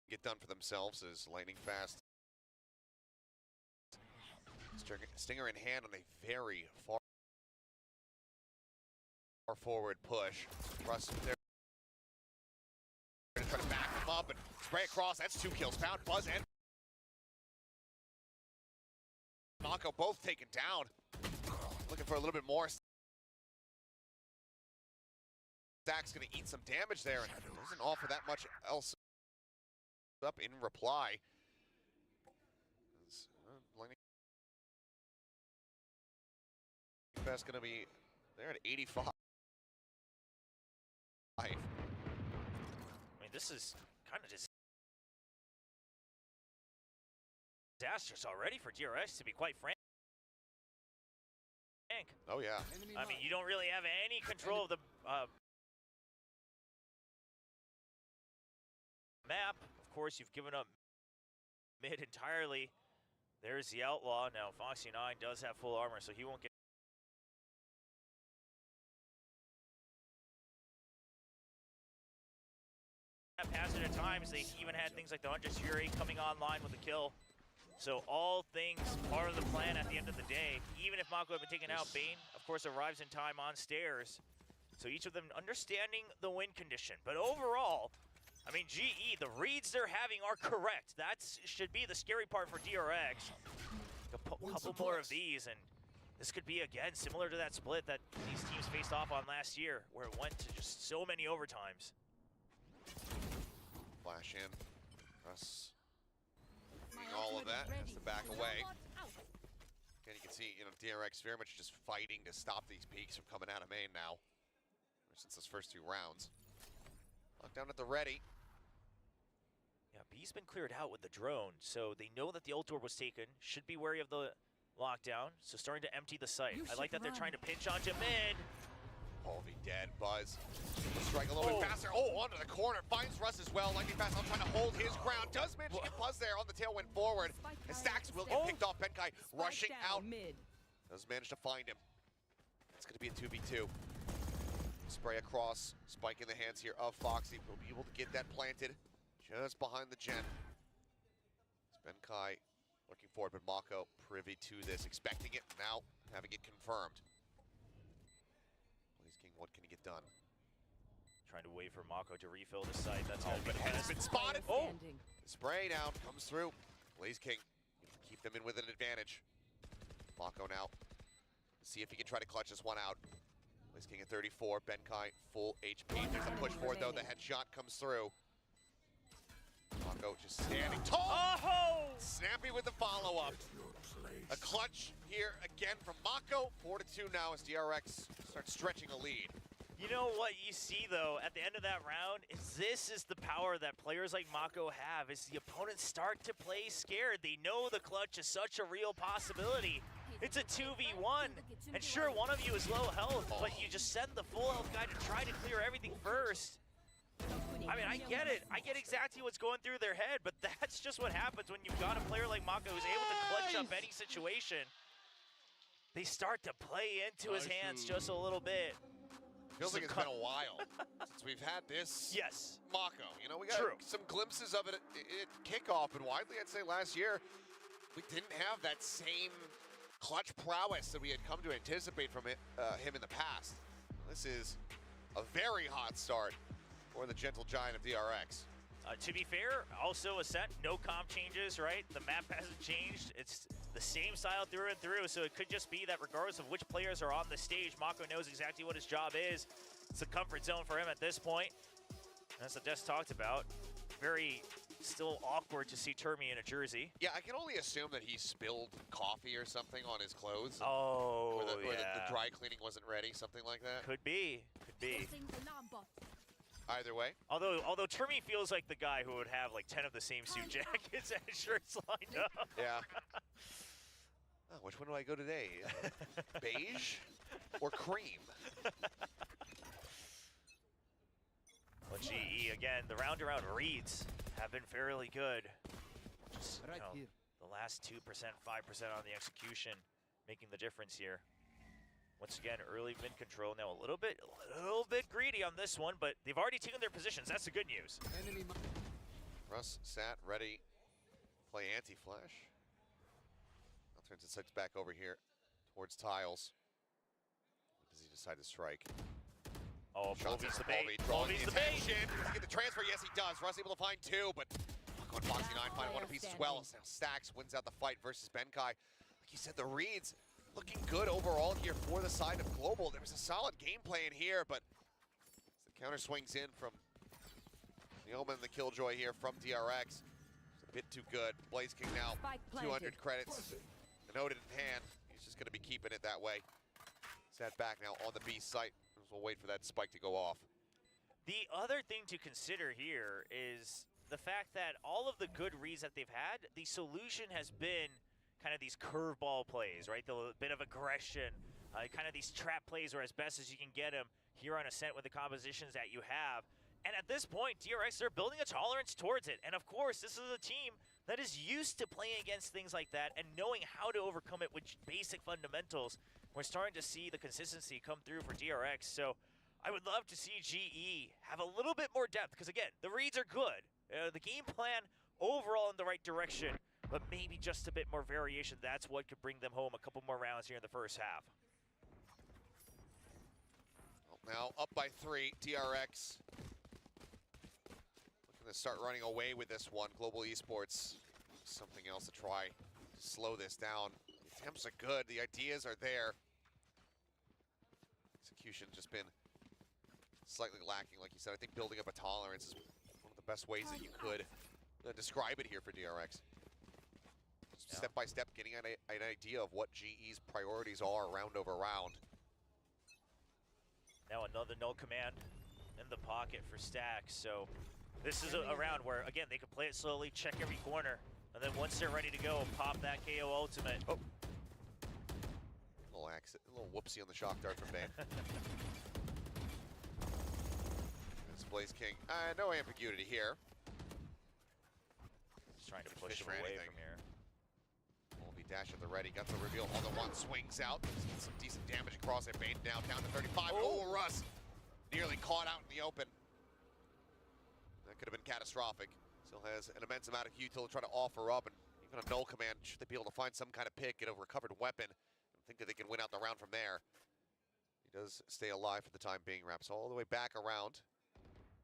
get done for themselves as lightning fast. Stinger in hand on a very far forward push. Russ there to try to back him up and spray across. That's 2 kills found. Buzz and Mako both taken down. Looking for a little bit more. Stacks gonna eat some damage there and doesn't offer that much else up in reply. Lightning Fast gonna be there at 85. this is kind of disastrous already for DRX, to be quite frank. Oh, yeah. I mean, you don't really have any control of the map. Of course, you've given up mid entirely. There's the Outlaw. Now, Foxy9 does have full armor, so he won't get passage at times. They even had things like the Huntress Fury coming online with the kill. So all things part of the plan at the end of the day. Even if Mako had been taken out, Bane, of course, arrives in time on stairs. So each of them understanding the win condition. But overall, I mean, GE, the reads they're having are correct. That should be the scary part for DRX. A couple more of these, and this could be, again, similar to that split that these teams faced off on last year, where it went to just so many overtimes. Flash in. Russ. All of that has to back away. Again, you can see, DRX very much just fighting to stop these peaks from coming out of main now. Ever since those first 2 rounds. Lockdown at the ready. Yeah, B's been cleared out with the drone, so they know that the ult door was taken. Should be wary of the lockdown, so starting to empty the site. I like that they're trying to pinch onto mid. Polvy dead, Buzz. Strike a little bit faster. Oh, onto the corner. Finds Russ as well. Lightning fast, trying to hold his ground. Does manage to get Buzz there on the tailwind forward. And Stacks will get picked off. Benkai rushing out. Does manage to find him. It's going to be a 2v2. Spray across. Spike in the hands here of Foxy. Will be able to get that planted just behind the gen. It's Benkai looking forward, but Mako privy to this, expecting it, now having it confirmed. Blaze King, what can he get done? Trying to wait for Mako to refill the site. That's but has been spotted. Oh! The spray down comes through. Blaze King, keep them in with an advantage. Mako now, see if he can try to clutch this one out. Blaze King at 34, Benkai full HP. There's a push forward though, the headshot comes through. Mako just standing tall. Oh! Snappy with the follow-up. A clutch here again from Mako. 4-2 now as DRX starts stretching a lead. You know what you see, though, at the end of that round, is this is the power that players like Mako have, is the opponents start to play scared. They know the clutch is such a real possibility. It's a 2v1, and sure, one of you is low health, but you just send the full health guy to try to clear everything first. I mean, I get it. I get exactly what's going through their head, but that's just what happens when you've got a player like Mako who's able to clutch up any situation. They start to play into his hands just a little bit. Feels like it's been a while since we've had this. Yes. Mako. We got some glimpses of it at kickoff, and widely I'd say last year, we didn't have that same clutch prowess that we had come to anticipate from him in the past. This is a very hot start for the gentle giant of DRX. To be fair, also a set, no comp changes, right? The map hasn't changed. It's the same style through and through, so it could just be that regardless of which players are on the stage, Mako knows exactly what his job is. It's a comfort zone for him at this point. As the Des talked about, very still awkward to see CHUMMI in a jersey. Yeah, I can only assume that he spilled coffee or something on his clothes. Oh, or the dry cleaning wasn't ready, something like that. Could be, could be. Either way. Although CHUMMI feels like the guy who would have like 10 of the same suit jackets and shirts lined up. Yeah. Oh, which one do I go today? Beige or cream? Well, GE, again, the round-around reads have been fairly good. Just, here. The last 2%, 5% on the execution making the difference here. Once again, early mid control. Now a little bit greedy on this one, but they've already taken their positions. That's the good news. Russ sat ready. Play anti-flash. Now turns his sights back over here towards tiles. Does he decide to strike? Oh, Polvy's the bait. Polvy's the bait. Does he get the transfer? Yes, he does. Russ able to find 2, but Mako and Foxy9 find one apiece as well. Now Stacks wins out the fight versus Benkai. Like you said, the reads looking good overall here for the side of Global. There was a solid game plan here, but as the counter swings in from the Omen and the Killjoy here from DRX. It's a bit too good. Blaze King now, 200 credits. The noted in hand. He's just going to be keeping it that way. Sat back now on the B site. We'll wait for that spike to go off. The other thing to consider here is the fact that all of the good reads that they've had, the solution has been kind of these curveball plays, right? The bit of aggression, kind of these trap plays where as best as you can get them here on Ascent with the compositions that you have. And at this point, DRX, they're building a tolerance towards it. And of course, this is a team that is used to playing against things like that and knowing how to overcome it with basic fundamentals. We're starting to see the consistency come through for DRX. So I would love to see GE have a little bit more depth because, again, the reads are good. The game plan overall in the right direction, but maybe just a bit more variation. That's what could bring them home a couple more rounds here in the first half. Now up by 3, DRX. Looking to start running away with this one. Global Esports, something else to try to slow this down. The attempts are good, the ideas are there. Execution just been slightly lacking, like you said. I think building up a tolerance is one of the best ways that you could describe it here for DRX. Step by step, getting an idea of what GE's priorities are round over round. Now another no command in the pocket for Stax. So this is a round where, again, they can play it slowly, check every corner, and then once they're ready to go, pop that KO ultimate. Oh. A little whoopsie on the shock dart from Bane. It's Blaze King. No ambiguity here. Just trying to push him away from here. Volby dash at the ready, got the reveal on the one, swings out. Gets some decent damage across it. Bane down to 35. Oh, Russ! Nearly caught out in the open. That could have been catastrophic. Still has an immense amount of util to try to offer up, and even a null command, should they be able to find some kind of pick, get a recovered weapon, and think that they can win out the round from there. He does stay alive for the time being. Wraps all the way back around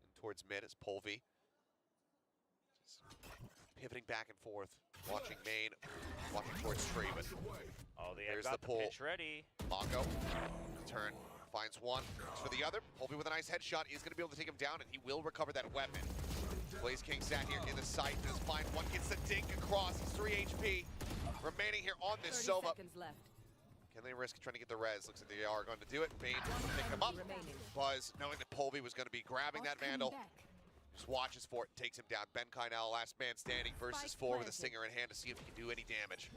and towards mid as Polvi. Just pivoting back and forth, watching main, watching towards tree, but there's the pull. Pitch ready. Mako, turn, finds one, looks for the other. Polvi with a nice headshot is going to be able to take him down, and he will recover that weapon. Blaze King sat here in the sight, does find one, gets the dink across. He's 3 HP remaining here on this Sova. Seconds left. Can they risk trying to get the res? Looks like they are going to do it. Bane pick him up. Buzz, knowing that Polvi was going to be grabbing that Vandal, just watches for it, takes him down. Benkai now, last man standing, versus 4 with a Stinger in hand to see if he can do any damage.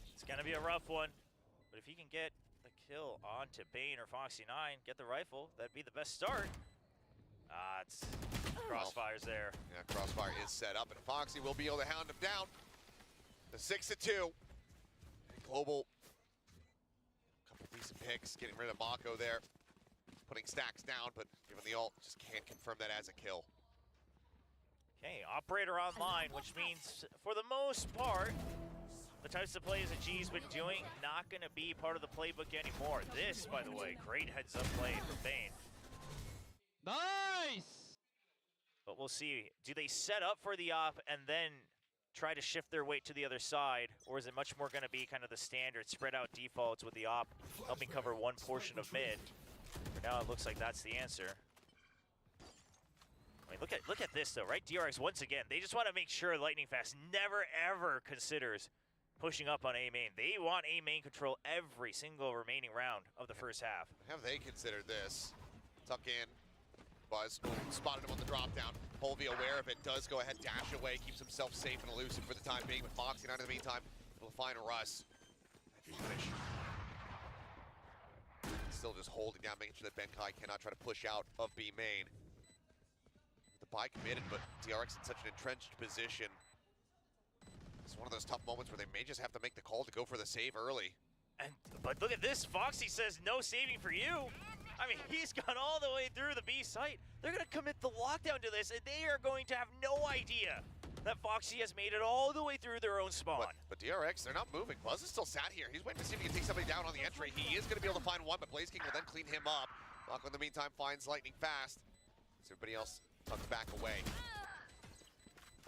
It's going to be a rough one, but if he can get the kill onto Bane or Foxy9, get the rifle, that'd be the best start. It's Crossfire's there. Yeah, Crossfire is set up, and Foxy will be able to hound him down. The 6-2. Global, couple decent picks, getting rid of Mako there. Putting Stacks down, but given the ult, just can't confirm that as a kill. Okay, Operator online, which means, for the most part, the types of plays that G's been doing, not going to be part of the playbook anymore. This, by the way, great heads-up play from Bane. Nice! But we'll see. Do they set up for the op and then try to shift their weight to the other side, or is it much more going to be kind of the standard spread out defaults with the op helping cover one portion of mid? For now, it looks like that's the answer. I mean, look at this though, right? DRX once again, they just want to make sure Lightning Fast never ever considers pushing up on A main. They want A main control every single remaining round of the first half. Have they considered this? Tuck in. Buzz spotted him on the drop down. Polvi aware of it, does go ahead, dash away, keeps himself safe and elusive for the time being, with Foxy9 in the meantime able to find Russ. Finish. Still just holding down, making sure that Benkai cannot try to push out of B main. The buy committed, but DRX in such an entrenched position. It's one of those tough moments where they may just have to make the call to go for the save early. But look at this, Foxy says no saving for you. I mean, he's gone all the way through the B site. They're going to commit the lockdown to this, and they are going to have no idea that Foxy has made it all the way through their own spawn. But DRX, they're not moving. Buzz is still sat here. He's waiting to see if he can take somebody down on the entry. He is going to be able to find one, but Blaze King will then clean him up. Mako in the meantime finds Lightning Fast. So everybody else tucks back away.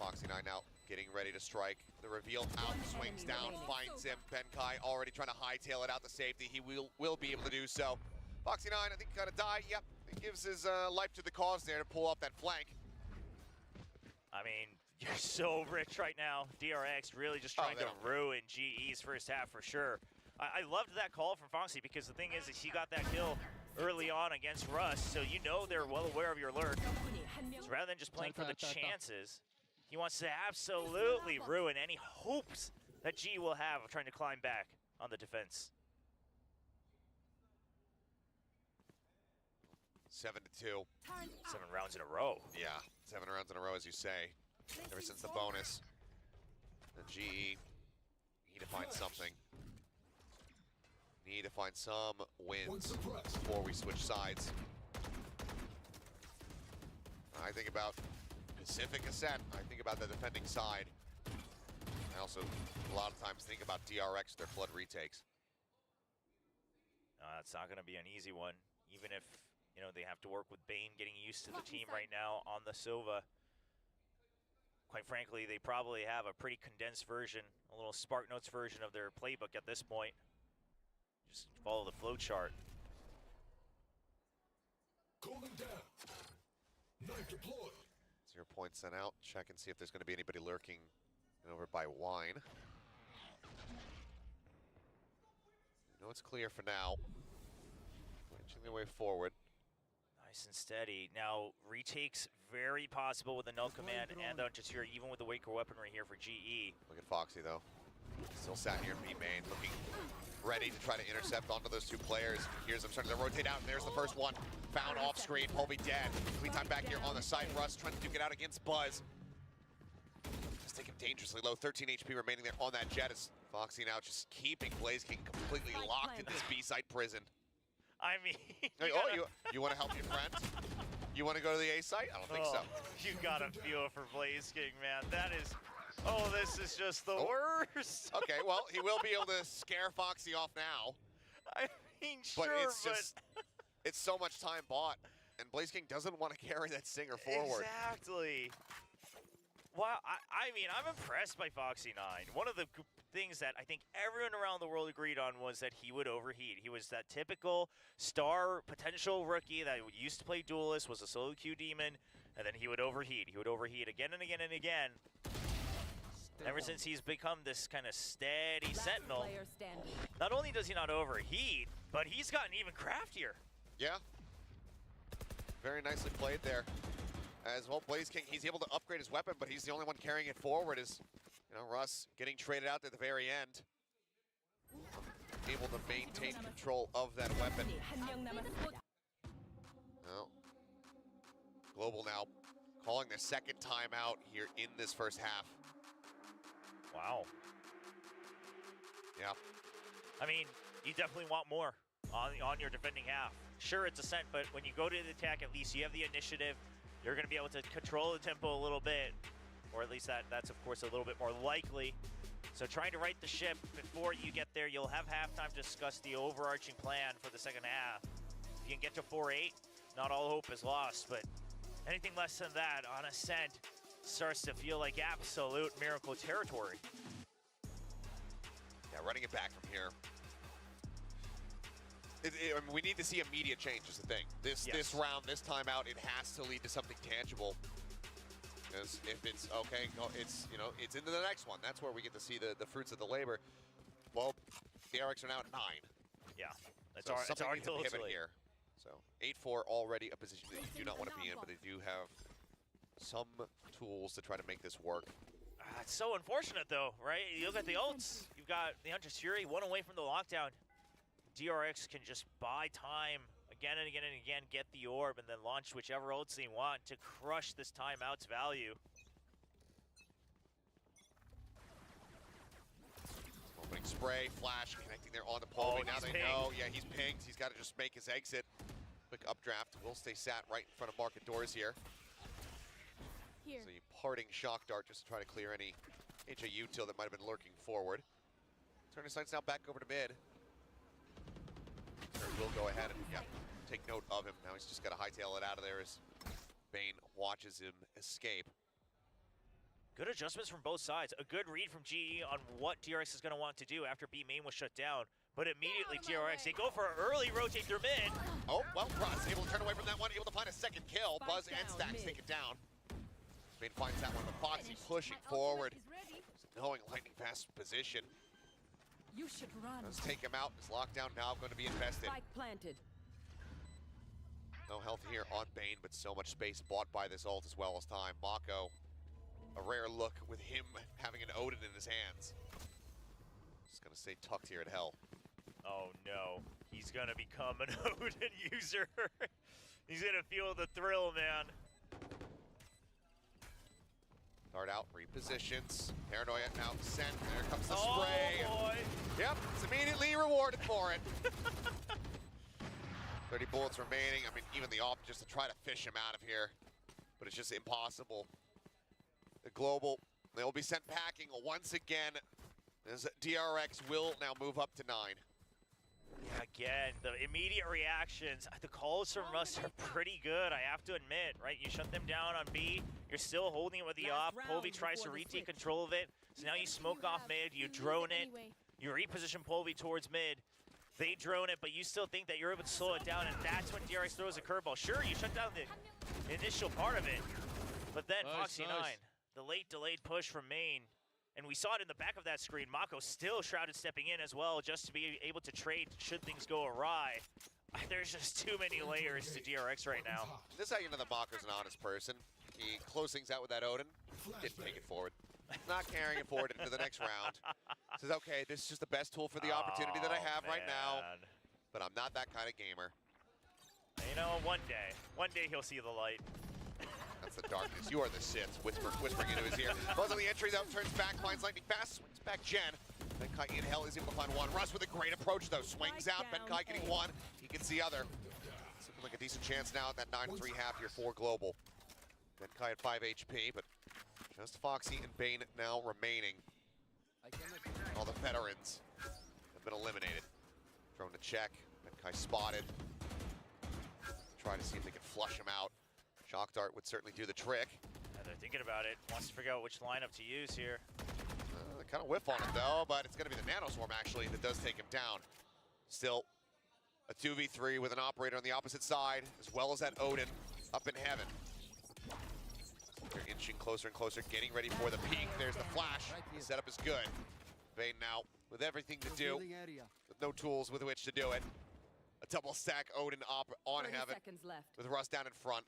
Foxy9 now getting ready to strike. The reveal out, swings down, finds him. Benkai already trying to hightail it out to safety. He will be able to do so. Foxy9, I think, gonna die. Yep, he gives his life to the cause there to pull off that flank. I mean, you're so rich right now. DRX really just trying to ruin GE's first half for sure. I loved that call from Foxy because the thing is he got that kill early on against Russ, so you know they're well aware of your lurk. So rather than just playing for the chances, he wants to absolutely ruin any hopes that G will have of trying to climb back on the defense. 7-2. 7 rounds in a row. Yeah, 7 rounds in a row, as you say. Ever since the bonus. The GE need to find something. Need to find some wins before we switch sides. I think about Pacific Ascent. I think about the defending side. I also, a lot of times, think about DRX, their flood retakes. It's not going to be an easy one, even if, you know, they have to work with Bane getting used to the team right now on the Sova. Quite frankly, they probably have a pretty condensed version, a little Spark Notes version of their playbook at this point. Just follow the flow chart. Calling down. Knife deployed. 0 points sent out. Check and see if there's going to be anybody lurking over by Wine. You know it's clear for now. Inching their way forward. Nice and steady. Now, retakes very possible with the null command and the Untouched, even with the Waker weaponry here for GE. Look at Foxy, though. Still sat here in B main, looking ready to try to intercept onto those 2 players. Here's them starting to rotate out, and there's the first one. Found off screen, Polby dead. Clean time back here on the side. Russ trying to duke it out against Buzz. Just taking dangerously low. 13 HP remaining there on that jet as Foxy now just keeping Blaze King completely locked in this B-side prison. I mean, you want to help your friend? You want to go to the A site? I don't think so. You gotta feel for Blaze King, man. That is, oh, this is just the worst. Okay, well, he will be able to scare Foxy off now. I mean, sure, but it's just, it's so much time bought, and Blaze King doesn't want to carry that Singer forward. Exactly. Wow, I mean, I'm impressed by Foxy9. One of the things that I think everyone around the world agreed on was that he would overheat. He was that typical star potential rookie that used to play Duelist, was a solo queue demon, and then he would overheat. He would overheat again and again and again. Ever since he's become this kind of steady sentinel, not only does he not overheat, but he's gotten even craftier. Yeah. Very nicely played there. As well, Blaze King, he's able to upgrade his weapon, but he's the only one carrying it forward as, you know, Russ getting traded out at the very end. Able to maintain control of that weapon. Well, Global now calling their second timeout here in this first half. Wow. Yeah. I mean, you definitely want more on your defending half. Sure, it's Ascent, but when you go to the attack, at least you have the initiative. You're going to be able to control the tempo a little bit, or at least that's, of course, a little bit more likely. So trying to right the ship before you get there, you'll have halftime to discuss the overarching plan for the second half. If you can get to 4-8, not all hope is lost, but anything less than that on Ascent starts to feel like absolute miracle territory. Yeah, running it back from here. I mean, we need to see immediate change is the thing. This round, this timeout, it has to lead to something tangible. Because if it's okay, it's, you know, it's into the next one. That's where we get to see the fruits of the labor. Well, the RX are now at 9. Yeah, it's already to pivot here. So 8-4 already a position that you do not want to be in, but they do have some tools to try to make this work. It's so unfortunate though, right? You look at the ults. You've got the Hunter's Fury, one away from the lockdown. DRX can just buy time again and again and again, get the orb, and then launch whichever ults they want to crush this timeout's value. Opening spray, flash, connecting there on the pole. Now they know, yeah, he's pinged. He's got to just make his exit. Quick updraft. Will stay sat right in front of market doors here. So a parting shock dart just to try to clear any HAU till that might have been lurking forward. Turning sights now back over to mid. Will go ahead and take note of him. Now he's just got to hightail it out of there as Bane watches him escape. Good adjustments from both sides. A good read from GE on what DRX is going to want to do after B main was shut down. But immediately DRX, they go for an early rotate through mid. Oh, well, Russ able to turn away from that one, able to find a second kill. Buzz and Stacks take it down. Bane finds that one, but Foxy pushing forward. Knowing lightning fast position. You should run. Let's take him out. His lockdown now going to be invested. Spike planted. No health here on Bane, but so much space bought by this ult as well as time. Mako, a rare look with him having an Odin in his hands. Just gonna stay tucked here at Hell. Oh no, he's gonna become an Odin user. He's gonna feel the thrill, man. Dart out, repositions. Paranoia now sent. There comes the spray. Oh boy. Yep, it's immediately rewarded for it. 30 bullets remaining. I mean, even the op just to try to fish him out of here, but it's just impossible. The global, they'll be sent packing once again, as DRX will now move up to 9. Yeah, again, the immediate reactions. The calls from Russ are pretty good, I have to admit, right? You shut them down on B, you're still holding it with the op. Polvi tries to retake control of it, so now you smoke off mid, you drone it, you reposition Polvi towards mid. They drone it, but you still think that you're able to slow it down, and that's when DRX throws a curveball. Sure, you shut down the initial part of it, but then Foxy 9, the late delayed push from main, and we saw it in the back of that screen. Mako still shrouded stepping in as well, just to be able to trade should things go awry. There's just too many layers to DRX right now. This is how you know that Mako's an honest person. He closed things out with that Odin, didn't take it forward. Not carrying it forward into the next round. Says, okay, this is just the best tool for the opportunity that I have right now, but I'm not that kind of gamer. You know, one day he'll see the light. That's the darkness. You are the Sith, whispering into his ear. Goes on the entry, though, turns back, finds lightning fast, swings back Jen. Benkai in Hell is able to find one. Russ with a great approach, though, swings out. Benkai getting one, he gets the other. It's looking like a decent chance now at that 9-3 half here for Global. Benkai at 5 HP, but just Foxy and Bane now remaining. All the veterans have been eliminated. Thrown to check, Benkai spotted. Try to see if they can flush him out. Shock Dart would certainly do the trick. Yeah, they're thinking about it. Wants to figure out which lineup to use here. They kind of whiff on it though, but it's going to be the Nano Swarm actually that does take him down. Still, a 2v3 with an operator on the opposite side, as well as that Odin up in heaven. They're inching closer and closer, getting ready for the peak. There's the flash. The setup is good. Bane now with everything to do, with no tools with which to do it. A double stack Odin op on heaven with Russ down in front.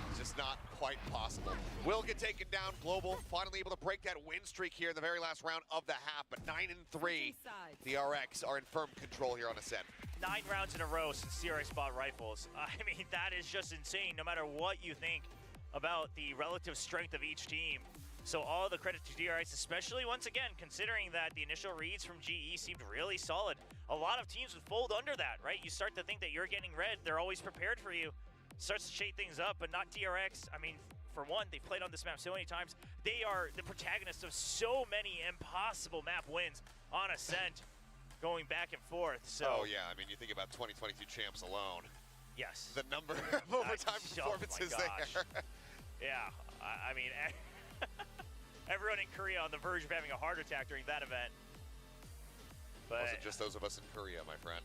It's just not quite possible. Will get taken down. Global finally able to break that win streak here in the very last round of the half, but 9-3. The RX are in firm control here on Ascent. 9 rounds in a row since DRX bought rifles. I mean, that is just insane, no matter what you think about the relative strength of each team. So all the credit to DRX, especially once again, considering that the initial reads from GE seemed really solid. A lot of teams would fold under that, right? You start to think that you're getting red, they're always prepared for you. Starts to shake things up, but not DRX. I mean, for one, they've played on this map so many times. They are the protagonists of so many impossible map wins on Ascent, going back and forth. So, oh yeah, I mean, you think about 2022 champs alone. Yes. The number of overtime performances there. Yeah, I mean, everyone in Korea on the verge of having a heart attack during that event. But it wasn't just those of us in Korea, my friend.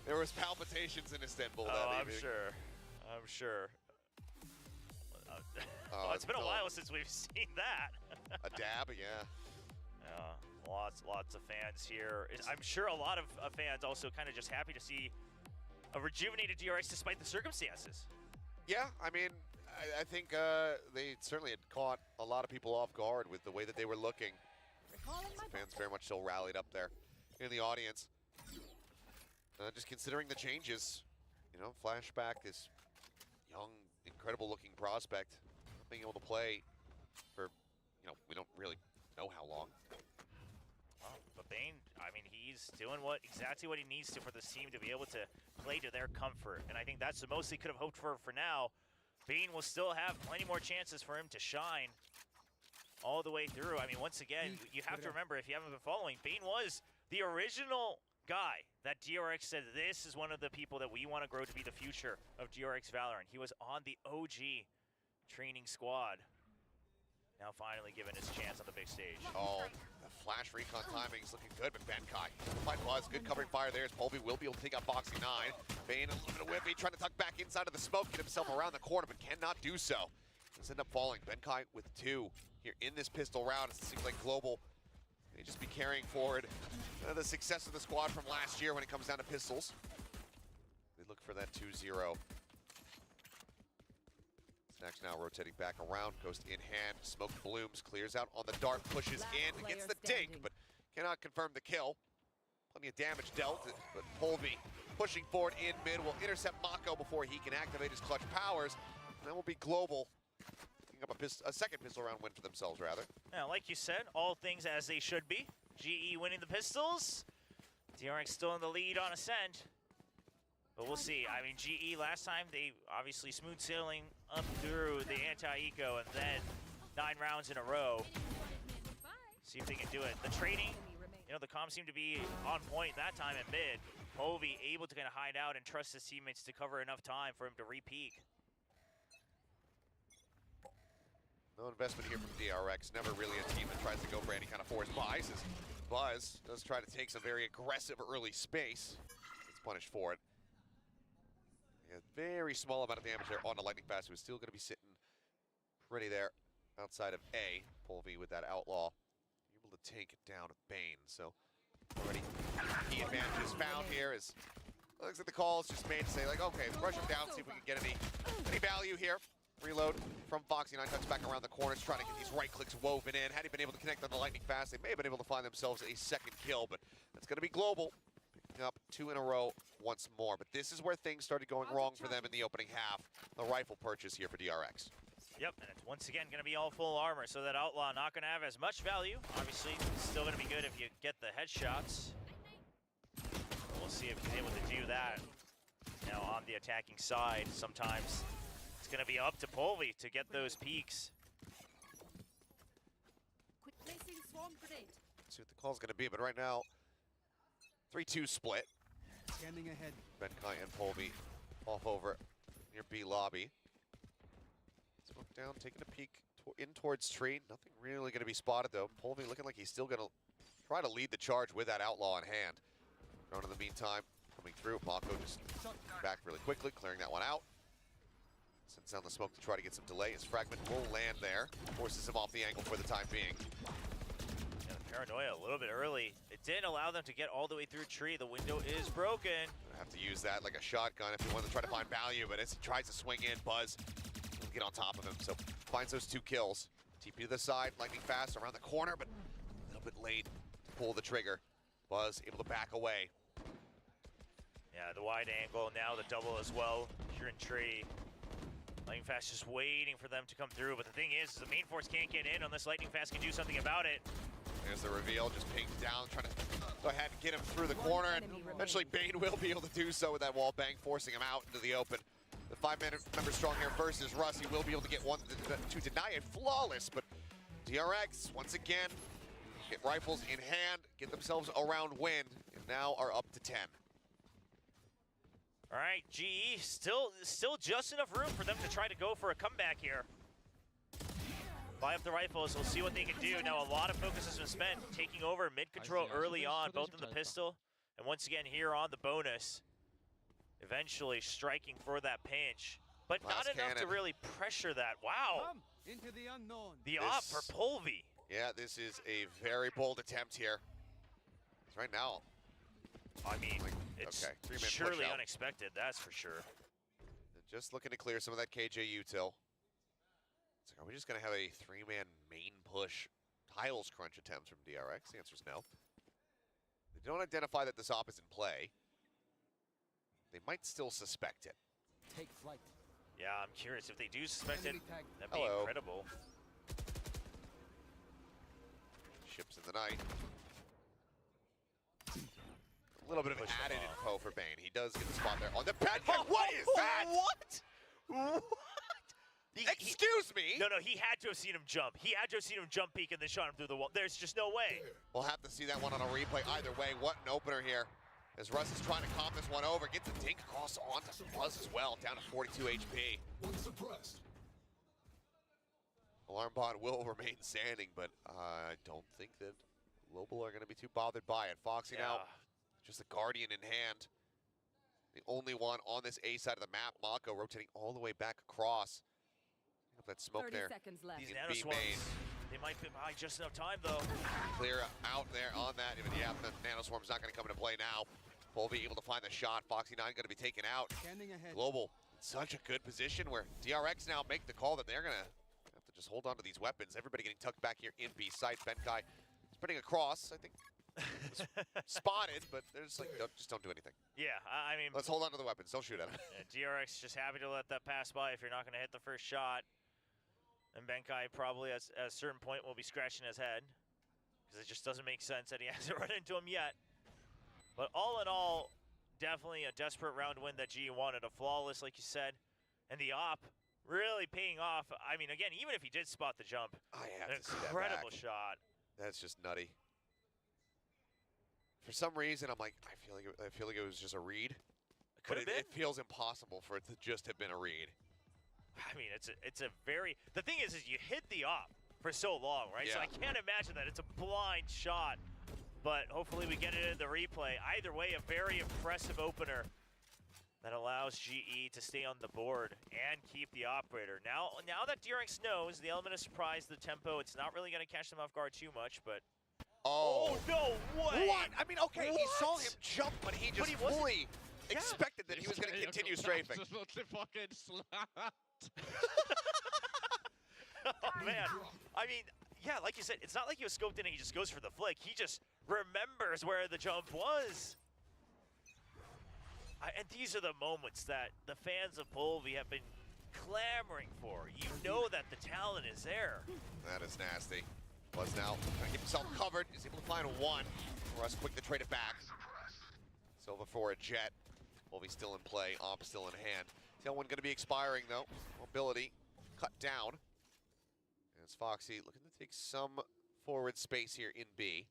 There was palpitations in Istanbul that evening. I'm sure. Well, it's been a while since we've seen that. A dab, yeah. Lots of fans here. I'm sure a lot of fans also kind of just happy to see a rejuvenated DRX despite the circumstances. Yeah, I mean, I think they certainly had caught a lot of people off guard with the way that they were looking. The fans very much still rallied up there in the audience. Just considering the changes, you know, flashback this young, incredible-looking prospect, not being able to play for, you know, we don't really know how long. But Bane, I mean, he's doing exactly what he needs to for this team to be able to play to their comfort, and I think that's the most he could have hoped for now. Bane will still have plenty more chances for him to shine all the way through. I mean, once again, you have to remember, if you haven't been following, Bane was the original guy that DRX said, this is one of the people that we want to grow to be the future of DRX Valorant. He was on the OG training squad. Now finally given his chance on the big stage. Oh, the flash recon timing is looking good, but Benkai. Fight was good covering fire there as Polvi will be able to take out Foxy 9. Bane a little bit of whippy, trying to tuck back inside of the smoke, get himself around the corner, but cannot do so. Let's end up falling. Benkai with 2 here in this pistol round. It seems like Global may just be carrying forward the success of the squad from last year when it comes down to pistols. They look for that 2-0. Snacks now rotating back around, Ghost in hand, smoke blooms, clears out on the dart, pushes in, gets the dink, but cannot confirm the kill. Plenty of damage dealt, but Polvi pushing forward in mid will intercept Mako before he can activate his clutch powers. And that will be Global picking up a second pistol round win for themselves, rather. Yeah, like you said, all things as they should be. GE winning the pistols. DRX still in the lead on Ascent. But we'll see. I mean, GE last time, they obviously smooth sailing up through the anti-eco and then 9 rounds in a row. See if they can do it. The trading, you know, the comms seem to be on point that time at mid. Polvi able to kind of hide out and trust his teammates to cover enough time for him to re-peak. No investment here from DRX. Never really a team that tries to go for any kind of forced buys. As Buzz does try to take some very aggressive early space. It's punished for it. Yeah, very small amount of damage there on the Lightning Fast, who's still going to be sitting pretty there outside of A. Polvi with that outlaw, able to take it down to Bane. So already key advantages found here as looks like the call is just made to say like, okay, let's rush him down, see if we can get any value here. Reload from Foxy, 9 tucks back around the corners, trying to get these right clicks woven in. Had he been able to connect on the Lightning Fast, they may have been able to find themselves a second kill, but that's going to be Global. Picking up 2 in a row once more. But this is where things started going wrong for them in the opening half. The rifle purchase here for DRX. Yep, and it's once again going to be all full armor, so that Outlaw not going to have as much value. Obviously, still going to be good if you get the headshots. We'll see if he's able to do that. Now on the attacking side, sometimes it's going to be up to Polvi to get those peaks. See what the call's going to be, but right now, 3-2 split. Scanning ahead. Benkai and Polvi off over near B lobby. Smoke down, taking a peek in towards tree. Nothing really going to be spotted though. Polvi looking like he's still going to try to lead the charge with that outlaw in hand. Drone in the meantime coming through. Mako just back really quickly, clearing that one out. Sends down the smoke to try to get some delay. His fragment will land there. Forces him off the angle for the time being. Yeah, the paranoia a little bit early. It didn't allow them to get all the way through tree. The window is broken. Have to use that like a shotgun if you want to try to find value, but as he tries to swing in, Buzz will get on top of him. So finds those 2 kills. TP to the side, Lightning Fast around the corner, but a little bit late to pull the trigger. Buzz able to back away. Yeah, the wide angle, now the double as well. Here in tree. Lightning Fast just waiting for them to come through, but the thing is the main force can't get in unless Lightning Fast can do something about it. There's the reveal, just pinged down, trying to go ahead and get him through the corner, and eventually Bane will be able to do so with that wall bang, forcing him out into the open. The 5-member strong here versus Russ, he will be able to get one to deny it flawless, but DRX, once again, get rifles in hand, get themselves a round win, and now are up to 10. All right, GE, still just enough room for them to try to go for a comeback here. Buy up the rifles, we'll see what they can do. Now a lot of focus has been spent taking over mid-control early on, both in the pistol, and once again here on the bonus. Eventually striking for that pinch, but not enough to really pressure that. Wow. Into the unknown. The op for Polvi. Yeah, this is a very bold attempt here. Because right now, I mean, it's surely unexpected, that's for sure. Just looking to clear some of that KJ util. It's like, are we just going to have a 3-man main push tiles crunch attempts from DRX? The answer is no. They don't identify that this op is in play. They might still suspect it. Take flight. Yeah, I'm curious if they do suspect it. That'd be incredible. Ships in the night. A little bit of added info for Bane. He does get the spot there on the pet. What is that? What? What? Excuse me? No, he had to have seen him jump. He had to have seen him jump peek and then shot him through the wall. There's just no way. We'll have to see that one on a replay. Either way, what an opener here. As Russ is trying to calm this one over, gets a dink across onto Buzz as well, down to 42 HP. Alarm bot will remain standing, but I don't think that Global are going to be too bothered by it. Foxy now, just a Guardian in hand. The only one on this A side of the map. Mako rotating all the way back across. That smoke 30 there. seconds left. These nanoswarms, they might buy just enough time though. Clear out there on that. Even the nanoswarm's not going to come into play now. Volvi able to find the shot. Foxy 9 going to be taken out. Scanning ahead. Global in such a good position where DRX now make the call that they're going to have to just hold on to these weapons. Everybody getting tucked back here in B site. Benkai spreading across, I think. Spotted, but they're just like, just don't do anything. Yeah, I mean... Let's hold on to the weapons. Don't shoot at them. Yeah, DRX just happy to let that pass by if you're not going to hit the first shot. And Benkai probably at a certain point will be scratching his head because it just doesn't make sense that he hasn't run into him yet. But all in all, definitely a desperate round win that GE wanted. A flawless, like you said. And the op really paying off. I mean, again, even if he did spot the jump, I have an to see that incredible back. shot. That's just nutty. For some reason, I'm like, I feel like it was just a read. Could have been. It feels impossible for it to just have been a read. I mean, it's a very... The thing is you hit the op for so long, right? Yeah. So I can't imagine that it's a blind shot. But hopefully we get it in the replay. Either way, a very impressive opener that allows GE to stay on the board and keep the operator. Now that DRX knows the element of surprise, the tempo, it's not really going to catch them off guard too much, but... Oh, no way! What? I mean, okay, he saw him jump, but he just wasn't- fully expected that he was going to continue strafing. fucking slapped. Oh, man. I mean, yeah, like you said, it's not like he was scoped in and he just goes for the flick. He just remembers where the jump was. And these are the moments that the fans of Volvi have been clamoring for. You know that the talent is there. That is nasty. Buzz now trying to keep himself covered. He's able to find one. Russ quick to trade it back. Silva for a jet. Volvi still in play. Op still in hand. Tailwind going to be expiring though. Mobility cut down. And it's Foxy looking to take some forward space here in B.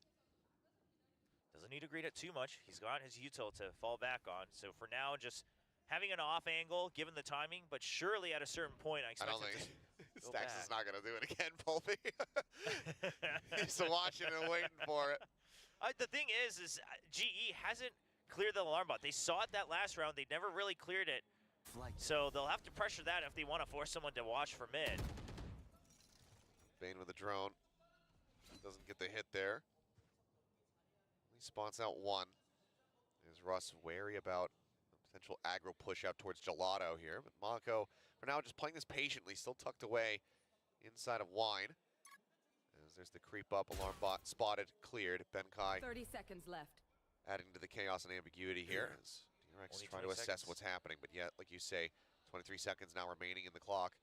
Doesn't need to greet it too much. He's got his util to fall back on. So for now, just having an off angle, given the timing, but surely at a certain point, I expect I don't him think to go Stax back. is not going to do it again, Volvi. He's watching and waiting for it. The thing is GE hasn't cleared the alarm bot. They saw it that last round. They never really cleared it. So they'll have to pressure that if they want to force someone to watch for mid. Bane with a drone. Doesn't get the hit there. He spots out one. Is Russ wary about a potential aggro push out towards Gelato here. But Monaco, for now, just playing this patiently, still tucked away inside of Wine. As there's the creep up, alarm bot spotted, cleared. Benkai 30 seconds left. adding to the chaos and ambiguity here as DRX Only trying to 20 assess seconds. what's happening. But yet, like you say, 23 seconds now remaining in the clock.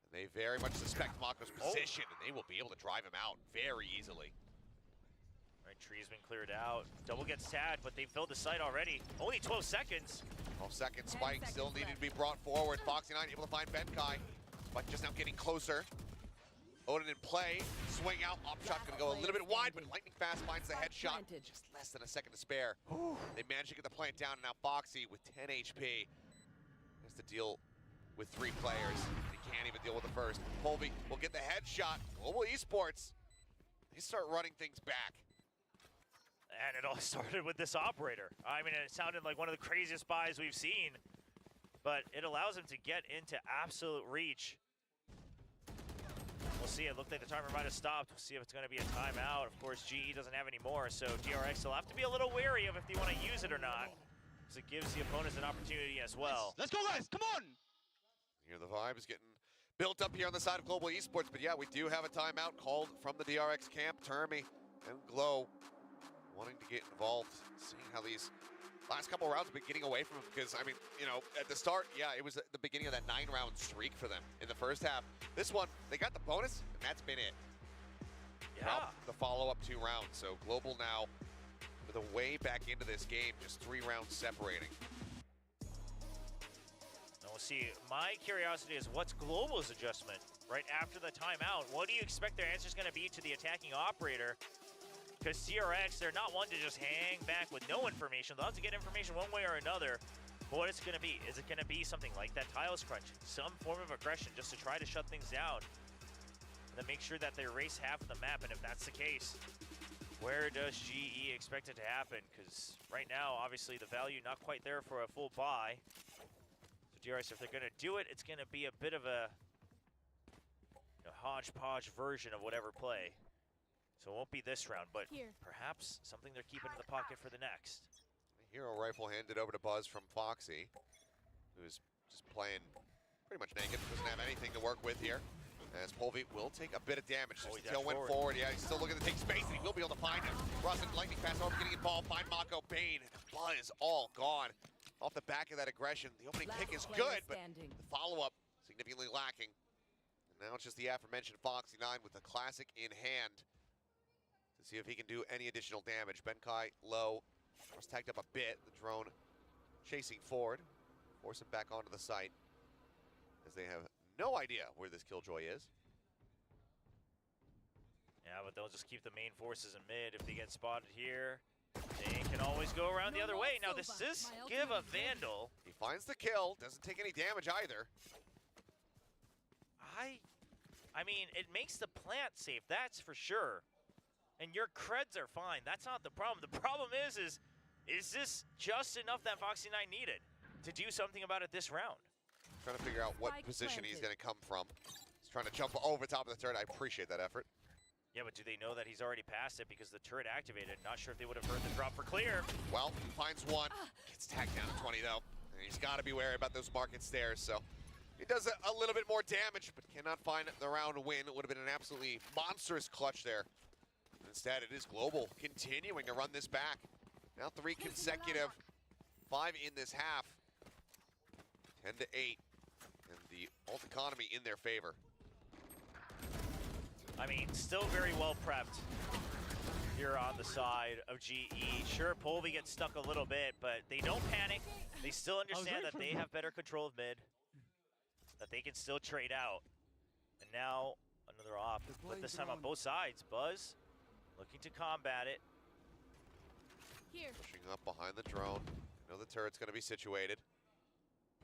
And they very much suspect Mako's position, and they will be able to drive him out very easily. Right, tree's been cleared out. Double gets tagged, but they filled the site already. Only 12 seconds. 12 seconds, 10 Spike seconds still needing left. to be brought forward. Foxy 9 able to find Benkai. Spike just now getting closer. Odin in play, swing out, op shot gonna go a little bit wide, but lightning fast finds the headshot. planted. Just less than a second to spare. They managed to get the plant down, and now Foxy with 10 HP has to deal with 3 players. He can't even deal with the first. Volvi will get the headshot. Global Esports, they start running things back. And it all started with this operator. I mean, it sounded like one of the craziest buys we've seen, but it allows him to get into absolute reach. We'll see. It looked like the timer might have stopped. We'll see if it's going to be a timeout. Of course, GE doesn't have any more, so DRX will have to be a little wary of if they want to use it or not, because it gives the opponents an opportunity as well. Let's go, guys! Come on! Here the vibe is getting built up here on the side of Global Esports, but yeah, we do have a timeout called from the DRX camp. CHUMMI and Glow wanting to get involved, seeing how these last couple rounds have been getting away from them, because, I mean, you know, at the start, yeah, it was the beginning of that 9-round streak for them in the first half. This one, they got the bonus, and that's been it. Yeah. Throughout the follow-up 2 rounds, so Global now with a way back into this game, just 3 rounds separating. Now we'll see. My curiosity is what's Global's adjustment right after the timeout? What do you expect their answer is going to be to the attacking operator? Because CRX, they're not one to just hang back with no information. They'll have to get information one way or another. But what is it going to be? Is it going to be something like that tiles crunch? Some form of aggression just to try to shut things down? And then make sure that they erase half of the map. And if that's the case, where does GE expect it to happen? Because right now, obviously, the value not quite there for a full buy. So DRX, if they're going to do it, it's going to be a bit of a hodgepodge version of whatever play. So it won't be this round, but perhaps something they're keeping in the pocket for the next. Hero rifle handed over to Buzz from Foxy, who's just playing pretty much naked, doesn't have anything to work with here. As Polvi will take a bit of damage. There's the tailwind forward. Yeah, he's still looking to take space, and he will be able to find him. Russ and lightning pass over, getting involved. Find Mako, Bane, Buzz all gone. Off the back of that aggression, the opening kick is good, but the follow-up significantly lacking. And now it's just the aforementioned Foxy 9 with the classic in hand to see if he can do any additional damage. Benkai low, was tagged up a bit. The drone chasing forward, force him back onto the site as they have no idea where this Killjoy is. Yeah, but they'll just keep the main forces in mid. If they get spotted here, they can always go around the other way. Now this is give a Vandal. He finds the kill, doesn't take any damage either. I mean, it makes the plant safe, that's for sure. And your creds are fine, that's not the problem. The problem is this just enough that Foxy 9 needed to do something about it this round? Trying to figure out what position he's going to come from. He's trying to jump over top of the turret. I appreciate that effort. Yeah, but do they know that he's already passed it because the turret activated? Not sure if they would have heard the drop for clear. Well, he finds one. Gets tagged down to 20 though. And he's got to be wary about those market stairs. So he does a little bit more damage, but cannot find the round win. It would have been an absolutely monstrous clutch there. Instead, it is Global continuing to run this back. Now 3 consecutive, 5 in this half. 10-8. And the ult economy in their favor. I mean, still very well prepped here on the side of GE. Sure, Polvi gets stuck a little bit, but they don't panic. They still understand that they have better control of mid, that they can still trade out. And now another op, but this time on both sides. Buzz looking to combat it. Pushing up behind the drone. You know the turret's going to be situated.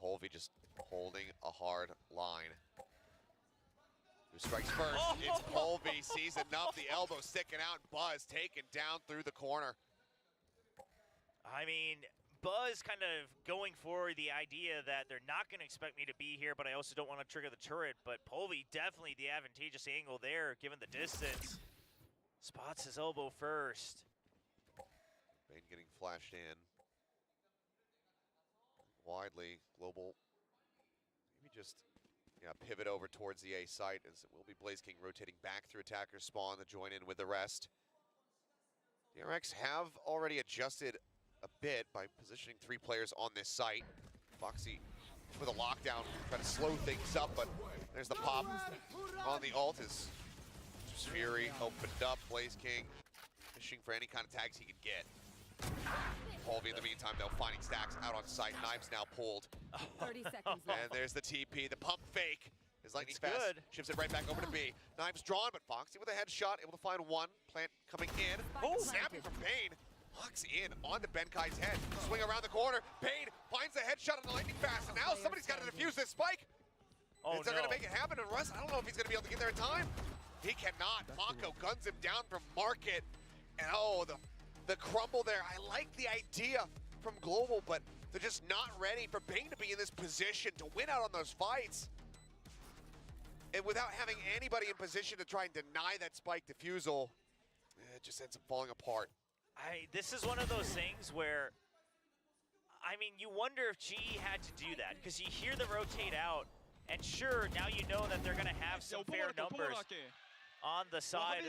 Polvi just holding a hard line. Who strikes first? It's Polvi, sees enough, the elbow sticking out, Buzz taken down through the corner. I mean, Buzz kind of going for the idea that they're not going to expect me to be here, but I also don't want to trigger the turret. But Polvi definitely the advantageous angle there, given the distance. Spots his elbow first. Bane getting flashed in. Widely, Global maybe just pivot over towards the A site as it will be Blaze King rotating back through attacker spawn to join in with the rest. DRX have already adjusted a bit by positioning 3 players on this site. Foxy with a lockdown, trying to slow things up, but there's the pop on the ult as Fury opened up. Blaze King fishing for any kind of tags he could get. Polvi in the meantime, though, finding stacks out on site. Knives now pulled. 30 seconds left. And there's the TP, the pump fake. His lightning It's fast good. shifts it right back over to B. Knives drawn, but Foxy with a headshot, able to find one. Plant coming in. Snapping from Bane. Locks in onto Benkai's head. Swing around the corner. Bane finds the headshot on the lightning fast, and now somebody's got to defuse this spike. Oh, they're going to make it happen, and Russ, I don't know if he's going to be able to get there in time. He cannot. Mako guns him down from Market. And oh, the crumble there. I like the idea from Global, but they're just not ready for Bane to be in this position to win out on those fights. And without having anybody in position to try and deny that spike defusal, it just ends up falling apart. This is one of those things where, I mean, you wonder if GE had to do that, because you hear the rotate out, and sure, now you know that they're going to have some fair numbers on the side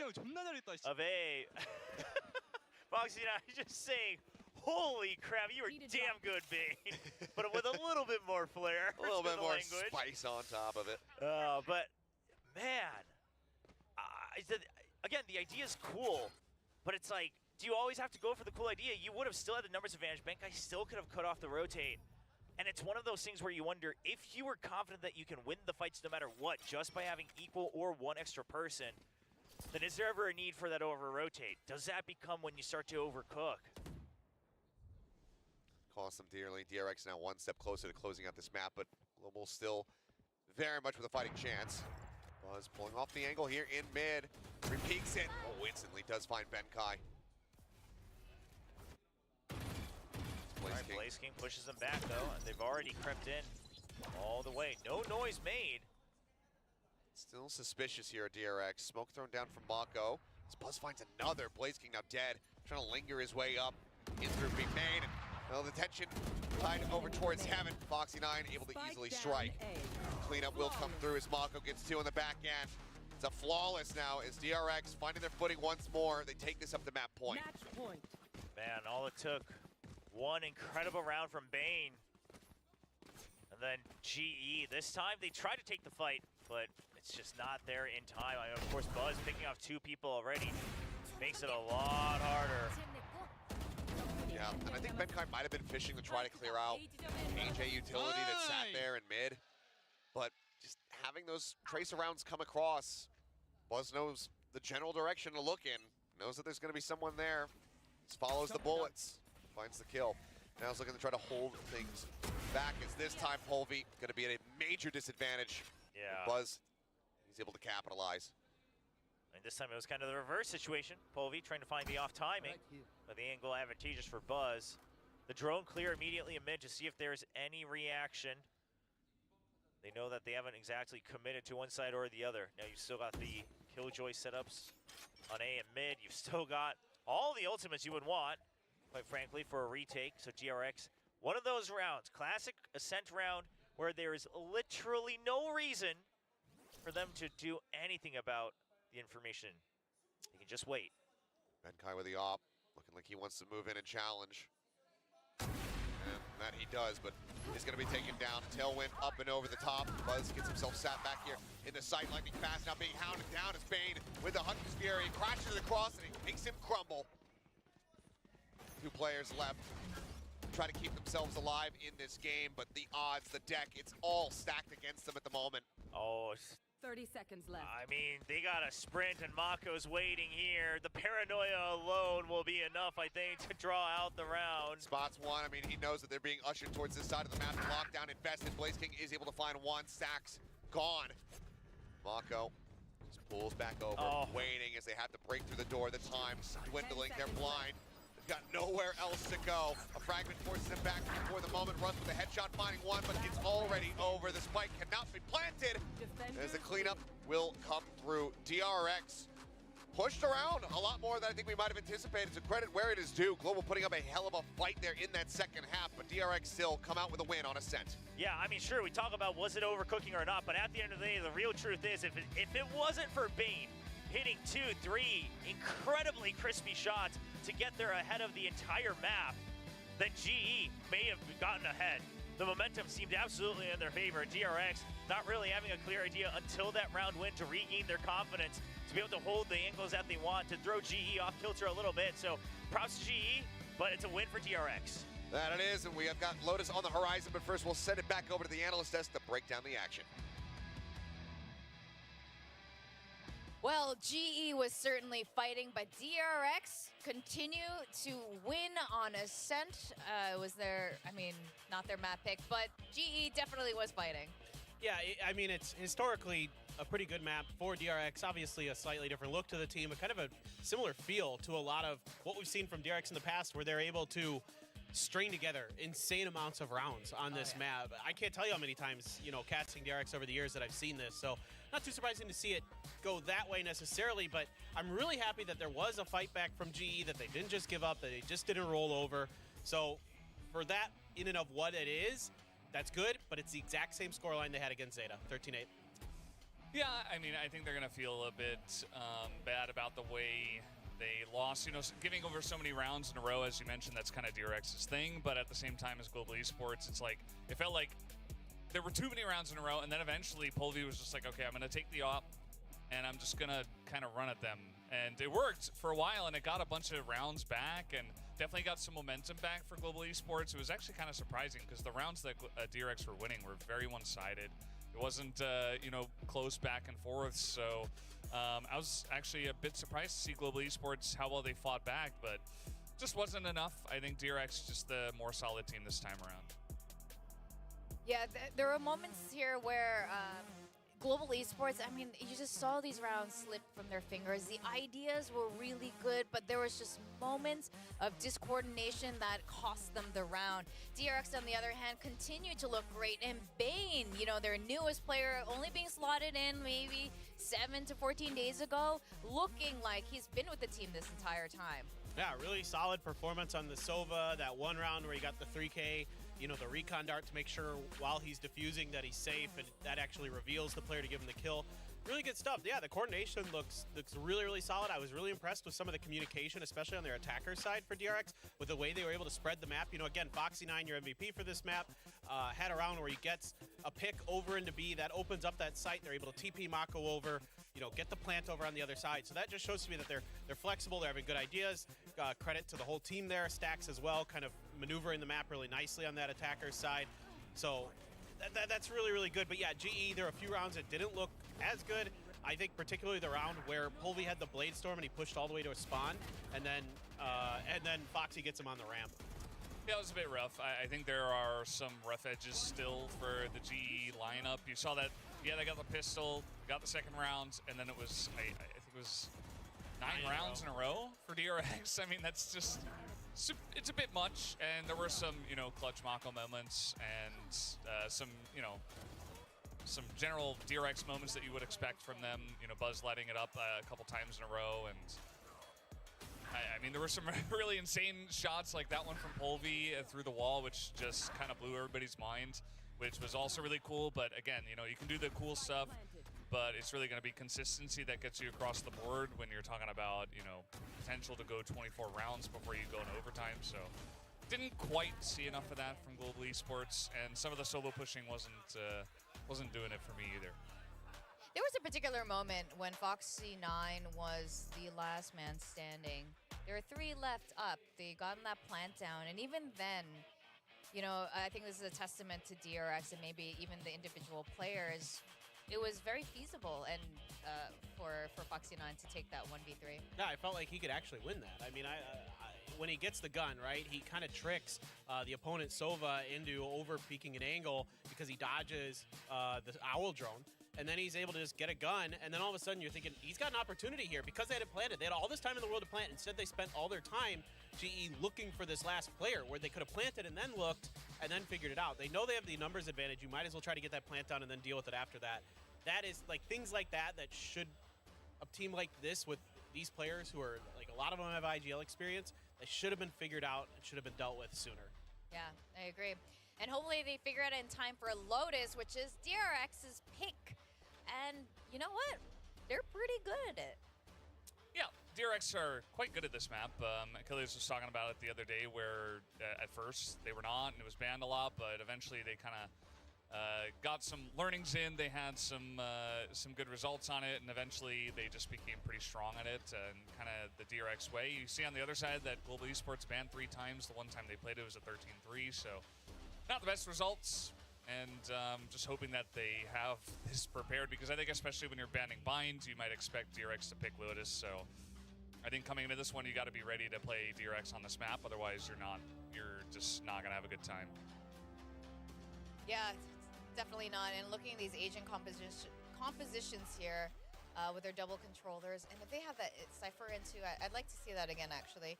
of A. Foxy and I just saying, holy crap, you were damn good, Bane. But with a little bit more flair. A little bit more language. spice on top of it. But, man, again, the idea is cool, but it's like, do you always have to go for the cool idea? You would have still had the numbers advantage. Benkai still could have cut off the rotate. And it's one of those things where you wonder, if you were confident that you can win the fights no matter what, just by having equal or one extra person, then is there ever a need for that over-rotate? Does that become when you start to overcook? Cost them dearly. DRX now one step closer to closing out this map, but Global still very much with a fighting chance. Buzz pulling off the angle here in mid. Repeats it. Oh, instantly does find Benkai. Blaze King pushes them back, though, and they've already crept in all the way. No noise made. Still suspicious here at DRX. Smoke thrown down from Mako. As Buzz finds another. Blaze King now dead. Trying to linger his way up in through big main. Well, the tension tied over towards Heaven. Foxy9 able to easily strike. Cleanup will come through as Mako gets 2 on the back end. It's a flawless now as DRX finding their footing once more. They take this up to map point. Man, all it took, one incredible round from Bane. And then GE, this time they tried to take the fight, but it's just not there in time. I mean, of course, Buzz picking off 2 people already makes it a lot harder. Yeah, and I think Benkai might have been fishing to try to clear out AJ utility that sat there in mid. But just having those tracer rounds come across, Buzz knows the general direction to look in, knows that there's going to be someone there. Just follows the bullets, finds the kill. Now he's looking to try to hold things back as this time Polvi going to be at a major disadvantage. Yeah. Buzz, he's able to capitalize. And this time it was kind of the reverse situation. Polvi trying to find the off timing, but the angle advantageous for Buzz. The drone clear immediately in mid to see if there's any reaction. They know that they haven't exactly committed to one side or the other. Now you've still got the Killjoy setups on A and mid. You've still got all the ultimates you would want, quite frankly, for a retake. So DRX, one of those rounds, classic Ascent round, where there is literally no reason for them to do anything about the information. You can just wait. Benkai with the op, looking like he wants to move in and challenge. And that he does, but he's going to be taken down. Tailwind up and over the top. Buzz gets himself sat back here in the sight, lightning fast, now being hounded down as Bane with the Hunter's Fury crashes across and he makes him crumble. 2 players left. Try to keep themselves alive in this game, but the odds, the deck, it's all stacked against them at the moment. Oh, 30 seconds left. I mean, they got a sprint and Mako's waiting here. The paranoia alone will be enough, I think, to draw out the round. Spots one. I mean, he knows that they're being ushered towards this side of the map. The lockdown invested. Blaze King is able to find one. Stacks gone. Mako just pulls back over, waiting as they have to break through the door. The time's dwindling. They're blind. They've got nowhere else to go. A fragment forces him back before the moment. Runs with a headshot, finding one, but it's already over. The spike cannot be planted as the cleanup will come through. DRX pushed around a lot more than I think we might have anticipated. So credit where it is due. Global putting up a hell of a fight there in that second half, but DRX still come out with a win on Ascent. Yeah, I mean, sure, we talk about was it overcooking or not, but at the end of the day, the real truth is if it wasn't for Bane hitting 2, 3 incredibly crispy shots to get there ahead of the entire map, then GE may have gotten ahead. The momentum seemed absolutely in their favor. DRX not really having a clear idea until that round win to regain their confidence, to be able to hold the angles that they want, to throw GE off kilter a little bit. So props to GE, but it's a win for DRX. That it is, and we have got Lotus on the horizon, but first we'll send it back over to the analyst desk to break down the action. Well, GE was certainly fighting, but DRX continue to win on Ascent. Was their, I mean, not their map pick, but GE definitely was fighting. Yeah, I mean, it's historically a pretty good map for DRX. Obviously a slightly different look to the team, but kind of a similar feel to a lot of what we've seen from DRX in the past, where they're able to string together insane amounts of rounds on this map. I can't tell you how many times, you know, casting DRX over the years that I've seen this, so not too surprising to see it go that way necessarily, but I'm really happy that there was a fight back from GE, that they didn't just give up, that they just didn't roll over. So for that, in and of what it is, that's good, but it's the exact same scoreline they had against Zeta, 13-8. Yeah, I mean, I think they're going to feel a bit bad about the way they lost, you know, giving over so many rounds in a row, as you mentioned. That's kind of DRX's thing, but at the same time as Global Esports, it's like, it felt like there were too many rounds in a row, and then eventually Polvi was just like, okay, I'm going to take the op, and I'm just going to kind of run at them. And it worked for a while, and it got a bunch of rounds back, and definitely got some momentum back for Global Esports. It was actually kind of surprising, because the rounds that DRX were winning were very one-sided. It wasn't, you know, close back and forth, so I was actually a bit surprised to see Global Esports, how well they fought back, but just wasn't enough. I think DRX just the more solid team this time around. Yeah, there were moments here where Global Esports, I mean, you just saw these rounds slip from their fingers. The ideas were really good, but there was just moments of discoordination that cost them the round. DRX, on the other hand, continued to look great. And Bane, you know, their newest player, only being slotted in maybe 7 to 14 days ago, looking like he's been with the team this entire time. Yeah, really solid performance on the Sova. That one round where he got the 3K, you know, the recon dart to make sure while he's defusing that he's safe, and that actually reveals the player to give him the kill. Really good stuff. Yeah, the coordination looks really, really solid. I was really impressed with some of the communication, especially on their attacker side for DRX, with the way they were able to spread the map. You know, again, Foxy9, your MVP for this map, had a round where he gets a pick over into B. That opens up that site. They're able to TP Mako over, you know, get the plant over on the other side. So that just shows to me that they're flexible. They're having good ideas. Credit to the whole team there. Stacks as well, kind of maneuvering the map really nicely on that attacker side. So that's really, really good. But yeah, GE, there are a few rounds that didn't look as good. I think particularly the round where Polvi had the Blade Storm and he pushed all the way to a spawn, and then Foxy gets him on the ramp. Yeah, it was a bit rough. I think there are some rough edges still for the GE lineup. You saw that, yeah, they got the pistol, got the second round, and then it was, I think it was 9 rounds in a row for DRX. I mean, that's just, it's a bit much. And there were some, you know, clutch Mako moments and some, you know, some general DRX moments that you would expect from them. You know, Buzz letting it up a couple times in a row, and I mean, there were some really insane shots like that one from Polvi through the wall, which just kind of blew everybody's mind, which was also really cool. But again, you know, you can do the cool stuff, but it's really going to be consistency that gets you across the board when you're talking about, you know, potential to go 24 rounds before you go into overtime. So didn't quite see enough of that from Global Esports, and some of the solo pushing wasn't doing it for me either. There was a particular moment when Foxy9 was the last man standing. There were 3 left up. They gotten that plant down, and even then, you know, I think this is a testament to DRX and maybe even the individual players. It was very feasible and for Foxy9 to take that 1v3. Yeah, I felt like he could actually win that. I mean, when he gets the gun, right, he kind of tricks the opponent Sova into over-peeking an angle because he dodges the Owl drone, and then he's able to just get a gun, and then all of a sudden you're thinking, he's got an opportunity here because they hadn't planted. They had all this time in the world to plant. Instead, they spent all their time, GE, looking for this last player where they could have planted and then looked and then figured it out. They know they have the numbers advantage. You might as well try to get that plant down and then deal with it after that. That is, like, things like that should, a team like this with these players who are, like, a lot of them have IGL experience, they should have been figured out and should have been dealt with sooner. Yeah, I agree. And hopefully they figure it out in time for Lotus, which is DRX's pick. And you know what? They're pretty good at it. Yeah, DRX are quite good at this map. Achilles was talking about it the other day where at first they were not, and it was banned a lot, but eventually they kind of got some learnings in. They had some good results on it, and eventually they just became pretty strong at it, and kind of the DRX way. You see on the other side that Global Esports banned 3 times. The one time they played it was a 13-3, so not the best results. And just hoping that they have this prepared, because I think especially when you're banning binds, you might expect DRX to pick Lotus. So I think coming into this one, you got to be ready to play DRX on this map. Otherwise, you're just not gonna have a good time. Yeah, definitely not. And looking at these agent compositions here with their double controllers, and if they have that Cypher into, I'd like to see that again, actually.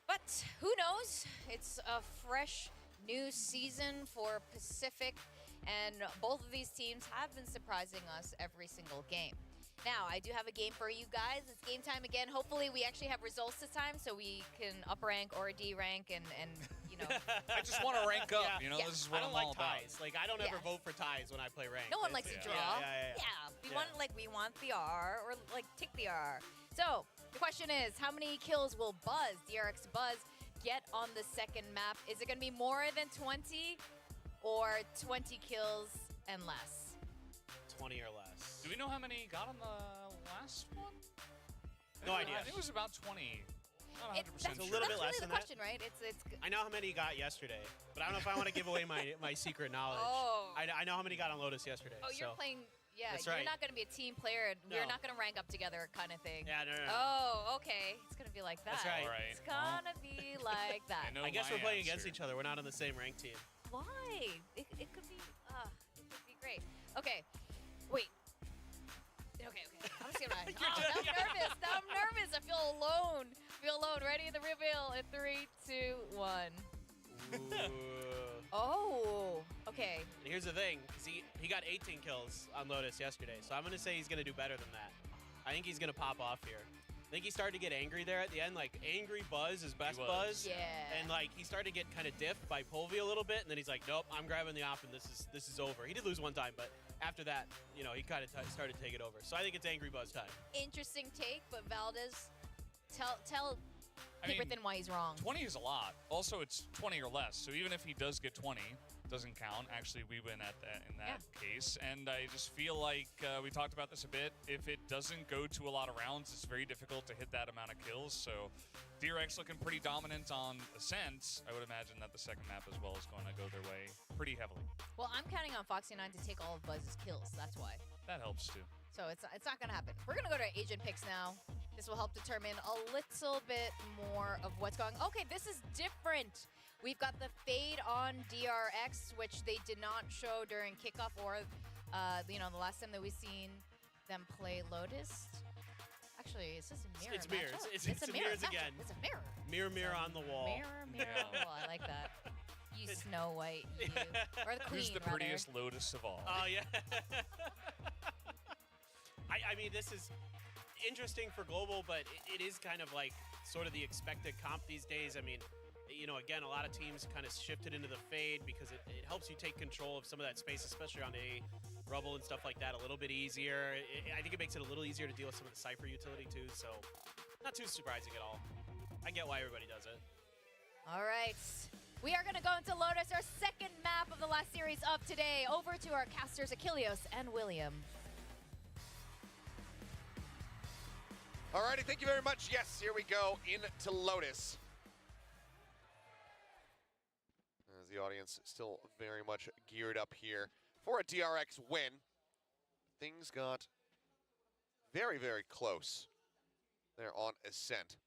But who knows? It's a fresh new season for Pacific, and both of these teams have been surprising us every single game. Now, I do have a game for you guys. It's game time again. Hopefully, we actually have results this time so we can up rank or D rank and you know. I just want to rank up, you know, Yeah. this is what I don't I'm like all about. ties. Like, I don't ever vote for ties when I play rank. No one likes to draw. Yeah. We want we want the R or like tick the R. So the question is, how many kills will Buzz, DRX Buzz, get on the second map? Is it going to be more than 20 or 20 kills and less? 20 or less. Do we know how many got on the last one? No idea. I think it was about 20. Not 100% That's a little bit less really than the question, right? It's I know how many he got yesterday, but I don't know if I want to give away my secret knowledge. Oh. I know how many got on Lotus yesterday. Oh, you're so. playing. Yeah, That's you're right. not going to be a team player. We're No. not going to rank up together, kind of thing. Yeah, no. Oh, okay. It's going to be like that. That's right. All right. It's going to be like that. I know I guess my we're playing against answer. each other. We're not on the same rank team. Why? It could be. It could be great. Okay. Wait. Okay. I'm just gonna. Now I'm nervous. Now I'm nervous. I feel alone. Ready in the reveal in 3, 2, 1. Oh. Okay. And here's the thing, 'cause he got 18 kills on Lotus yesterday, so I'm gonna say he's gonna do better than that. I think he's gonna pop off here. think he started to get angry there at the end. Like, angry Buzz is best Buzz. Yeah. And like he started to get kind of diffed by Polvi a little bit, and then he's like, nope, I'm grabbing the op, and this is over. He did lose one time, but after that, you know, he kind of started to take it over. So I think it's angry Buzz time. Interesting take, but Valdez, tell I mean, Paperthin why he's wrong. 20 is a lot. Also, it's 20 or less. So even if he does get 20, doesn't count. Actually, we win at that in that case. And I just feel like we talked about this a bit. If it doesn't go to a lot of rounds, it's very difficult to hit that amount of kills. So DRX looking pretty dominant on Ascent. I would imagine that the second map as well is going to go their way pretty heavily. Well, I'm counting on Foxy9 to take all of Buzz's kills. That's why. That helps too. So it's not going to happen. We're going to go to agent picks now. This will help determine a little bit more of what's going on. Okay, this is different. We've got the fade on DRX, which they did not show during kickoff or, you know, the last time that we've seen them play Lotus. Actually, it's just a mirror. It's mirrors. matchup. It's a mirrors matchup. again. It's a mirror. Mirror on the wall. Mirror on the wall. I like that. You Snow White, you. Or the queen, Who's the rather. prettiest Lotus of all? Oh, yeah. I mean, this is interesting for Global, but it is kind of like sort of the expected comp these days. I mean, you know, again, a lot of teams kind of shifted into the fade because it helps you take control of some of that space, especially on A, Rubble and stuff like that, a little bit easier. I think it makes it a little easier to deal with some of the Cypher utility too, so not too surprising at all. I get why everybody does it. All right. We are going to go into Lotus, our second map of the last series of today. Over to our casters, Achilleos and William. Alrighty, thank you very much. Yes, here we go into Lotus. As the audience still very much geared up here for a DRX win. Things got very, very close there on Ascent.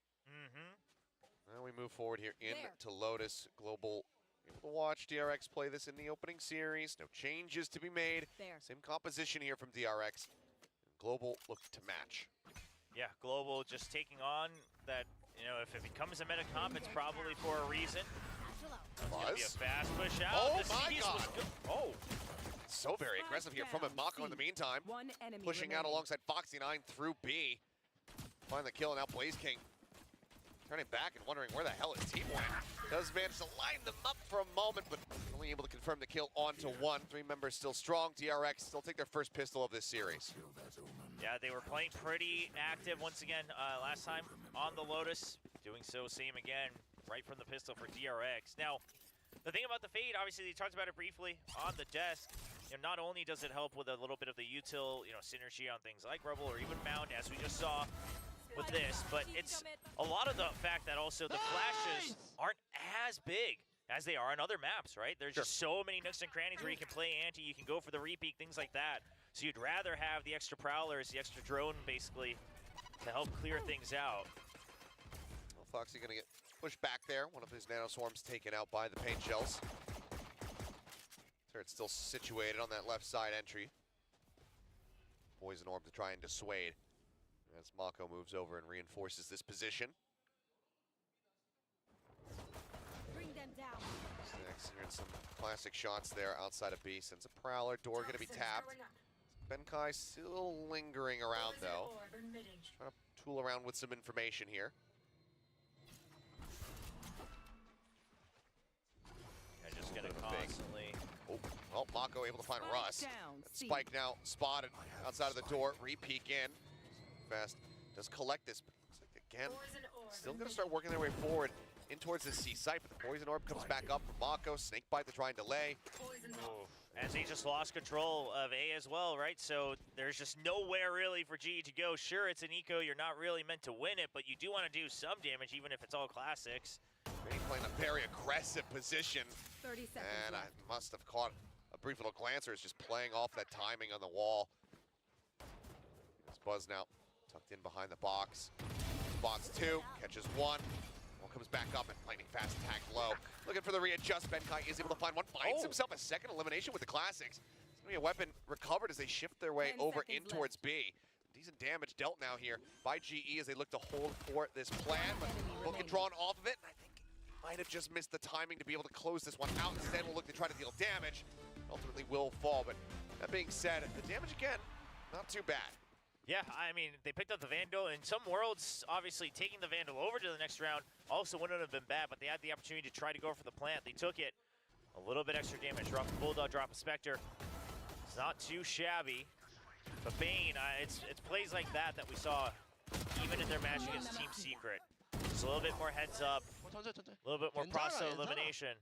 Now we move forward here into Lotus. Global able to watch DRX play this in the opening series. No changes to be made. Same composition here from DRX. Global looked to match. Yeah, Global just taking on that, you know, if it becomes a meta comp, it's probably for a reason. It's going to be a fast push out. Oh The my C's God. was good. Oh. So very aggressive here from Mako in the meantime. Pushing out alongside Foxy9 through B. Find the kill, and now Blaze King turning back and wondering where the hell his team went. Does manage to line them up for a moment, but only able to confirm the kill onto one. 3 members still strong. DRX still take their first pistol of this series. Yeah, they were playing pretty active once again last time on the Lotus. Doing so same again, right from the pistol for DRX. Now, the thing about the fade, obviously, they talked about it briefly on the desk. You know, not only does it help with a little bit of the util, you know, synergy on things like Rebel or even Mount, as we just saw with this, but it's a lot of the fact that also the flashes aren't as big as they are on other maps, right? There's just so many nooks and crannies where you can play anti, you can go for the repeat, things like that. So you'd rather have the extra prowlers, the extra drone, basically, to help clear things out. Well, Foxy gonna get pushed back there. One of his nano swarms taken out by the paint shells. Turret's still situated on that left side entry. Poison orb to try and dissuade as Mako moves over and reinforces this position. Bring them down. Next, hearing some classic shots there outside of B. Sends a prowler. Door gonna be tapped. Benkai still lingering around though. Trying to tool around with some information here. Yeah, just gonna constantly. Oh, well, Mako able to find Russ. Spike now spotted outside of the door. Re-peek in. Fast does collect this, but looks like again, still gonna start working their way forward in towards the C site, but the Poison Orb comes back up from Mako. Snakebite to try and delay. As he just lost control of A as well, right? So there's just nowhere really for GE to go. Sure, it's an eco, you're not really meant to win it, but you do want to do some damage, even if it's all classics. He's playing a very aggressive position. 30 seconds And I left. must have caught a brief little glance, or is just playing off that timing on the wall. There's Buzz now tucked in behind the box. Spots 2, catches 1. Well, comes back up and lightning fast attack low. Looking for the readjust. Benkai is able to find one. Finds himself a second elimination with the classics. It's going to be a weapon recovered as they shift their way over in towards B. Decent damage dealt now here by GE as they look to hold for this plan, but will get drawn off of it. And I think might have just missed the timing to be able to close this one out. Instead, will look to try to deal damage. Ultimately will fall, but that being said, the damage again, not too bad. Yeah, I mean, they picked up the Vandal. In some worlds, obviously, taking the Vandal over to the next round also wouldn't have been bad, but they had the opportunity to try to go for the plant. They took it. A little bit extra damage. Drop a Bulldog, drop a Spectre. It's not too shabby. But Bane, it's plays like that we saw even in their match against Team Secret. Just a little bit more heads up, a little bit more process elimination.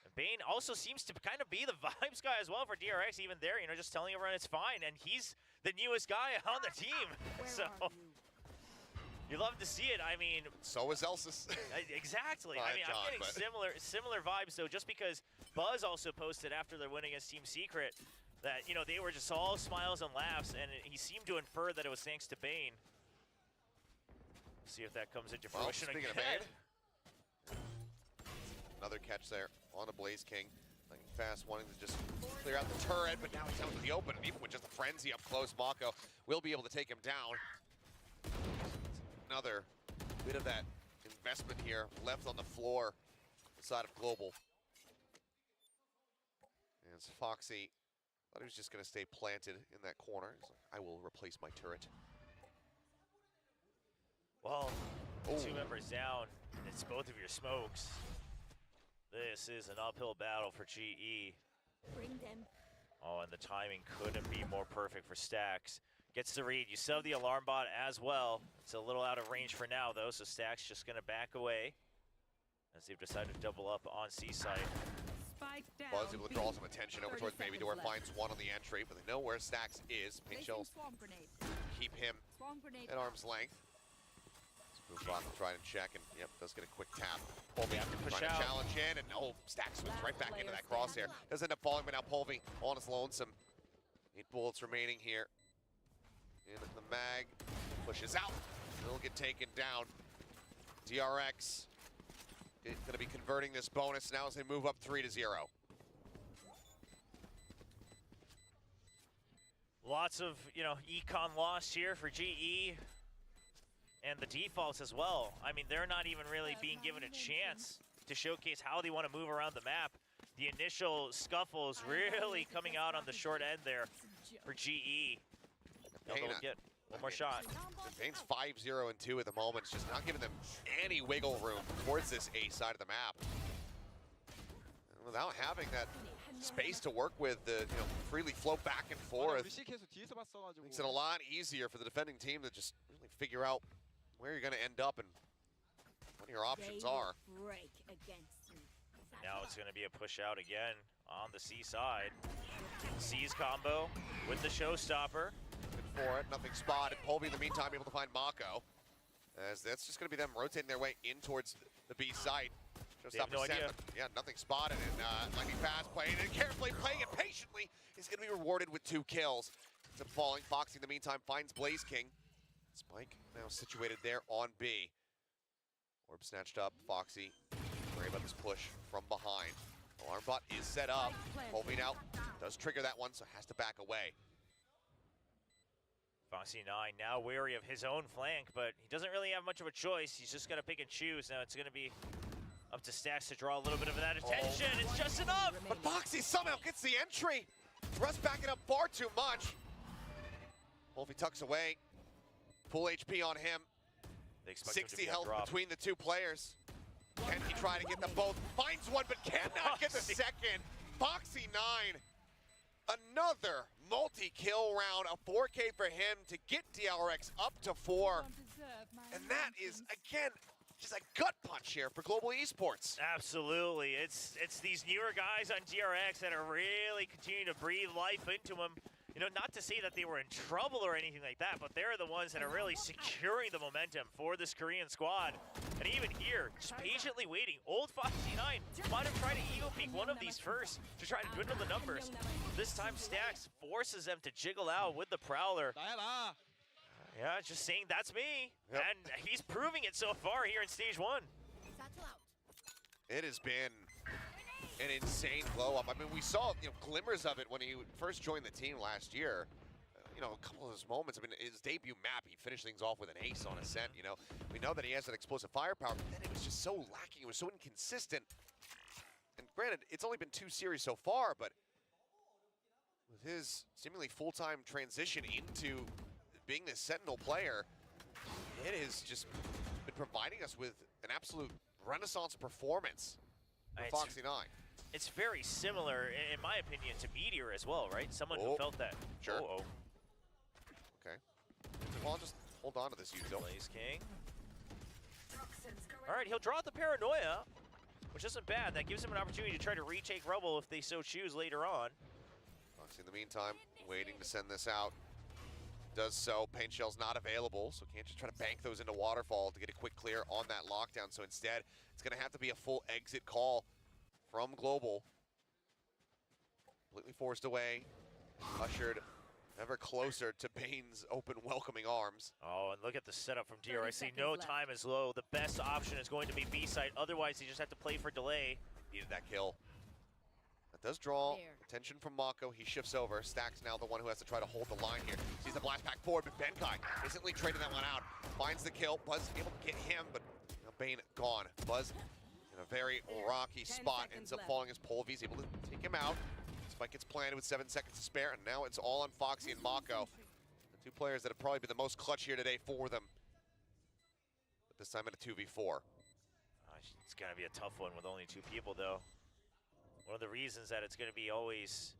And Bane also seems to kind of be the vibes guy as well for DRX, even there, you know, just telling everyone it's fine. And he's the newest guy on the team. So you love to see it. I mean, so is Elsis. Exactly. I mean, I'm getting similar vibes though, just because Buzz also posted after their win against Team Secret that, you know, they were just all smiles and laughs, and he seemed to infer that it was thanks to Bane. See if that comes into fruition speaking again. of Bane, another catch there on the Blaze King. Playing fast, wanting to just clear out the turret, but now he's out in the open, and even with just a frenzy up close, Mako will be able to take him down. Another bit of that investment here left on the floor side of Global. And it's Foxy. Thought he was just going to stay planted in that corner. He's like, I will replace my turret. Well, two members down, and it's both of your smokes. This is an uphill battle for GE. Bring them. Oh, and the timing couldn't be more perfect for Stax. Gets the read. You still have the alarm bot as well. It's a little out of range for now, though, so Stax just going to back away as they've decided to double up on C-site. Buzz able to draw some attention over towards Baby Door, finds one on the entry, but they know where Stax is. Paint Shells keep him at arm's length. Let's move on and try and check, and yep, does get a quick tap. Polvy trying to challenge in, and Stax swings right back into that crosshair. Does end up falling, but now Polvy on his lonesome. 8 bullets remaining here. In the mag, pushes out. He'll get taken down. DRX going to be converting this bonus now as they move up 3-0. Lots of, you know, econ lost here for GE. And the defaults as well. I mean, they're not even really being given a chance to showcase how they want to move around the map. The initial scuffles really coming out on the short end there for GE. They'll get one more shot. Bane's 5-0 and 2 at the moment. It's just not giving them any wiggle room towards this A side of the map. And without having that space to work with, freely flow back and forth, makes it a lot easier for the defending team to just really figure out where you're going to end up and what your options are. Now it's going to be a push out again on the C side. C's combo with the showstopper. Good for it, nothing spotted. Polvy in the meantime able to find Mako. As that's just going to be them rotating their way in towards the B site. No idea. Yeah, nothing spotted, and lightning fast playing and carefully playing it patiently is going to be rewarded with 2 kills. Ends up falling. Foxy in the meantime finds Blaze King. Spike now situated there on B. Orb snatched up. Foxy worry about this push from behind. Alarm bot is set up. Polvy now does trigger that one, so has to back away. Foxy 9 now wary of his own flank, but he doesn't really have much of a choice. He's just got to pick and choose. Now it's going to be up to Stax to draw a little bit of that attention. It's just enough. But Foxy somehow gets the entry. Russ backing up far too much. Wolfie tucks away. Full HP on him. 60 health between the 2 players. Can he try to get them both? Finds one, but cannot get the second. Foxy 9. Another multi-kill round, a 4K for him to get DRX up to 4. And that is, again, just a gut punch here for Global Esports. Absolutely. It's these newer guys on DRX that are really continuing to breathe life into them. You know, not to say that they were in trouble or anything like that, but they're the ones that are really securing the momentum for this Korean squad. And even here, just patiently waiting. Old Foxy 9 might have tried to ego peek one of these first to try to dwindle the numbers. This time, Stax forces them to jiggle out with the Prowler. Yeah, just saying that's me. Yep. And he's proving it so far here in stage 1. It has been an insane blow up. I mean, we saw glimmers of it when he first joined the team last year. A couple of those moments. I mean, his debut map, he finished things off with an ace on Ascent. We know that he has that explosive firepower, but then it was just so lacking. It was so inconsistent. And granted, it's only been 2 series so far, but with his seemingly full-time transition into being this Sentinel player, it has just been providing us with an absolute renaissance performance for Foxy 9. It's very similar, in my opinion, to Meteor as well, right? Someone who felt that. Sure. Okay. Well, I'll just hold on to this util. Blaze King. All right, he'll draw out the Paranoia, which isn't bad. That gives him an opportunity to try to retake Rubble if they so choose later on. Foxy, in the meantime, waiting to send this out. Does so. Paint Shell's not available, so can't just try to bank those into Waterfall to get a quick clear on that lockdown. So instead, it's going to have to be a full exit call from Global. Completely forced away, ushered ever closer to Bane's open welcoming arms. Oh, and look at the setup from DRX. See, no time is low. The best option is going to be B side. Otherwise, you just have to play for delay. Needed that kill. That does draw attention from Mako. He shifts over. Stack's now the one who has to try to hold the line here. Sees the blast pack forward, but Benkai instantly traded that one out. Finds the kill. Buzz able to get him, but Bane gone. Buzz in a very rocky spot, ends up falling as Polvy's able to take him out. Spike gets planted with 7 seconds to spare, and now it's all on Foxy and Mako. The two players that have probably been the most clutch here today for them. But this time in a 2v4. It's going to be a tough one with only 2 people, though. One of the reasons that it's going to be always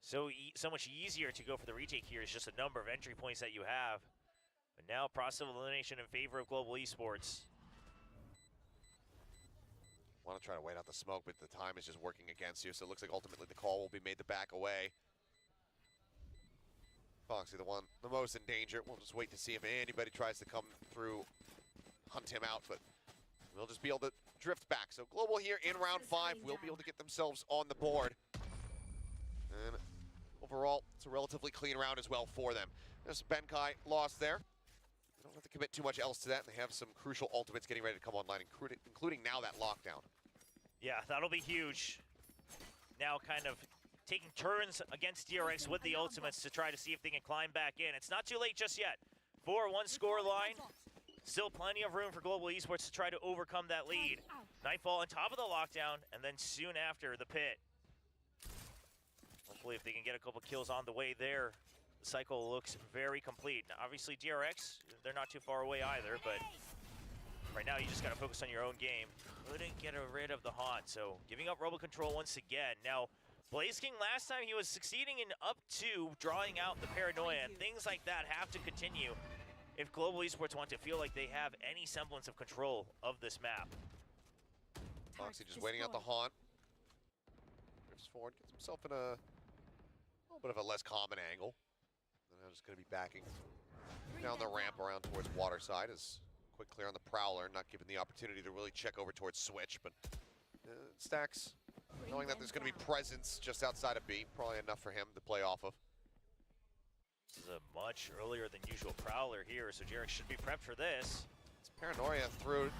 so much easier to go for the retake here is just the number of entry points that you have. But now process of elimination in favor of Global Esports. Want to try to wait out the smoke, but the time is just working against you, so it looks like ultimately the call will be made to back away. Foxy, the most in danger. We'll just wait to see if anybody tries to come through, hunt him out, but we'll just be able to drift back. So Global here in round 5 will be able to get themselves on the board. And overall, it's a relatively clean round as well for them. There's Benkai lost there. They don't have to commit too much else to that, and they have some crucial ultimates getting ready to come online, including now that lockdown. Yeah, that'll be huge. Now kind of taking turns against DRX with the ultimates to try to see if they can climb back in. It's not too late just yet. 4-1 score line. Still plenty of room for Global Esports to try to overcome that lead. Nightfall on top of the lockdown, and then soon after, the pit. Hopefully if they can get a couple kills on the way there, the cycle looks very complete. Now, obviously DRX, they're not too far away either, but right now you just got to focus on your own game. Couldn't get rid of the haunt, so giving up Robo Control once again. Now, Blaze King last time he was succeeding in up 2, drawing out the Paranoia, and things like that have to continue if Global Esports want to feel like they have any semblance of control of this map. Foxy just waiting out the haunt. Drifts forward, gets himself in a little bit of a less common angle. And now just going to be backing down the ramp around towards Waterside as quick clear on the Prowler, not given the opportunity to really check over towards Switch, but Stacks, knowing that there's going to be presence just outside of B, probably enough for him to play off of. This is a much earlier than usual Prowler here, so Jarek should be prepped for this. It's Paranoia through,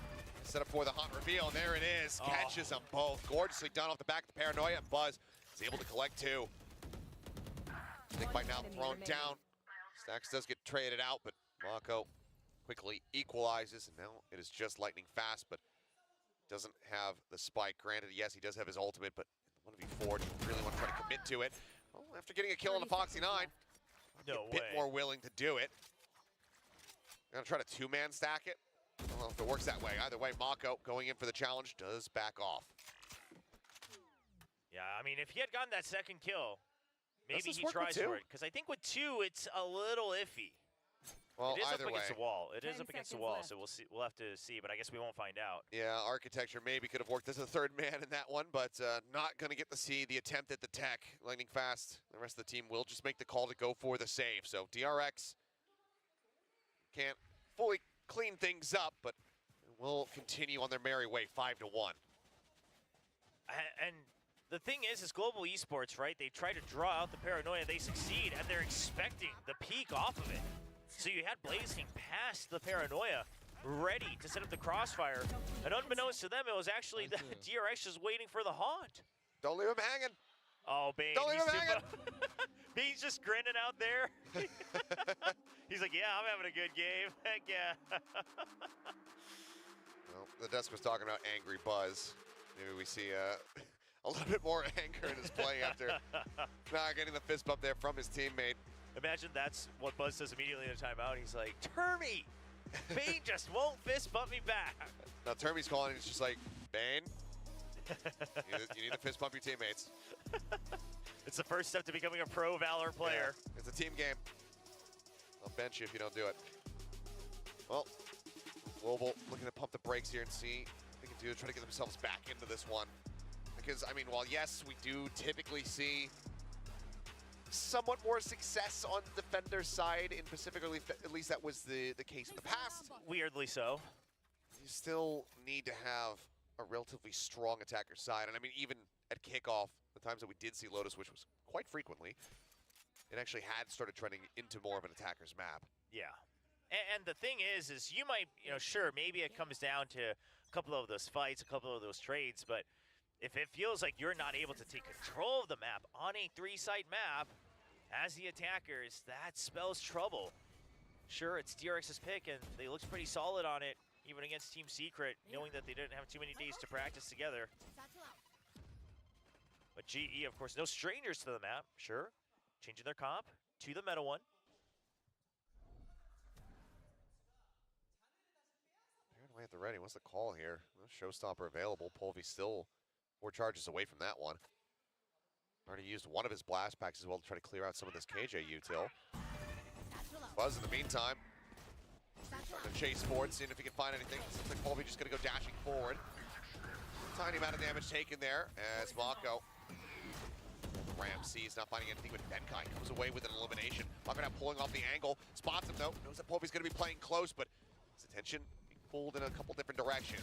set up for the hunt reveal, and there it is. Catches them both. Gorgeously done off the back of the Paranoia, and Buzz is able to collect 2. Think by now thrown down. Stacks does get traded out, but Mako quickly equalizes, and now it is just lightning fast, but doesn't have the spike. Granted, yes, he does have his ultimate, but in the 1v4, you really want to try to commit to it. Well, after getting a kill on the Foxy 9, no a bit more willing to do it. Gonna try to 2-man stack it. I don't know if it works that way. Either way, Mako going in for the challenge does back off. Yeah, I mean, if he had gotten that second kill, maybe he tries for it. Because I think with 2, it's a little iffy. Well, it is either up against way. the wall. It is up against the wall, so we'll see. We'll have to see, but I guess we won't find out. Yeah, Architecture maybe could have worked as a 3rd man in that one, but not going to get to see the attempt at the tech. Lightning fast. The rest of the team will just make the call to go for the save. So DRX can't fully clean things up, but will continue on their merry way, 5-1. And the thing is Global Esports, right? They try to draw out the Paranoia, they succeed, and they're expecting the peak off of it. So you had Blaze King past the Paranoia, ready to set up the crossfire. And unbeknownst to them, it was actually the DRX just waiting for the haunt. Don't leave him hanging. Oh, Bane. Don't leave him hanging. Bane's just grinning out there. He's like, yeah, I'm having a good game. Heck yeah. Well, the desk was talking about angry Buzz. Maybe we see a little bit more anger in his play after not getting the fist bump there from his teammate. Imagine that's what Buzz says immediately in a timeout. He's like, Termy! Bane just won't fist bump me back. Now Termy's calling, it's just like, Bane, you need to fist bump your teammates. It's the first step to becoming a pro Valor player. Yeah, it's a team game. I'll bench you if you don't do it. Well, Global looking to pump the brakes here and see what they can do to try to get themselves back into this one. Because, I mean, while yes, we do typically see somewhat more success on the defender's side in Pacific, or at least that was the case in the past. Weirdly so. You still need to have a relatively strong attacker side. And I mean, even at kickoff, the times that we did see Lotus, which was quite frequently, it actually had started trending into more of an attacker's map. Yeah. And the thing is you might, sure, maybe it comes down to a couple of those fights, a couple of those trades, but if it feels like you're not able to take control of the map on a 3-site map as the attackers, that spells trouble. Sure, it's DRX's pick, and they looked pretty solid on it, even against Team Secret, knowing that they didn't have too many days to practice together. But GE, of course, no strangers to the map, sure. Changing their comp to the meta one. Apparently at the ready, what's the call here? No showstopper available. Polvi still 4 charges away from that one. Already used one of his blast packs as well to try to clear out some of this KJ util. Buzz in the meantime, trying to chase forward, seeing if he can find anything. Looks like Polvi just gonna go dashing forward. Tiny amount of damage taken there as Mako. Ramsey's not finding anything, but Benkai comes away with an elimination. Mako now pulling off the angle, spots him though, knows that Polvi's gonna be playing close, but his attention being pulled in a couple different directions.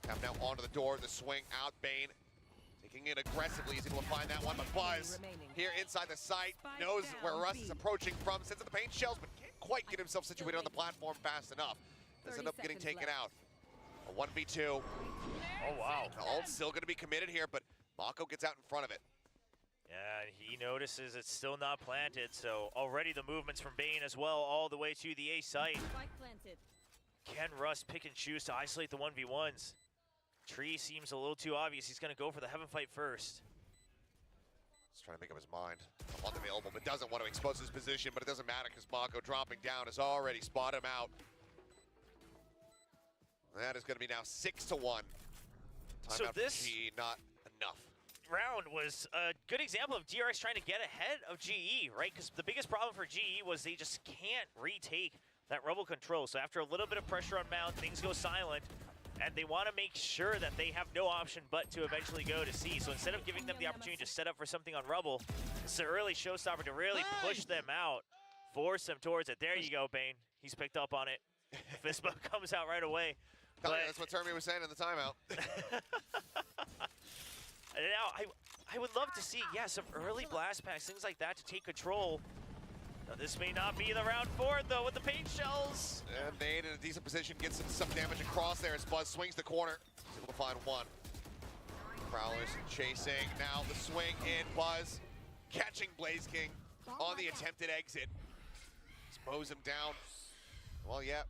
Cap now onto the door, the swing out, Bane taking it aggressively, he's able to find that one, but Buzz here inside the site knows where Russ is approaching from, sends in the paint shells, but can't quite get himself situated on the platform fast enough. Does end up getting taken out. A 1v2. Oh, wow. The ult's still going to be committed here, but Mako gets out in front of it. Yeah, and he notices it's still not planted, so already the movements from Bane as well, all the way to the A site. Can Russ pick and choose to isolate the 1v1s? Tree seems a little too obvious. He's going to go for the heaven fight first. He's trying to make up his mind. Unavailable, but doesn't want to expose his position, but it doesn't matter because Mako dropping down has already spotted him out. That is going to be now 6-1. So this G, not enough. Round was a good example of DRX trying to get ahead of GE, right? Because the biggest problem for GE was they just can't retake that rebel control. So after a little bit of pressure on Mount, things go silent, and they want to make sure that they have no option but to eventually go to C. So instead of giving them the opportunity to set up for something on Rebel, it's an early showstopper to really push them out, force them towards it. There you go, Bane. He's picked up on it. Fist bump comes out right away. But that's what Termy was saying in the timeout. Now, I would love to see, some early blast packs, things like that to take control. Now, this may not be the round 4, though, with the paint shells. And Bane in a decent position gets some damage across there as Buzz swings the corner. He's able to find one. Prowlers chasing. Now the swing in. Buzz catching Blaze King on the attempted exit. Just mows him down. Well, yeah.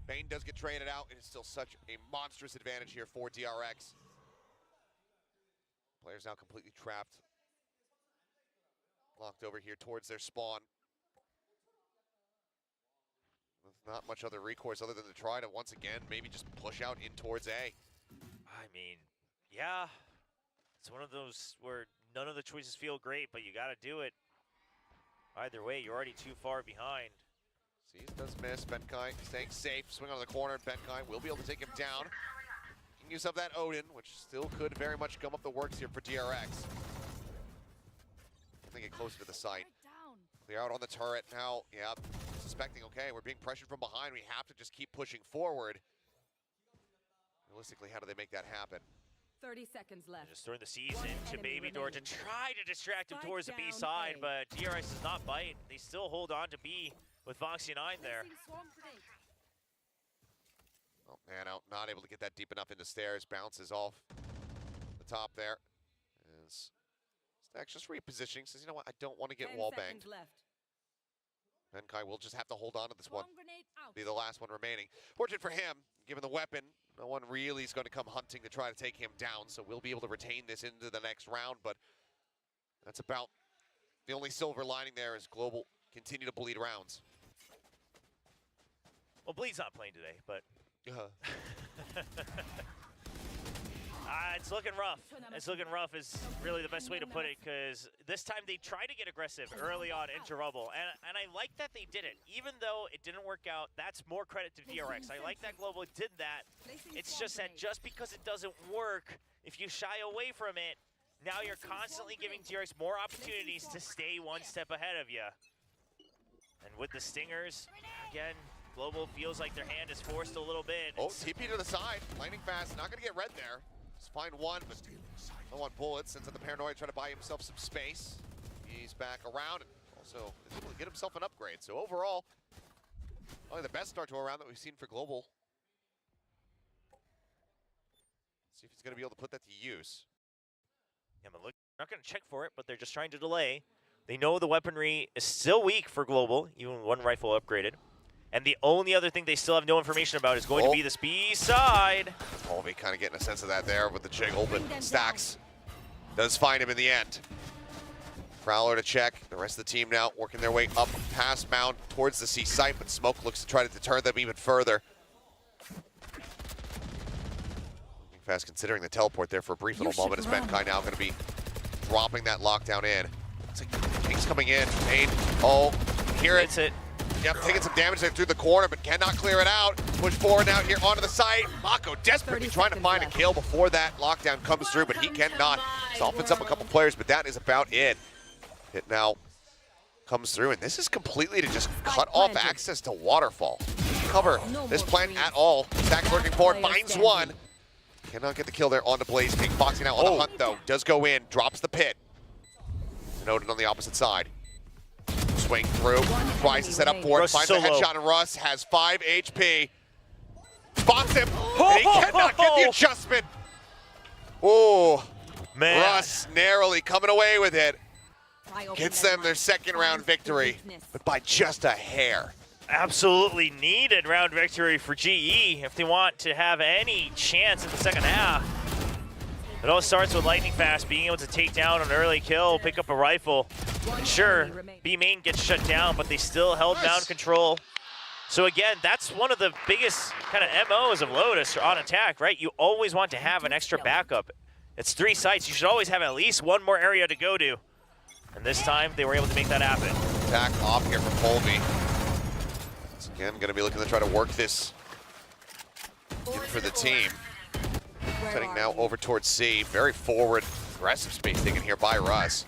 Bane does get traded out. It is still such a monstrous advantage here for DRX. Players now completely trapped. Locked over here towards their spawn. With not much other recourse other than to try to once again maybe just push out in towards A. I mean, yeah. It's one of those where none of the choices feel great, but you got to do it. Either way, you're already too far behind. Seas does miss. Benkai staying safe. Swing on the corner. Benkai will be able to take him down. Making use of that Odin, which still could very much come up the works here for DRX. I think get closer to the site. Clear out on the turret now. Yeah, suspecting, okay, we're being pressured from behind. We have to just keep pushing forward. Realistically, how do they make that happen? 30 seconds left. Just throwing the C's into Baby Door to try to distract him towards the B side, but DRX does not bite. They still hold on to B with Foxy9 there. Oh, man, out, not able to get that deep enough into stairs. Bounces off the top there. As Stacks just repositioning. Says, you know what, I don't want to get wall banged. Benkai will just have to hold on to this one. Be the last one remaining. Fortunate for him, given the weapon, no one really is going to come hunting to try to take him down, so we'll be able to retain this into the next round, but that's about The only silver lining there is Global continue to bleed rounds. Well, Bleed's not playing today, but it's looking rough. It's looking rough is really the best way to put it, because this time they tried to get aggressive early on into Rubble, and I like that they did it. Even though it didn't work out, that's more credit to DRX. I like that Global did that. It's just that just because it doesn't work, if you shy away from it, now you're constantly giving DRX more opportunities to stay one step ahead of you. And with the Stingers, again, Global feels like their hand is forced a little bit. Oh, TP to the side. Lightning fast, not going to get red there. Just find one, but no one bullets. Since the Paranoid trying to buy himself some space. He's back around and also is able to get himself an upgrade. So overall, probably the best start to a round that we've seen for Global. See if he's going to be able to put that to use. Yeah, but look, they're not going to check for it, but they're just trying to delay. They know the weaponry is still weak for Global, even one rifle upgraded. And the only other thing they still have no information about is going to be the B side. Colby kind of getting a sense of that there with the jiggle, but Stacks does find him in the end. Prowler to check. The rest of the team now working their way up past Mound towards the C site, but Smoke looks to try to deter them even further. Fast considering the teleport there for a brief little moment. Is Benkai now going to be dropping that lockdown in? It's like King's coming in. Pain. Oh, hear it. Yep, taking some damage there through the corner, but cannot clear it out. Push forward now here onto the site. Mako desperately trying to find a kill before that lockdown comes through, but he cannot. Softens up a couple players, but that is about it. It now comes through, and this is completely to just cut off access to Waterfall. Cover this plant at all. Stacks lurking forward, finds one. Cannot get the kill there on the Blaze King. Foxy now on the hunt, though. Does go in, drops the pit. Noted on the opposite side. Swing through, tries to set up for it, finds a headshot, and Russ has 5 HP. Spots him, and he cannot get the adjustment. Oh, man. Russ narrowly coming away with it. Gets them their second round victory, but by just a hair. Absolutely needed round victory for GE if they want to have any chance in the second half. It all starts with Lightning Fast being able to take down an early kill, pick up a rifle. And sure, B main gets shut down, but they still held down control. So again, that's one of the biggest kind of MOs of Lotus on attack, right? You always want to have an extra backup. It's 3 sites. You should always have at least one more area to go to. And this time, they were able to make that happen. Attack off here from Colby. Once again, going to be looking to try to work this in for the team. Heading now over towards C. Very forward, aggressive space taken here by Russ.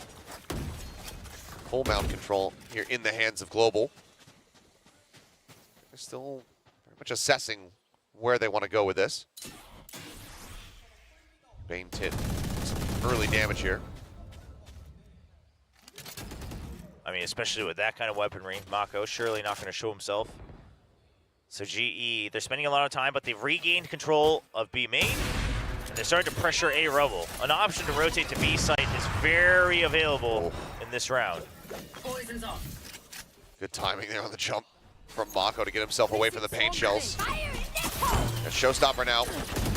Full mount control here in the hands of Global. They're still very much assessing where they want to go with this. Bane hit some early damage here. I mean, especially with that kind of weaponry, Mako surely not going to show himself. So GE, they're spending a lot of time, but they've regained control of B main. And they're starting to pressure A Rubble. An option to rotate to B site is very available in this round. Good timing there on the jump from Mako to get himself away from the paint shells. A showstopper now.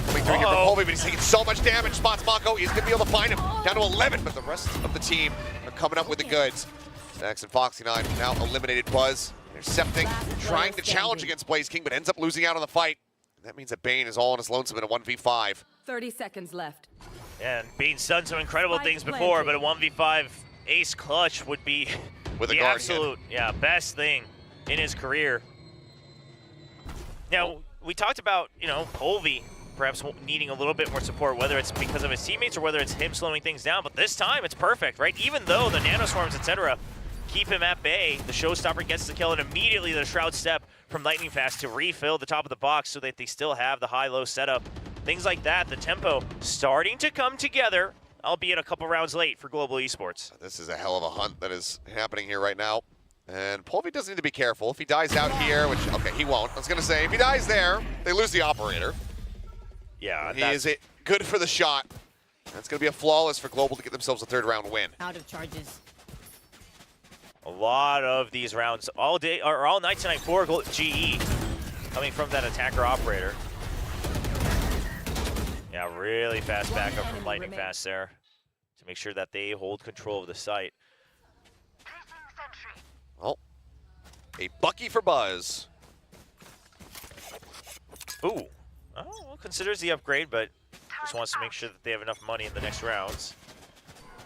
Coming through here from Colby, but he's taking so much damage. Spots Mako. He's going to be able to find him. Down to 11, but the rest of the team are coming up with the goods. Stacks and Foxy 9 now eliminated Buzz. Intercepting, trying to challenge against Blaze King, but ends up losing out on the fight. And that means that Bane is all on his lonesome in a 1v5. 30 seconds left. And Bane's done some incredible things before, but a 1v5 ace clutch would be with the absolute best thing in his career. Now, we talked about, Colby perhaps needing a little bit more support, whether it's because of his teammates or whether it's him slowing things down, but this time it's perfect, right? Even though the nanoswarms, etc., keep him at bay, the showstopper gets the kill, and immediately the Shroud step from Lightning Fast to refill the top of the box so that they still have the high-low setup. Things like that, the tempo starting to come together, albeit a couple rounds late for Global Esports. This is a hell of a hunt that is happening here right now. And Polvi does need to be careful. If he dies out here, which, okay, he won't. I was going to say, if he dies there, they lose the operator. Yeah, he is good for the shot. That's going to be a flawless for Global to get themselves a third-round win. Out of charges. A lot of these rounds, all day or all night tonight for GE, coming from that attacker operator. Yeah, really fast backup from Lightning Fast there to make sure that they hold control of the site. A Bucky for Buzz. Ooh. Oh, well, considers the upgrade, but just wants to make sure that they have enough money in the next rounds.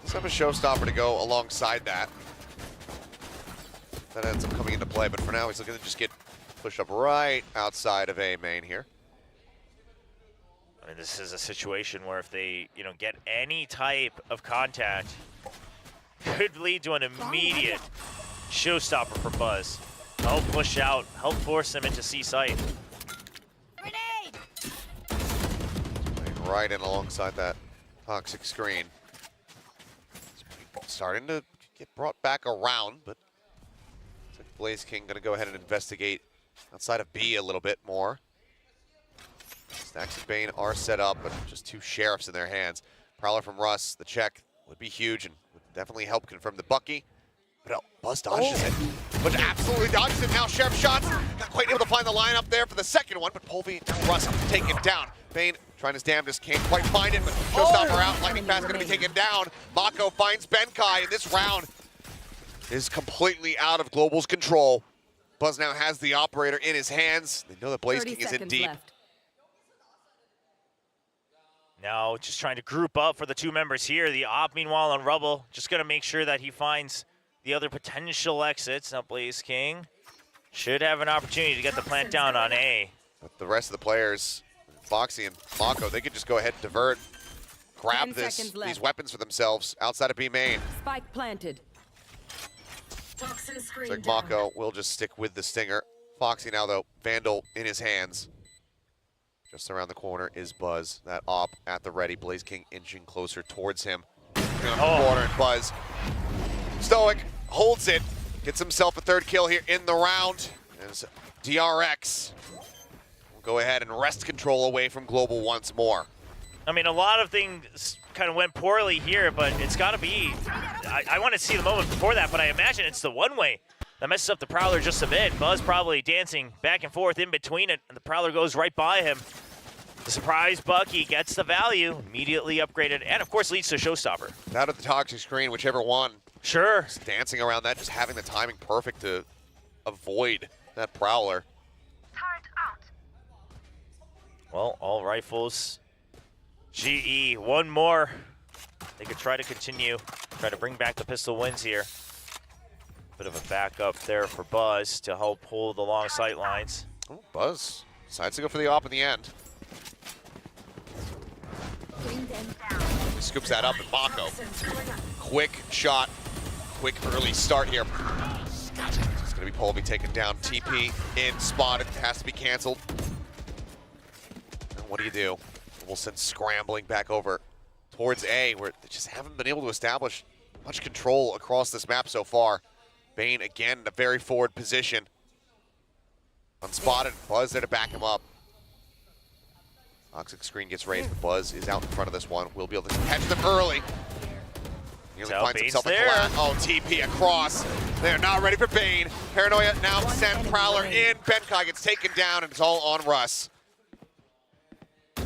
Let's have a showstopper to go alongside that. That ends up coming into play, but for now he's looking to just get pushed up right outside of A main here. I mean, this is a situation where if they, get any type of contact, could lead to an immediate showstopper for Buzz. Help push out, help force them into C site. Right in alongside that toxic screen. Starting to get brought back around, but looks like Blaze King gonna go ahead and investigate outside of B a little bit more. Stacks and Bane are set up, but just two sheriffs in their hands. Prowler from Russ, the check would be huge and would definitely help confirm the Bucky. But Buzz dodges it. But absolutely dodges it now. Sheriff shots, not quite able to find the line up there for the second one, but Polvi and Russ take it down. Bane trying his damnedest, can't quite find it, but showstopper out. Lightning Fast gonna be taken down. Mako finds Benkai, and this round is completely out of Global's control. Buzz now has the operator in his hands. They know that Blaze King is in deep. Left. Now just trying to group up for the two members here. The Op, meanwhile, on Rubble, just going to make sure that he finds the other potential exits. Now Blaze King should have an opportunity to get the plant down on A. But the rest of the players, Foxy and Mako, they could just go ahead and divert, grab these weapons for themselves outside of B main. Spike planted. Toxin screen Looks like Mako will just stick with the Stinger. Foxy now, though, Vandal in his hands. Just around the corner is Buzz. That Op at the ready. Blaze King inching closer towards him. Corner and Buzz. Stoic holds it. Gets himself a third kill here in the round. As DRX will go ahead and wrest control away from Global once more. I mean, a lot of things kind of went poorly here, but it's got to be. I want to see the moment before that, but I imagine it's the one-way that messes up the Prowler just a bit. Buzz probably dancing back and forth in between it, and the Prowler goes right by him. The surprise Bucky gets the value, immediately upgraded, and of course leads to showstopper. Out of the toxic screen, whichever one. Sure. Just dancing around that, just having the timing perfect to avoid that Prowler. Well, all rifles. GE, one more. They could try to continue, try to bring back the pistol wins here. Bit of a backup there for Buzz to help pull the long sight lines. Oh, Buzz decides to go for the op in the end. He scoops that up, and Mako. Quick shot, quick early start here. It's going to be Polvi taken down. TP in, spotted, has to be canceled. And what do? Wilson scrambling back over towards A, where they just haven't been able to establish much control across this map so far. Bane again in a very forward position. Unspotted, Buzz there to back him up. Toxic screen gets raised, but Buzz is out in front of this one. We'll be able to catch them early. Nearly finds himself a collapse. Oh, TP across. They're not ready for Bane. Paranoia now sent Prowler in. Benkai gets taken down, and it's all on Russ.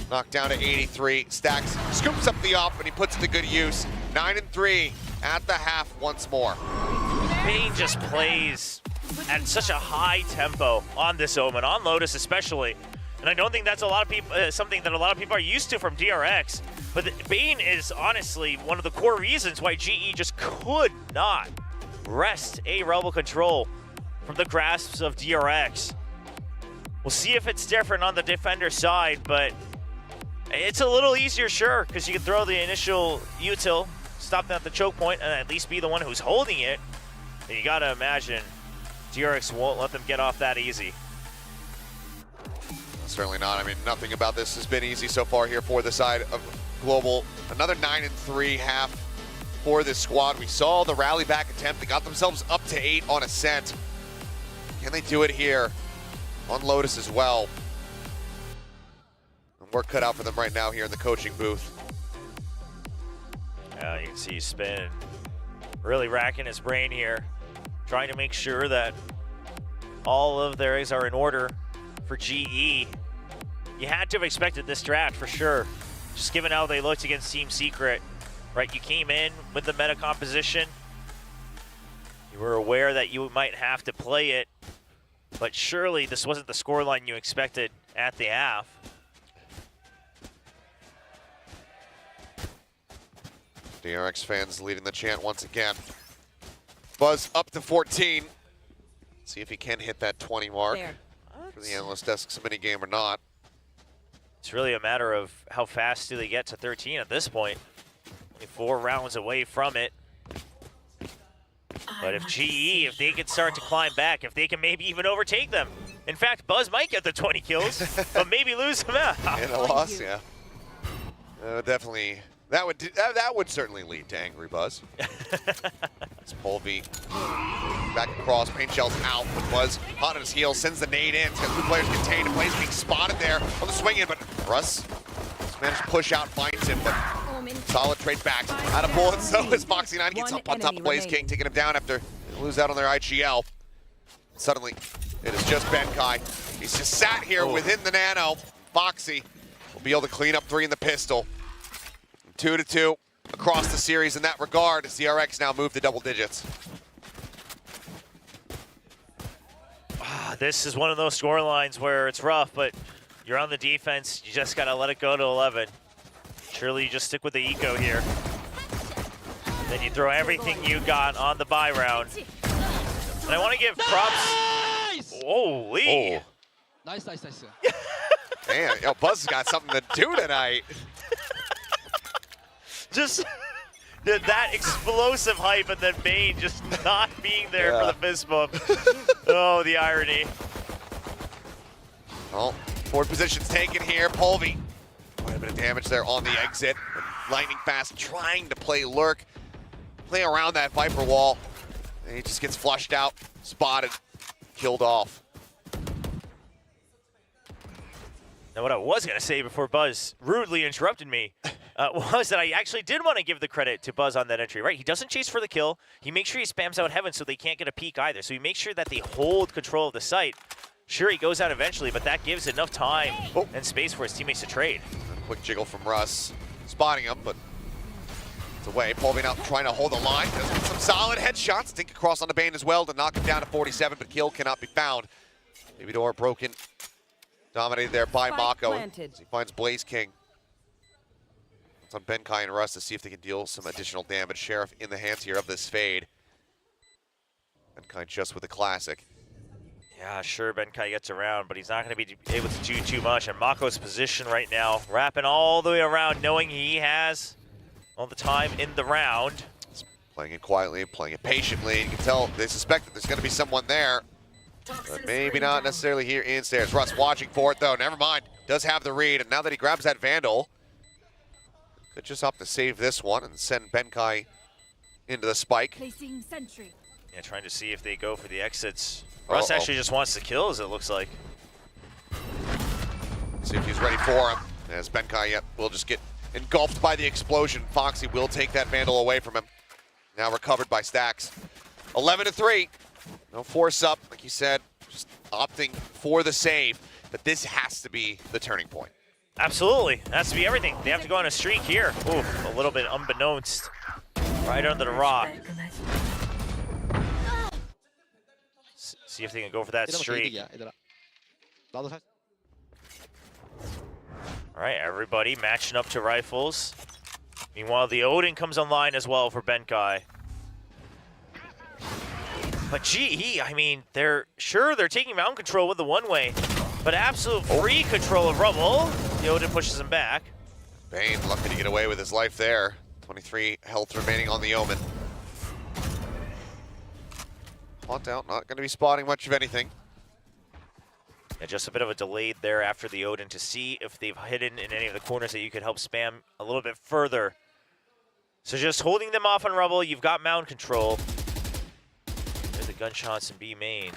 Knocked down to 83. Stacks scoops up the op, and he puts it to good use. 9-3 at the half once more. Bane just plays at such a high tempo on this Omen, on Lotus especially. And I don't think that's something that a lot of people are used to from DRX. But Bane is honestly one of the core reasons why GE just could not wrest a Rebel control from the grasps of DRX. We'll see if it's different on the defender side, but it's a little easier, sure, because you can throw the initial util, stop them at the choke point, and at least be the one who's holding it. And you gotta imagine DRX won't let them get off that easy. Certainly not. I mean, nothing about this has been easy so far here for the side of Global. Another 9-3 half for this squad. We saw the rally back attempt. They got themselves up to 8 on Ascent. Can they do it here on Lotus as well? And work cut out for them right now here in the coaching booth. Yeah, you can see he's spinning, really racking his brain here, trying to make sure that all of their eggs are in order for GE. You had to have expected this draft for sure, just given how they looked against Team Secret, right? You came in with the meta composition. You were aware that you might have to play it But surely this wasn't the scoreline you expected at the half. DRX fans leading the chant once again. Buzz up to 14. See if he can hit that 20 mark for the analyst desk mini game or not. It's really a matter of how fast do they get to 13 at this point. Only 4 rounds away from it. But if GE, if they can start to climb back, if they can maybe even overtake them. In fact, Buzz might get the 20 kills, but maybe lose them out. And a loss, yeah. Definitely, that would certainly lead to angry Buzz. It's Polvi back across, paint shells out, but Buzz hot on his heels, sends the nade in. He's got 2 players contained, and Blaze being spotted there on the swing in, but Russ managed to push out, finds him, but solid trade back. Out of bullets, so as Foxy 9 gets up on top of Blaze King, taking him down after they lose out on their IGL. Suddenly, it is just Benkai. He's just sat here within the nano. Foxy will be able to clean up 3 in the pistol. 2-2 across the series in that regard as DRX now move to double digits. This is one of those score lines where it's rough, but you're on the defense. You just got to let it go to 11. Surely you just stick with the eco here. Then you throw everything you got on the buy round. And I want to give props. Holy. Oh. Nice. Damn, yo, Buzz has got something to do tonight. Just that explosive hype and then Bane just not being there for the fist bump. Oh, the irony. Well, forward position's taken here. Polvi, quite a bit of damage there on the exit. Lightning fast, trying to play lurk, play around that Viper wall. And he just gets flushed out, spotted, killed off. Now, what I was going to say before Buzz rudely interrupted me was that I actually did want to give the credit to Buzz on that entry, right? He doesn't chase for the kill. He makes sure he spams out Heaven so they can't get a peek either. So he makes sure that they hold control of the site. Sure, he goes out eventually, but that gives enough time and space for his teammates to trade. A quick jiggle from Russ, spotting him, but it's away. Polvi now trying to hold the line. Does get some solid headshots. Think across on the Bane as well to knock him down to 47, but kill cannot be found. Maybe door broken. Dominated there by Mako as he finds Blaze King. It's on Benkai and Russ to see if they can deal some additional damage. Sheriff in the hands here of this fade. Benkai just with a classic. Yeah, sure, Benkai gets around, but he's not going to be able to do too much. And Mako's position right now, wrapping all the way around, knowing he has all the time in the round. He's playing it quietly, playing it patiently. You can tell they suspect that there's going to be someone there. But maybe not necessarily here in stairs. Russ watching for it, though. Never mind. Does have the read, and now that he grabs that Vandal, could just opt to save this one and send Benkai into the spike. Placing sentry. Yeah, trying to see if they go for the exits. Russ actually just wants the kills, it looks like. See if he's ready for him. As Benkai will just get engulfed by the explosion. Foxy will take that Vandal away from him. Now recovered by Stacks. 11-3. No force up, like you said, just opting for the save. But this has to be the turning point. Absolutely. It has to be everything. They have to go on a streak here. Ooh, a little bit unbeknownst. Right under the rock. See if they can go for that streak. All right, everybody matching up to rifles. Meanwhile, the Odin comes online as well for Benkai. But GE, I mean, they're taking mountain control with the one-way, but absolute free control of Rubble. The Odin pushes him back. Bane lucky to get away with his life there. 23 health remaining on the Omen. Haunt out, not going to be spotting much of anything. Yeah, just a bit of a delay there after the Odin to see if they've hidden in any of the corners that you could help spam a little bit further. So just holding them off on Rubble, you've got mountain control. There's the gunshots in B main.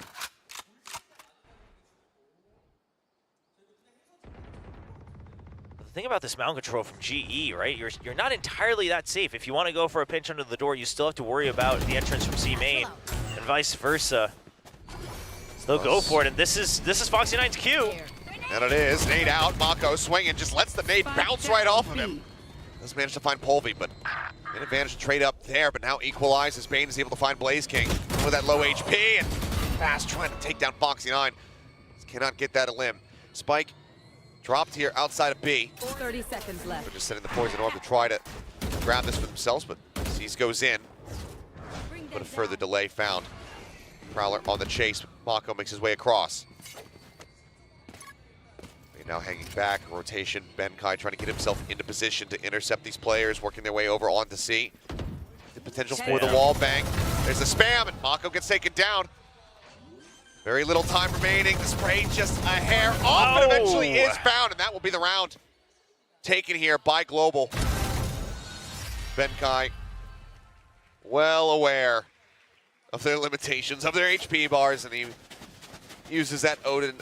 The thing about this mountain control from GE, right? You're not entirely that safe. If you want to go for a pinch under the door, you still have to worry about the entrance from C main, and vice versa. So they'll go for it, and this is Foxy 9's cue. And it is. Nade out. Mako swinging, just lets the nade bounce right off of him. Does manage to find Polvi, but an advantage to trade up there, but now equalizes. Bane is able to find Blaze King with that low HP, and fast trying to take down Foxy9. Cannot get that a limb. Spike dropped here outside of B. 30 seconds left. They're just setting the poison orb to try to grab this for themselves, but C's goes in. But a further delay found. Prowler on the chase. Mako makes his way across. They're now hanging back. Rotation. Benkai trying to get himself into position to intercept these players, working their way over onto C. The potential for the wall bang. There's a spam, and Mako gets taken down. Very little time remaining. The spray just a hair off, and eventually is found, and that will be the round taken here by Global. Benkai, well aware of their limitations, of their HP bars, and he uses that Odin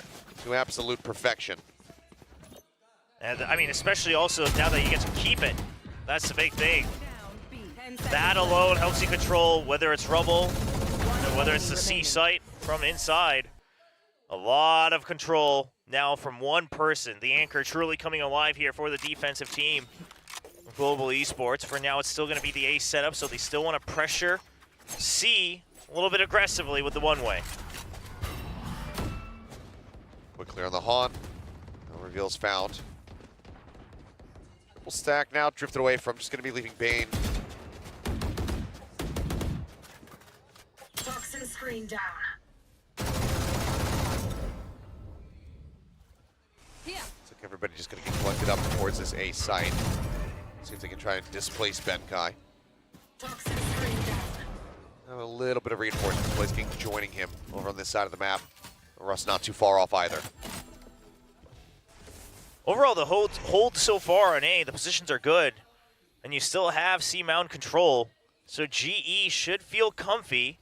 to absolute perfection. And I mean, especially also now that you get to keep it. That's the big thing. That alone helps you control whether it's rubble, or whether it's the C site from inside. A lot of control now from one person. The anchor truly coming alive here for the defensive team. Global Esports. For now, it's still going to be the A setup, so they still want to pressure C a little bit aggressively with the one-way. Quick clear on the haunt. No reveals found. Triple stack now, drifted away from, just going to be leaving Bane. Toxin screen down. Looks like everybody just going to get collected up towards this A site. See if they can try and displace Benkai. Toxin screen down. Have a little bit of reinforcements. Blaze King joining him over on this side of the map. Russ not too far off either. Overall, the hold so far on A, the positions are good, and you still have C mound control, so GE should feel comfy.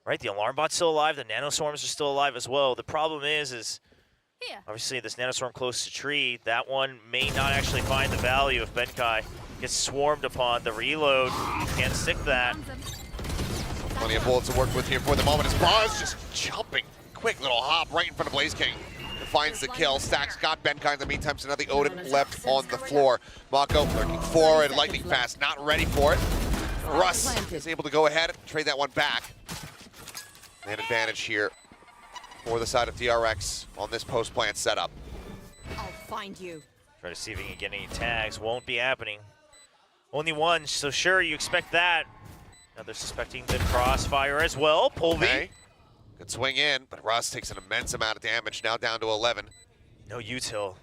Right, the alarm bot's still alive, the nanoswarms are still alive as well. The problem is obviously this nanoswarm close to tree, that one may not actually find the value if Benkai gets swarmed upon. The reload can't stick that. Plenty of bullets to work with here for the moment as Braz just jumping. Quick little hop right in front of Blaze King. Finds the kill. Stacks got Benkai in the meantime, so now the Odin left on the floor. Mako lurking forward, lightning fast, not ready for it. Russ is able to go ahead and trade that one back. An advantage here for the side of DRX on this post-plant setup. I'll find you. Try to see if he can get any tags. Won't be happening. Only one, so sure, you expect that. Now they're suspecting the crossfire as well. Polvi. Okay. Good swing in, but Russ takes an immense amount of damage, now down to 11. No util.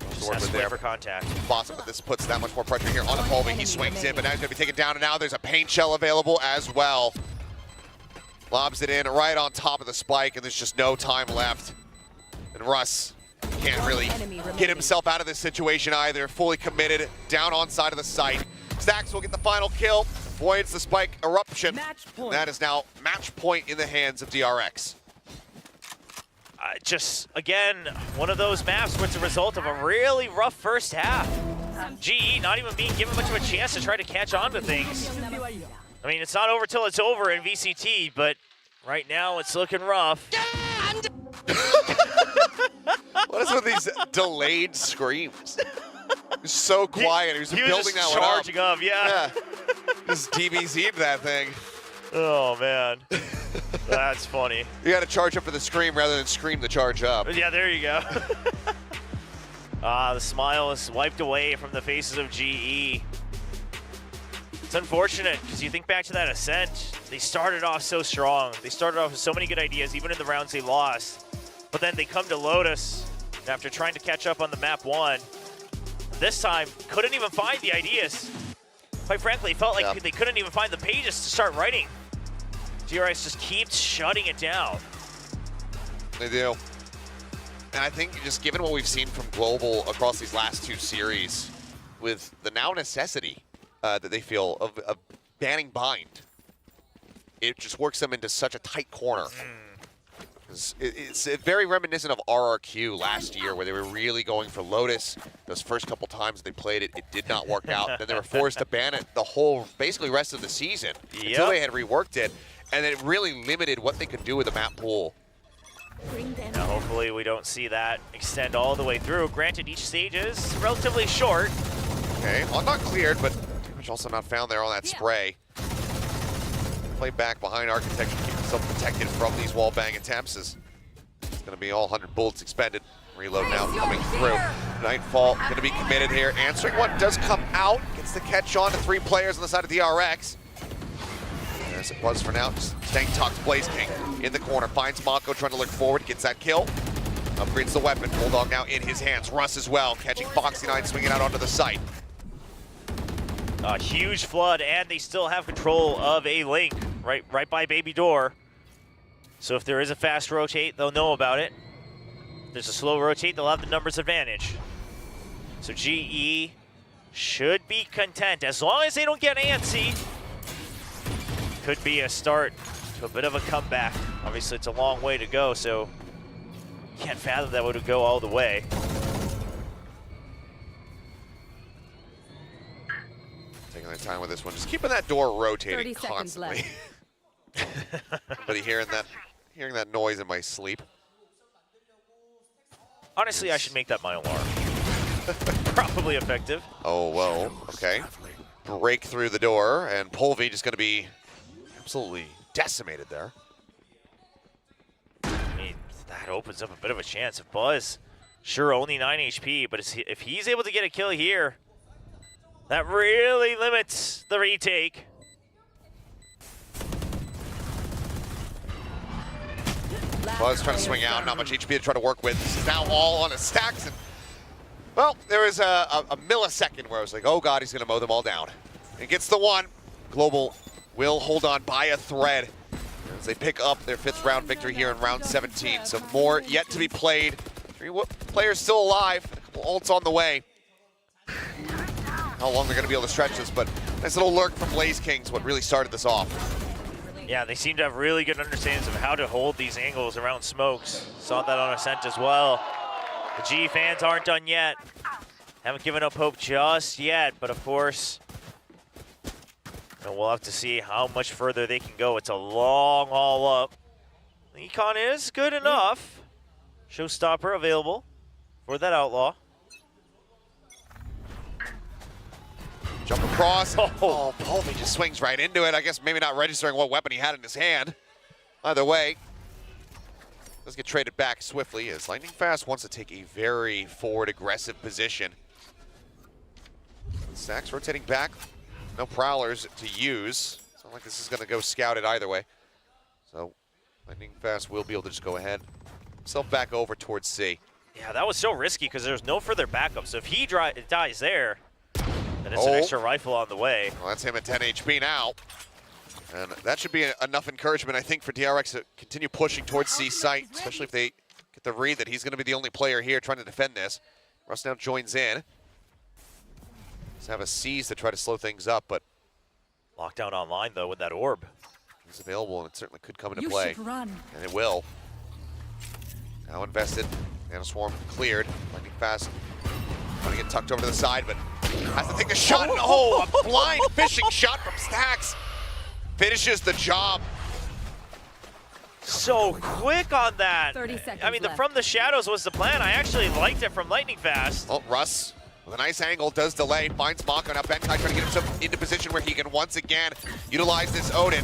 Just has to wait for contact. Awesome, but this puts that much more pressure here on the Polvi. He swings in, but now he's going to be taken down, and now there's a paint shell available as well. Lobs it in right on top of the spike, and there's just no time left. And Russ can't really get himself out of this situation either. Fully committed, down on side of the site. Stacks will get the final kill. Avoids the spike eruption. That is now match point in the hands of DRX. Just, again, one of those maps where it's a result of a really rough first half. GE not even being given much of a chance to try to catch on to things. I mean, it's not over till it's over in VCT, but right now it's looking rough. What is with these delayed screams? He's so quiet. He was building that one up. Charging up, yeah. Just DBZ'd that thing. Oh, man. That's funny. You got to charge up for the scream rather than scream the charge up. Yeah, there you go. The smile is wiped away from the faces of GE. It's unfortunate because you think back to that Ascent. They started off so strong. They started off with so many good ideas, even in the rounds they lost. But then they come to Lotus after trying to catch up on the map 1. This time, couldn't even find the ideas. Quite frankly, it felt like they couldn't even find the pages to start writing. DRX just keeps shutting it down. They do. And I think just given what we've seen from Global across these last 2 series, with the now necessity that they feel of banning Bind, it just works them into such a tight corner. It's very reminiscent of RRQ last year, where they were really going for Lotus. Those first couple times they played it, it did not work out. Then they were forced to ban it the whole, basically rest of the season, until they had reworked it. And then it really limited what they could do with the map pool. Now, hopefully we don't see that extend all the way through. Granted, each stage is relatively short. Okay, well, not cleared, but damage also not found there on that spray. play back behind architecture, keep himself protected from these wall bang attempts. As it's going to be all 100 bullets expended. Reload now coming through. Nightfall going to be committed here. Answering one does come out. Gets the catch on to 3 players on the side of the RX. As it was for now, just staying tucked. Blaze King in the corner. Finds Mako trying to look forward. Gets that kill. Upgrades the weapon. Bulldog now in his hands. Russ as well. Catching Foxy9 swinging out onto the site. A huge flood, and they still have control of a link right by Baby Door. So if there is a fast rotate, they'll know about it. If there's a slow rotate, they'll have the numbers advantage. So GE should be content. As long as they don't get antsy, could be a start to a bit of a comeback. Obviously, it's a long way to go, so can't fathom that would go all the way. Taking their time with this one, just keeping that door rotating 30 seconds constantly. left. Somebody hearing that noise in my sleep. Honestly, I should make that my alarm. Probably effective. Oh, well, okay. Break through the door, and Polvi just going to be absolutely decimated there. I mean, that opens up a bit of a chance. If Buzz, sure, only 9 HP, but if he's able to get a kill here, that really limits the retake. Buzz trying to swing out, not much HP to try to work with. This is now all on his stacks. And, well, there was a millisecond where I was like, oh God, he's going to mow them all down. And gets the one. Global will hold on by a thread as they pick up their 5th round victory here in round 17. So more yet to be played. 3 players still alive. A couple ults on the way. How long they're going to be able to stretch this, but nice little lurk from Blaze Kings, what really started this off. Yeah, they seem to have really good understandings of how to hold these angles around smokes. Saw that on Ascent as well. The G fans aren't done yet. Haven't given up hope just yet, but of course, we'll have to see how much further they can go. It's a long haul up. The Econ is good enough. Showstopper available for that Outlaw. Jump across. Oh, Polvi just swings right into it. I guess maybe not registering what weapon he had in his hand. Either way, does get traded back swiftly as Lightning Fast wants to take a very forward aggressive position. Stacks rotating back. No prowlers to use. It's not like this is going to go scouted either way. So Lightning Fast will be able to just go ahead. Himself back over towards C. Yeah, that was so risky because there's no further backup. So if he dies there, and it's an extra rifle on the way. Well, that's him at 10 HP now. And that should be enough encouragement, I think, for DRX to continue pushing towards C site, especially if they get the read that he's going to be the only player here trying to defend this. Russ now joins in. Let's have a seize to try to slow things up, but lockdown online, though, with that orb. He's available, and it certainly could come into You play. should run. And it will. Now invested. Nanoswarm cleared. Lightning Fast. Trying to get tucked over to the side, but has to take the shot. Oh, a blind fishing shot from Stacks. Finishes the job. So quick on that. 30 seconds I mean, the left. from the shadows was the plan. I actually liked it from Lightning Fast. Oh, Russ with a nice angle does delay. Finds Mako. Now Benkai trying to get himself into position where he can once again utilize this Odin.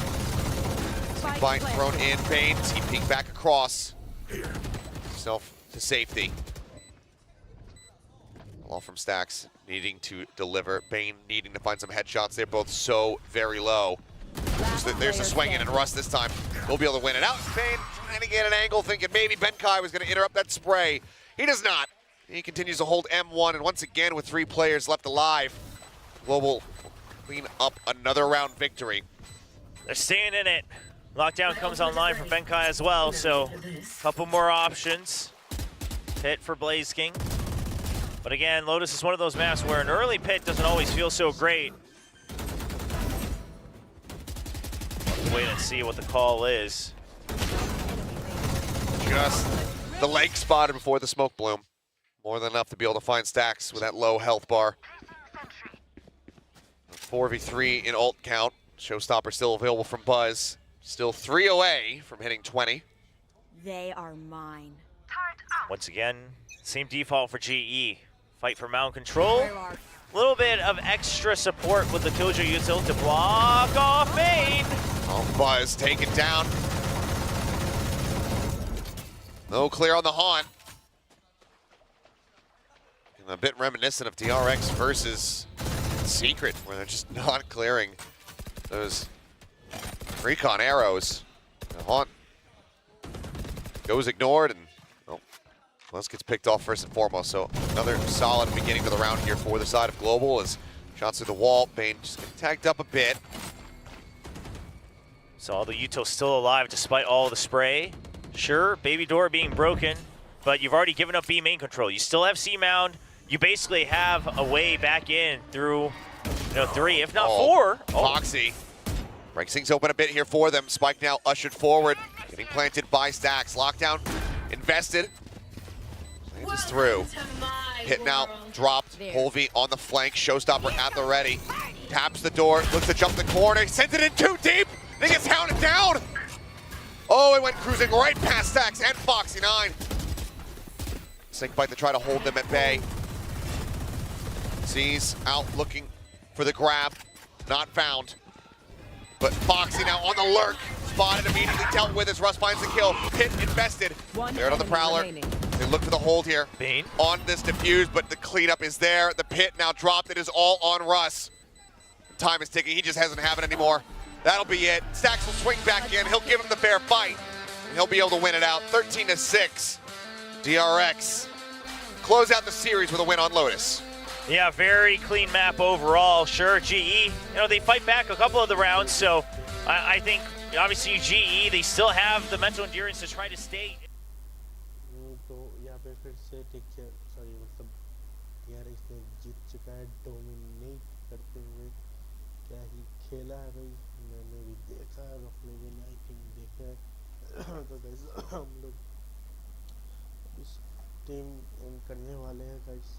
Bind thrown in. Bane TPing back across. Himself to safety. All from Stacks needing to deliver. Bane needing to find some headshots. They're both so very low. There's a swing in, and Russ this time will be able to win it out. Bane trying to get an angle, thinking maybe Benkai was going to interrupt that spray. He does not. He continues to hold M1, and once again with 3 players left alive, Global clean up another round victory. They're staying in it. Lockdown comes online for Benkai as well, so a couple more options. Pit for Blaze King. But again, Lotus is one of those maps where an early pit doesn't always feel so great. Let's wait and see what the call is. Just the leg spotted before the smoke bloom. More than enough to be able to find Stacks with that low health bar. 4v3 in ult count. Showstopper still available from Buzz. Still 3 away from hitting 20. They are mine. Once again, same default for GE. Fight for mound control. A little bit of extra support with the Killjoy util to block off Bane. Oh, Buzz taken down. No clear on the haunt. And a bit reminiscent of DRX versus Secret, where they're just not clearing those recon arrows. The haunt goes ignored, and well, Buzz gets picked off first and foremost. So another solid beginning to the round here for the side of Global as shots through the wall. Bane just getting tagged up a bit. So although Yuto's still alive despite all the spray, sure, Baby Door being broken, but you've already given up B main control. You still have C Mound. You basically have a way back in through, 3, if not 4. Foxy breaks things open a bit here for them. Spike now ushered forward, getting planted by Stacks. Lockdown invested. Plans is through. Hit now dropped. Holvey on the flank. Showstopper at the ready. Taps the door. Looks to jump the corner. Sends it in too deep. Then gets hounded down. Oh, it went cruising right past Stacks and Foxy 9. Snake bite to try to hold them at bay. Z's out looking for the grab. Not found. But Foxy now on the lurk. Spotted, immediately dealt with as Russ finds the kill. Pit invested. There on the Prowler. They look for the hold here. Bane on this defuse, but the cleanup is there. The Pit now dropped. It is all on Russ. Time is ticking. He just hasn't have it anymore. That'll be it. Stacks will swing back in. He'll give him the fair fight. And he'll be able to win it out. 13-6. DRX close out the series with a win on Lotus. Yeah, very clean map overall. Sure, GE, they fight back a couple of the rounds, so I think obviously GE, they still have the mental endurance to try to stay. तो यहाँ पे फिर से take sorry मतलब DRX ने जीत चुका है dominate करते हुए क्या ही खेला है भाई मैंने भी देखा है आप लोगों ने आई थिंक देखा है तो गाइस हम लोग इस टीम एंड करने वाले हैं गाइस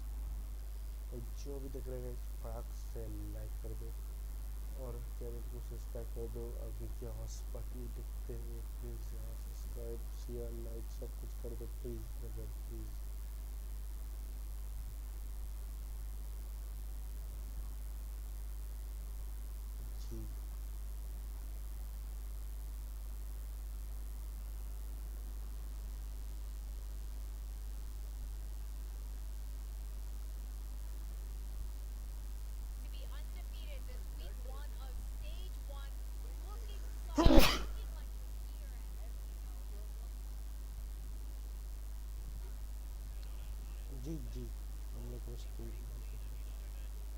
और जो भी देख रहे हैं फटाक से लाइक कर दो और चैनल को सब्सक्राइब कर दो अभी क्या हॉटस्पॉट भी देखते हुए प्लीज़ यहाँ सब्सक्राइब शेयर लाइक सब कुछ कर दो प्लीज़ ब्रदर प्लीज़ जी जी जी हम लोग को स्कूल